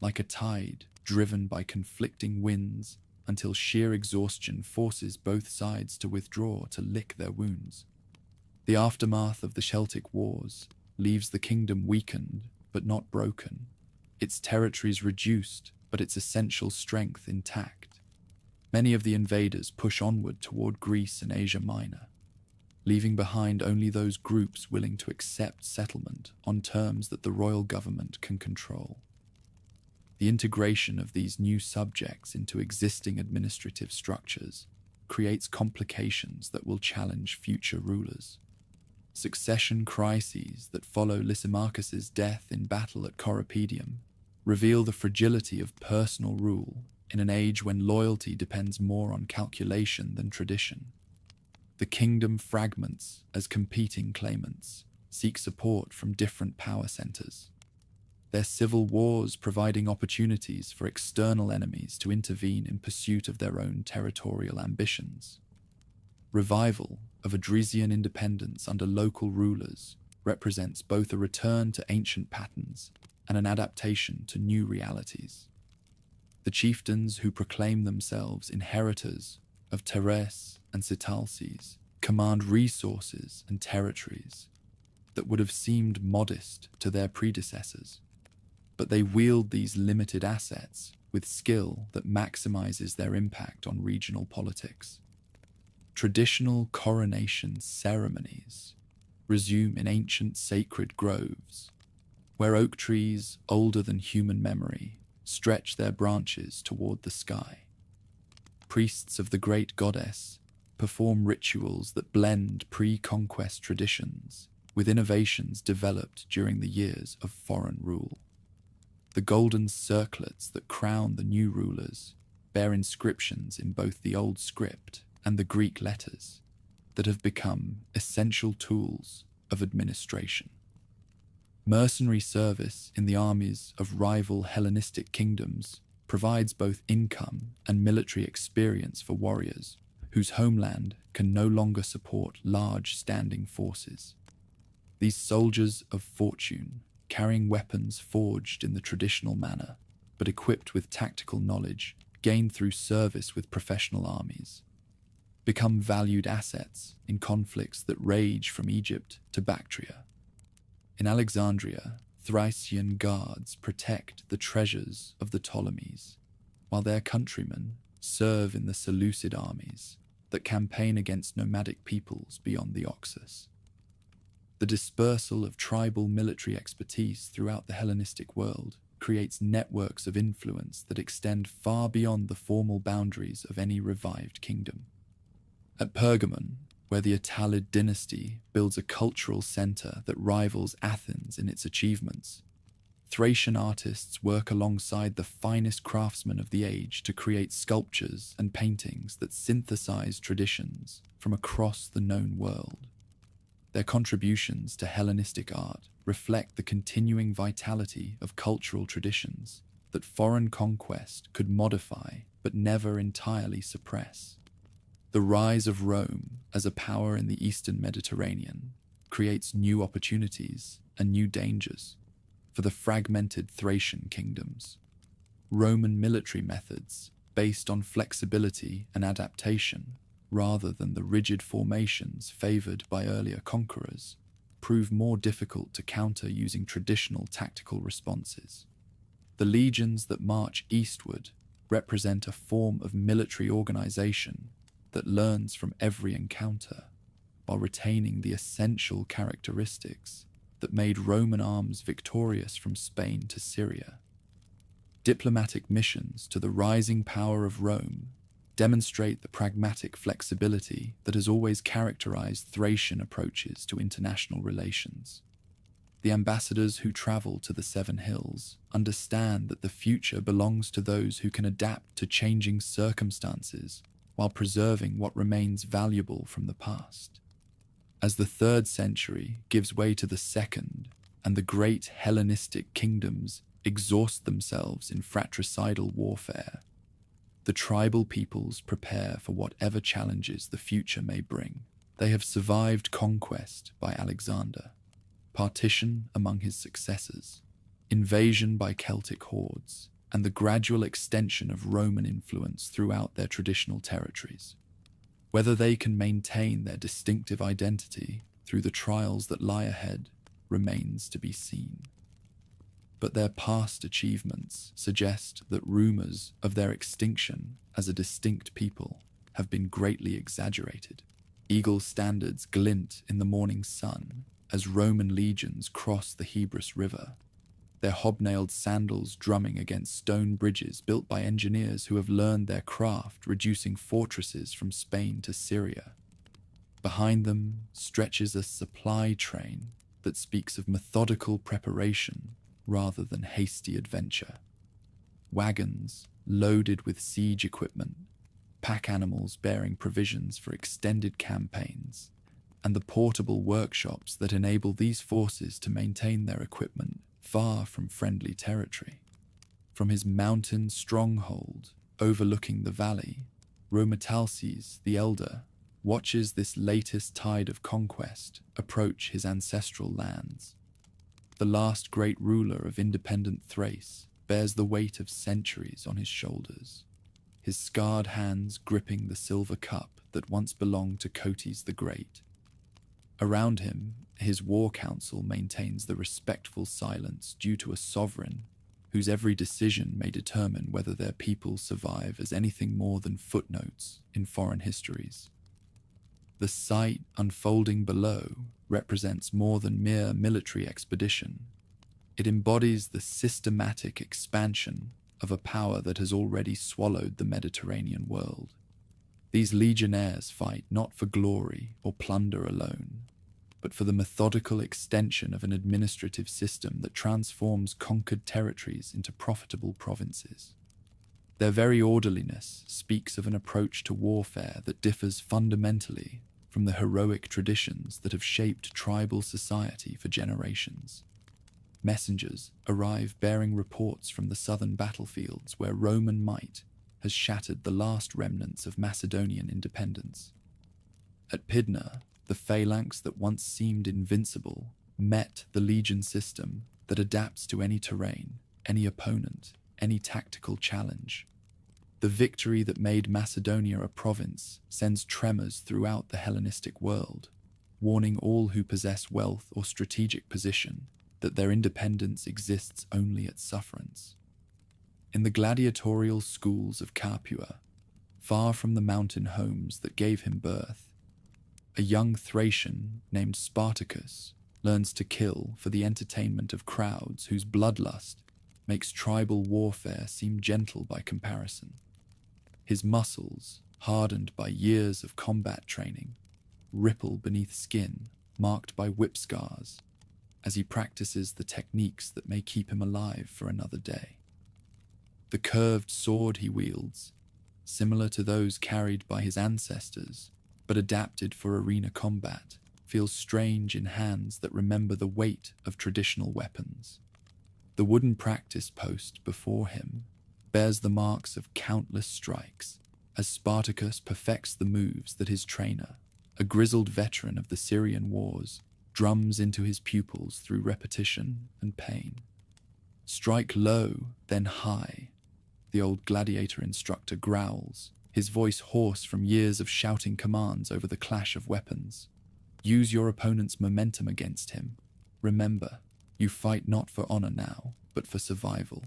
like a tide driven by conflicting winds, until sheer exhaustion forces both sides to withdraw to lick their wounds. The aftermath of the Celtic Wars leaves the kingdom weakened but not broken, its territories reduced but its essential strength intact. Many of the invaders push onward toward Greece and Asia Minor, leaving behind only those groups willing to accept settlement on terms that the royal government can control. The integration of these new subjects into existing administrative structures creates complications that will challenge future rulers. Succession crises that follow Lysimachus's death in battle at Corupedium reveal the fragility of personal rule in an age when loyalty depends more on calculation than tradition. The kingdom fragments as competing claimants seek support from different power centers, their civil wars providing opportunities for external enemies to intervene in pursuit of their own territorial ambitions. Revival of Adresian independence under local rulers represents both a return to ancient patterns and an adaptation to new realities. The chieftains who proclaim themselves inheritors of Thrace and Sitalces command resources and territories that would have seemed modest to their predecessors, but they wield these limited assets with skill that maximizes their impact on regional politics. Traditional coronation ceremonies resume in ancient sacred groves, where oak trees older than human memory stretch their branches toward the sky. Priests of the great goddess perform rituals that blend pre-conquest traditions with innovations developed during the years of foreign rule. The golden circlets that crown the new rulers bear inscriptions in both the old script and the Greek letters that have become essential tools of administration. Mercenary service in the armies of rival Hellenistic kingdoms provides both income and military experience for warriors whose homeland can no longer support large standing forces. These soldiers of fortune, carrying weapons forged in the traditional manner, but equipped with tactical knowledge gained through service with professional armies, become valued assets in conflicts that rage from Egypt to Bactria. In Alexandria, Thracian guards protect the treasures of the Ptolemies, while their countrymen serve in the Seleucid armies that campaign against nomadic peoples beyond the Oxus. The dispersal of tribal military expertise throughout the Hellenistic world creates networks of influence that extend far beyond the formal boundaries of any revived kingdom. At Pergamon, where the Attalid dynasty builds a cultural center that rivals Athens in its achievements, Thracian artists work alongside the finest craftsmen of the age to create sculptures and paintings that synthesize traditions from across the known world. Their contributions to Hellenistic art reflect the continuing vitality of cultural traditions that foreign conquest could modify but never entirely suppress. The rise of Rome as a power in the Eastern Mediterranean creates new opportunities and new dangers for the fragmented Thracian kingdoms. Roman military methods, based on flexibility and adaptation, rather than the rigid formations favored by earlier conquerors, prove more difficult to counter using traditional tactical responses. The legions that march eastward represent a form of military organization that learns from every encounter, while retaining the essential characteristics that made Roman arms victorious from Spain to Syria. Diplomatic missions to the rising power of Rome demonstrate the pragmatic flexibility that has always characterized Thracian approaches to international relations. The ambassadors who travel to the Seven Hills understand that the future belongs to those who can adapt to changing circumstances while preserving what remains valuable from the past. As the 3rd century gives way to the 2nd, and the great Hellenistic kingdoms exhaust themselves in fratricidal warfare, the The tribal peoples prepare for whatever challenges the future may bring. They have survived conquest by Alexander, partition among his successors, invasion by Celtic hordes, and the gradual extension of Roman influence throughout their traditional territories. Whether they can maintain their distinctive identity through the trials that lie ahead remains to be seen. But their past achievements suggest that rumors of their extinction as a distinct people have been greatly exaggerated. Eagle standards glint in the morning sun as Roman legions cross the Hebrus River, their hobnailed sandals drumming against stone bridges built by engineers who have learned their craft reducing fortresses from Spain to Syria. Behind them stretches a supply train that speaks of methodical preparation rather than hasty adventure. Wagons loaded with siege equipment, pack animals bearing provisions for extended campaigns, and the portable workshops that enable these forces to maintain their equipment far from friendly territory. From his mountain stronghold overlooking the valley, Rometalces the Elder watches this latest tide of conquest approach his ancestral lands. The last great ruler of independent Thrace bears the weight of centuries on his shoulders, his scarred hands gripping the silver cup that once belonged to Cotys the Great. Around him, his war council maintains the respectful silence due to a sovereign whose every decision may determine whether their people survive as anything more than footnotes in foreign histories. The sight unfolding below represents more than mere military expedition. It embodies the systematic expansion of a power that has already swallowed the Mediterranean world. These legionnaires fight not for glory or plunder alone, but for the methodical extension of an administrative system that transforms conquered territories into profitable provinces. Their very orderliness speaks of an approach to warfare that differs fundamentally from the heroic traditions that have shaped tribal society for generations. Messengers arrive bearing reports from the southern battlefields where Roman might has shattered the last remnants of Macedonian independence. At Pydna, the phalanx that once seemed invincible met the legion system that adapts to any terrain, any opponent, any tactical challenge. The victory that made Macedonia a province sends tremors throughout the Hellenistic world, warning all who possess wealth or strategic position that their independence exists only at sufferance. In the gladiatorial schools of Capua, far from the mountain homes that gave him birth, a young Thracian named Spartacus learns to kill for the entertainment of crowds whose bloodlust makes tribal warfare seem gentle by comparison. His muscles, hardened by years of combat training, ripple beneath skin marked by whip scars as he practices the techniques that may keep him alive for another day. The curved sword he wields, similar to those carried by his ancestors, but adapted for arena combat, feels strange in hands that remember the weight of traditional weapons. The wooden practice post before him bears the marks of countless strikes as Spartacus perfects the moves that his trainer, a grizzled veteran of the Syrian wars, drums into his pupils through repetition and pain. Strike low, then high, the old gladiator instructor growls, his voice hoarse from years of shouting commands over the clash of weapons. Use your opponent's momentum against him. Remember, you fight not for honor now, but for survival.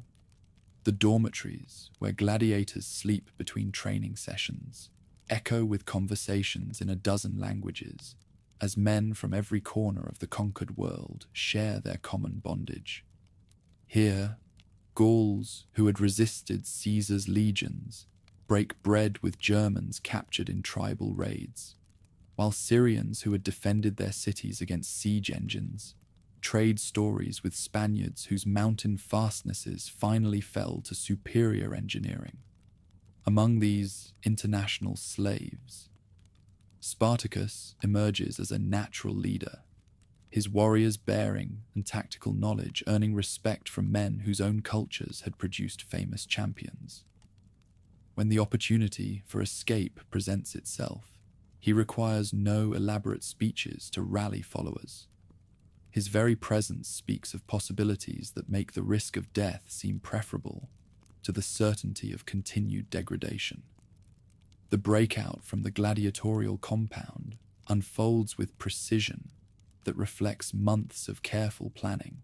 The dormitories, where gladiators sleep between training sessions, echo with conversations in a dozen languages, as men from every corner of the conquered world share their common bondage. Here, Gauls who had resisted Caesar's legions break bread with Germans captured in tribal raids, while Syrians who had defended their cities against siege engines trade stories with Spaniards whose mountain fastnesses finally fell to superior engineering. Among these international slaves, Spartacus emerges as a natural leader, his warriors' bearing and tactical knowledge earning respect from men whose own cultures had produced famous champions. When the opportunity for escape presents itself, he requires no elaborate speeches to rally followers. His very presence speaks of possibilities that make the risk of death seem preferable to the certainty of continued degradation. The breakout from the gladiatorial compound unfolds with precision that reflects months of careful planning.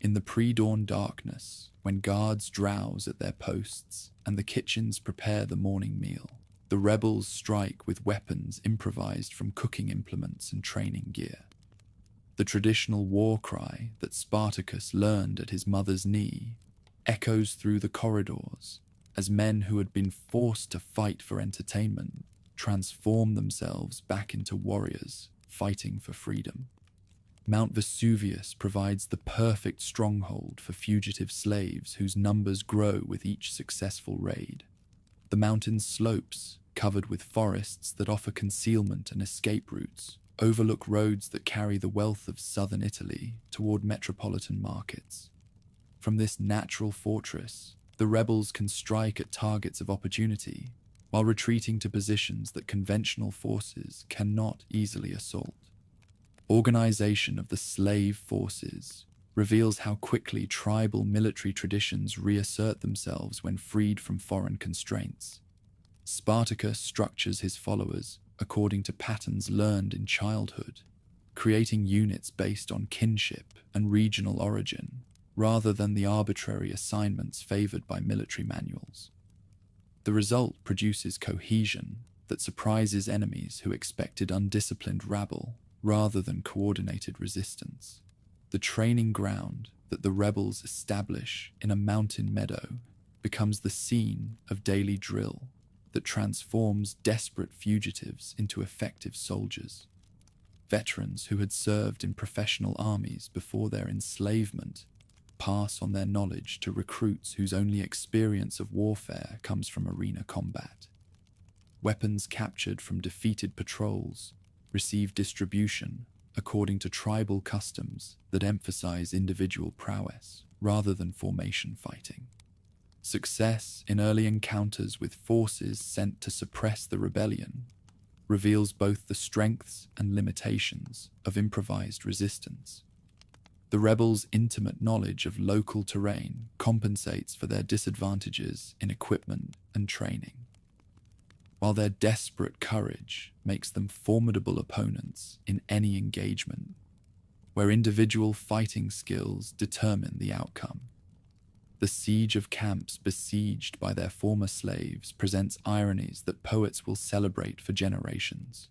In the pre-dawn darkness, when guards drowse at their posts and the kitchens prepare the morning meal, the rebels strike with weapons improvised from cooking implements and training gear. The traditional war cry that Spartacus learned at his mother's knee echoes through the corridors as men who had been forced to fight for entertainment transform themselves back into warriors fighting for freedom. Mount Vesuvius provides the perfect stronghold for fugitive slaves whose numbers grow with each successful raid. The mountain's slopes, covered with forests that offer concealment and escape routes, overlook roads that carry the wealth of southern Italy toward metropolitan markets. From this natural fortress, the rebels can strike at targets of opportunity while retreating to positions that conventional forces cannot easily assault. Organization of the slave forces reveals how quickly tribal military traditions reassert themselves when freed from foreign constraints. Spartacus structures his followers according to patterns learned in childhood, creating units based on kinship and regional origin, rather than the arbitrary assignments favored by military manuals. The result produces cohesion that surprises enemies who expected undisciplined rabble rather than coordinated resistance. The training ground that the rebels establish in a mountain meadow becomes the scene of daily drill that transforms desperate fugitives into effective soldiers. Veterans who had served in professional armies before their enslavement pass on their knowledge to recruits whose only experience of warfare comes from arena combat. Weapons captured from defeated patrols receive distribution according to tribal customs that emphasize individual prowess rather than formation fighting. Success in early encounters with forces sent to suppress the rebellion reveals both the strengths and limitations of improvised resistance. The rebels' intimate knowledge of local terrain compensates for their disadvantages in equipment and training, while their desperate courage makes them formidable opponents in any engagement, where individual fighting skills determine the outcome. The siege of camps besieged by their former slaves presents ironies that poets will celebrate for generations.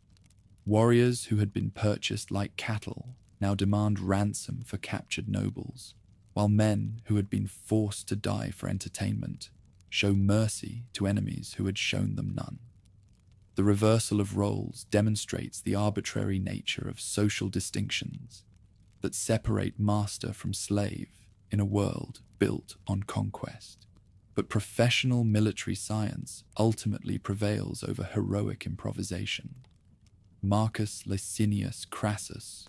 Warriors who had been purchased like cattle now demand ransom for captured nobles, while men who had been forced to die for entertainment show mercy to enemies who had shown them none. The reversal of roles demonstrates the arbitrary nature of social distinctions that separate master from slave in a world built on conquest. But professional military science ultimately prevails over heroic improvisation. Marcus Licinius Crassus,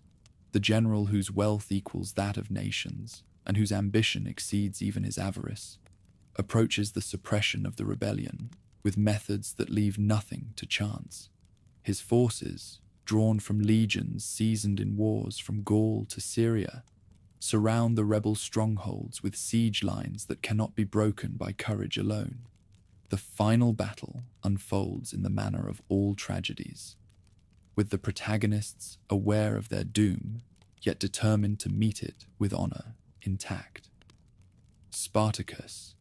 the general whose wealth equals that of nations and whose ambition exceeds even his avarice, approaches the suppression of the rebellion with methods that leave nothing to chance. His forces, drawn from legions seasoned in wars from Gaul to Syria, surround the rebel strongholds with siege lines that cannot be broken by courage alone. The final battle unfolds in the manner of all tragedies, with the protagonists aware of their doom, yet determined to meet it with honor intact. Spartacus,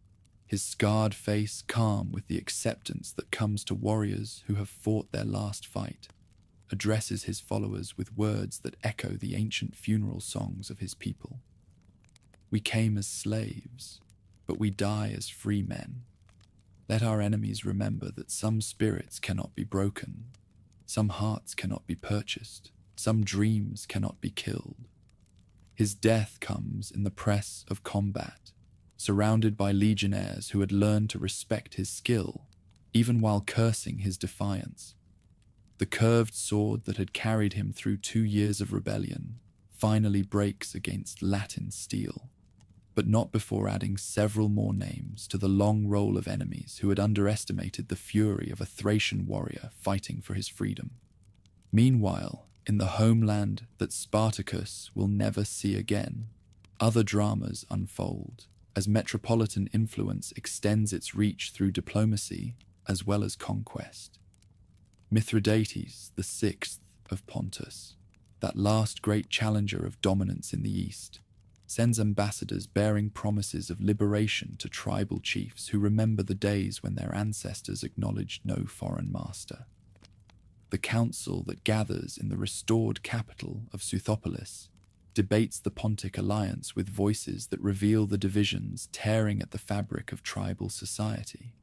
his scarred face calm with the acceptance that comes to warriors who have fought their last fight, addresses his followers with words that echo the ancient funeral songs of his people. We came as slaves, but we die as free men. Let our enemies remember that some spirits cannot be broken, some hearts cannot be purchased, some dreams cannot be killed. His death comes in the press of combat, surrounded by legionnaires who had learned to respect his skill, even while cursing his defiance. The curved sword that had carried him through 2 years of rebellion finally breaks against Latin steel. but not before adding several more names to the long roll of enemies who had underestimated the fury of a Thracian warrior fighting for his freedom. Meanwhile, in the homeland that Spartacus will never see again, other dramas unfold as metropolitan influence extends its reach through diplomacy as well as conquest. Mithridates VI of Pontus, that last great challenger of dominance in the east, sends ambassadors bearing promises of liberation to tribal chiefs who remember the days when their ancestors acknowledged no foreign master. The council that gathers in the restored capital of Suthopolis debates the Pontic alliance with voices that reveal the divisions tearing at the fabric of tribal society.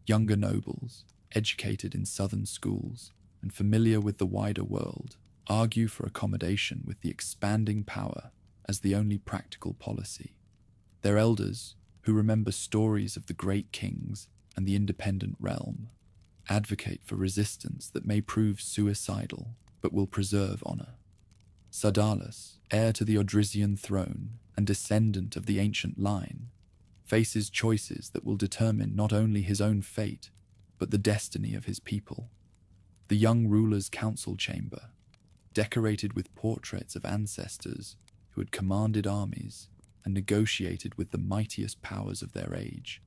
Younger nobles, educated in southern schools and familiar with the wider world, argue for accommodation with the expanding power as the only practical policy. Their elders, who remember stories of the great kings and the independent realm, advocate for resistance that may prove suicidal but will preserve honor. Sardalas, heir to the Odrysian throne and descendant of the ancient line, faces choices that will determine not only his own fate, but the destiny of his people. The young ruler's council chamber, decorated with portraits of ancestors who had commanded armies and negotiated with the mightiest powers of their age,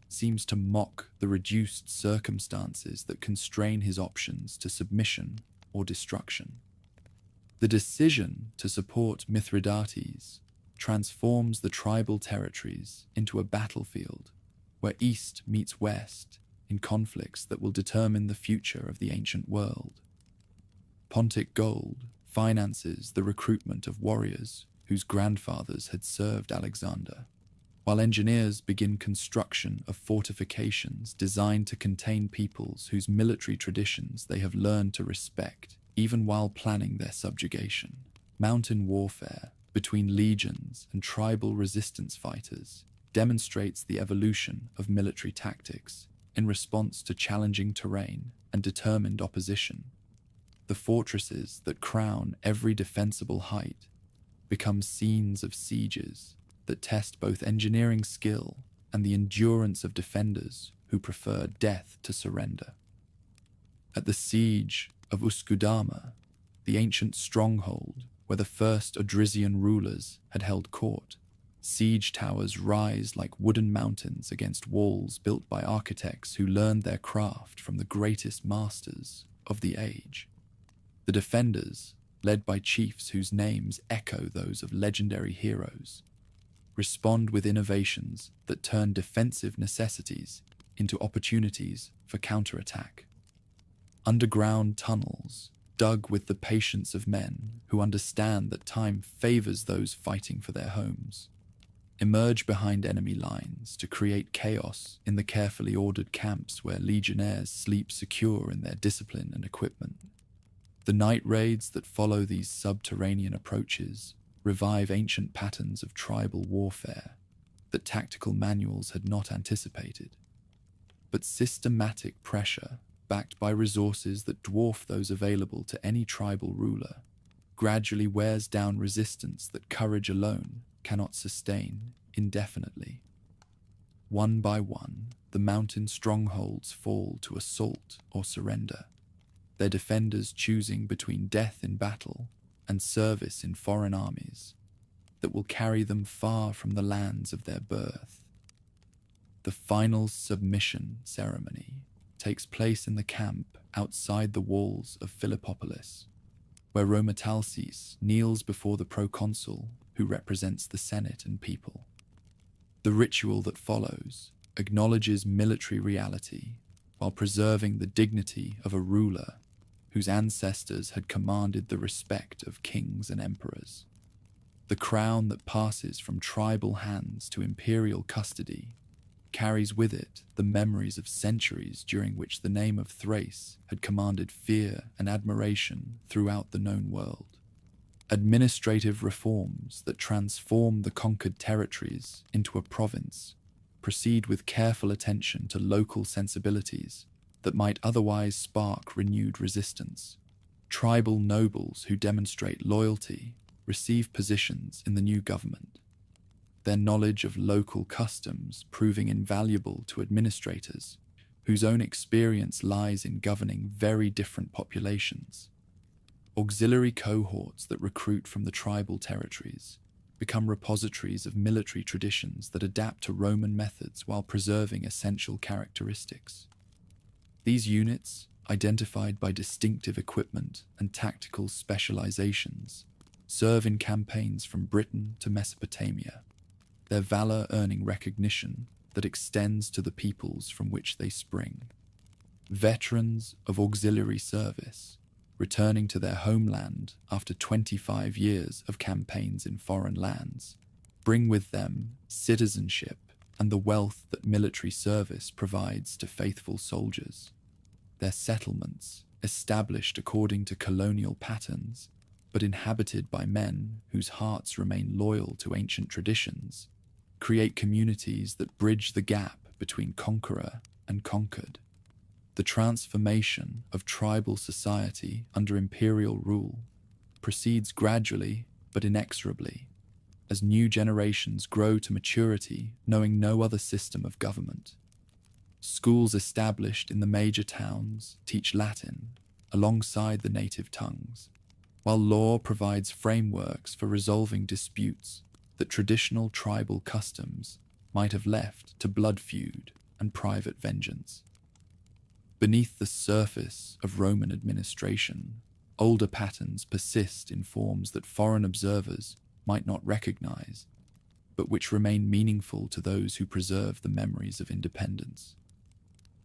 seems to mock the reduced circumstances that constrain his options to submission or destruction. The decision to support Mithridates transforms the tribal territories into a battlefield where East meets West in conflicts that will determine the future of the ancient world. Pontic gold finances the recruitment of warriors whose grandfathers had served Alexander, while engineers begin construction of fortifications designed to contain peoples whose military traditions they have learned to respect, even while planning their subjugation. Mountain warfare between legions and tribal resistance fighters demonstrates the evolution of military tactics in response to challenging terrain and determined opposition. The fortresses that crown every defensible height become scenes of sieges that test both engineering skill and the endurance of defenders who prefer death to surrender. At the siege of Uskudama, the ancient stronghold where the first Odrysian rulers had held court, siege towers rise like wooden mountains against walls built by architects who learned their craft from the greatest masters of the age. The defenders, led by chiefs whose names echo those of legendary heroes, respond with innovations that turn defensive necessities into opportunities for counterattack. Underground tunnels, dug with the patience of men who understand that time favors those fighting for their homes, emerge behind enemy lines to create chaos in the carefully ordered camps where legionnaires sleep secure in their discipline and equipment. The night raids that follow these subterranean approaches revive ancient patterns of tribal warfare that tactical manuals had not anticipated. But systematic pressure, backed by resources that dwarf those available to any tribal ruler, gradually wears down resistance that courage alone cannot sustain indefinitely. One by one, the mountain strongholds fall to assault or surrender, their defenders choosing between death in battle and service in foreign armies that will carry them far from the lands of their birth. The final submission ceremony takes place in the camp outside the walls of Philippopolis, where Rhoemetalces kneels before the proconsul who represents the Senate and people. The ritual that follows acknowledges military reality while preserving the dignity of a ruler whose ancestors had commanded the respect of kings and emperors. The crown that passes from tribal hands to imperial custody carries with it the memories of centuries during which the name of Thrace had commanded fear and admiration throughout the known world. Administrative reforms that transform the conquered territories into a province proceed with careful attention to local sensibilities that might otherwise spark renewed resistance. Tribal nobles who demonstrate loyalty receive positions in the new government. their knowledge of local customs proving invaluable to administrators whose own experience lies in governing very different populations. Auxiliary cohorts that recruit from the tribal territories become repositories of military traditions that adapt to Roman methods while preserving essential characteristics. These units, identified by distinctive equipment and tactical specializations, serve in campaigns from Britain to Mesopotamia, their valor earning recognition that extends to the peoples from which they spring. Veterans of auxiliary service, returning to their homeland after 25 years of campaigns in foreign lands, bring with them citizenship and the wealth that military service provides to faithful soldiers. Their settlements, established according to colonial patterns, but inhabited by men whose hearts remain loyal to ancient traditions, create communities that bridge the gap between conqueror and conquered. The transformation of tribal society under imperial rule proceeds gradually but inexorably, as new generations grow to maturity knowing no other system of government. Schools established in the major towns teach Latin alongside the native tongues, while law provides frameworks for resolving disputes that traditional tribal customs might have left to blood feud and private vengeance. Beneath the surface of Roman administration, older patterns persist in forms that foreign observers might not recognize, but which remain meaningful to those who preserve the memories of independence.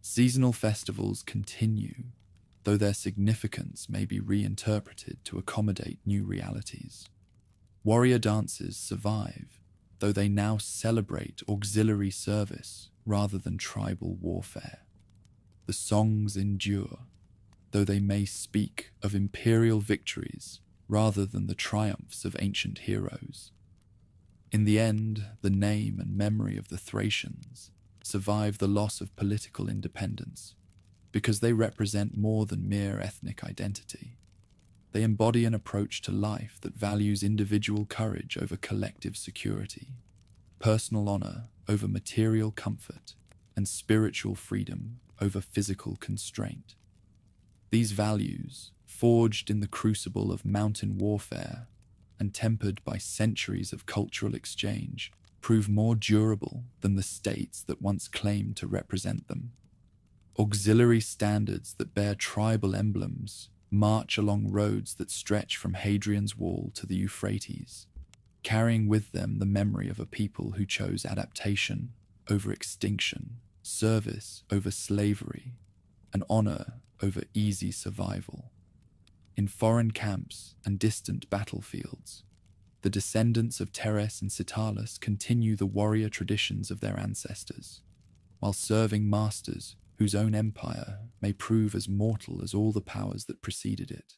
Seasonal festivals continue, though their significance may be reinterpreted to accommodate new realities. Warrior dances survive, though they now celebrate auxiliary service rather than tribal warfare. The songs endure, though they may speak of imperial victories rather than the triumphs of ancient heroes. In the end, the name and memory of the Thracians survive the loss of political independence, because they represent more than mere ethnic identity. They embody an approach to life that values individual courage over collective security, personal honor over material comfort, and spiritual freedom over physical constraint. These values, forged in the crucible of mountain warfare and tempered by centuries of cultural exchange, prove more durable than the states that once claimed to represent them. Auxiliary standards that bear tribal emblems march along roads that stretch from Hadrian's Wall to the Euphrates, carrying with them the memory of a people who chose adaptation over extinction, service over slavery, and honor over easy survival. In foreign camps and distant battlefields, the descendants of Thrace and Citalis continue the warrior traditions of their ancestors, while serving masters whose own empire may prove as mortal as all the powers that preceded it.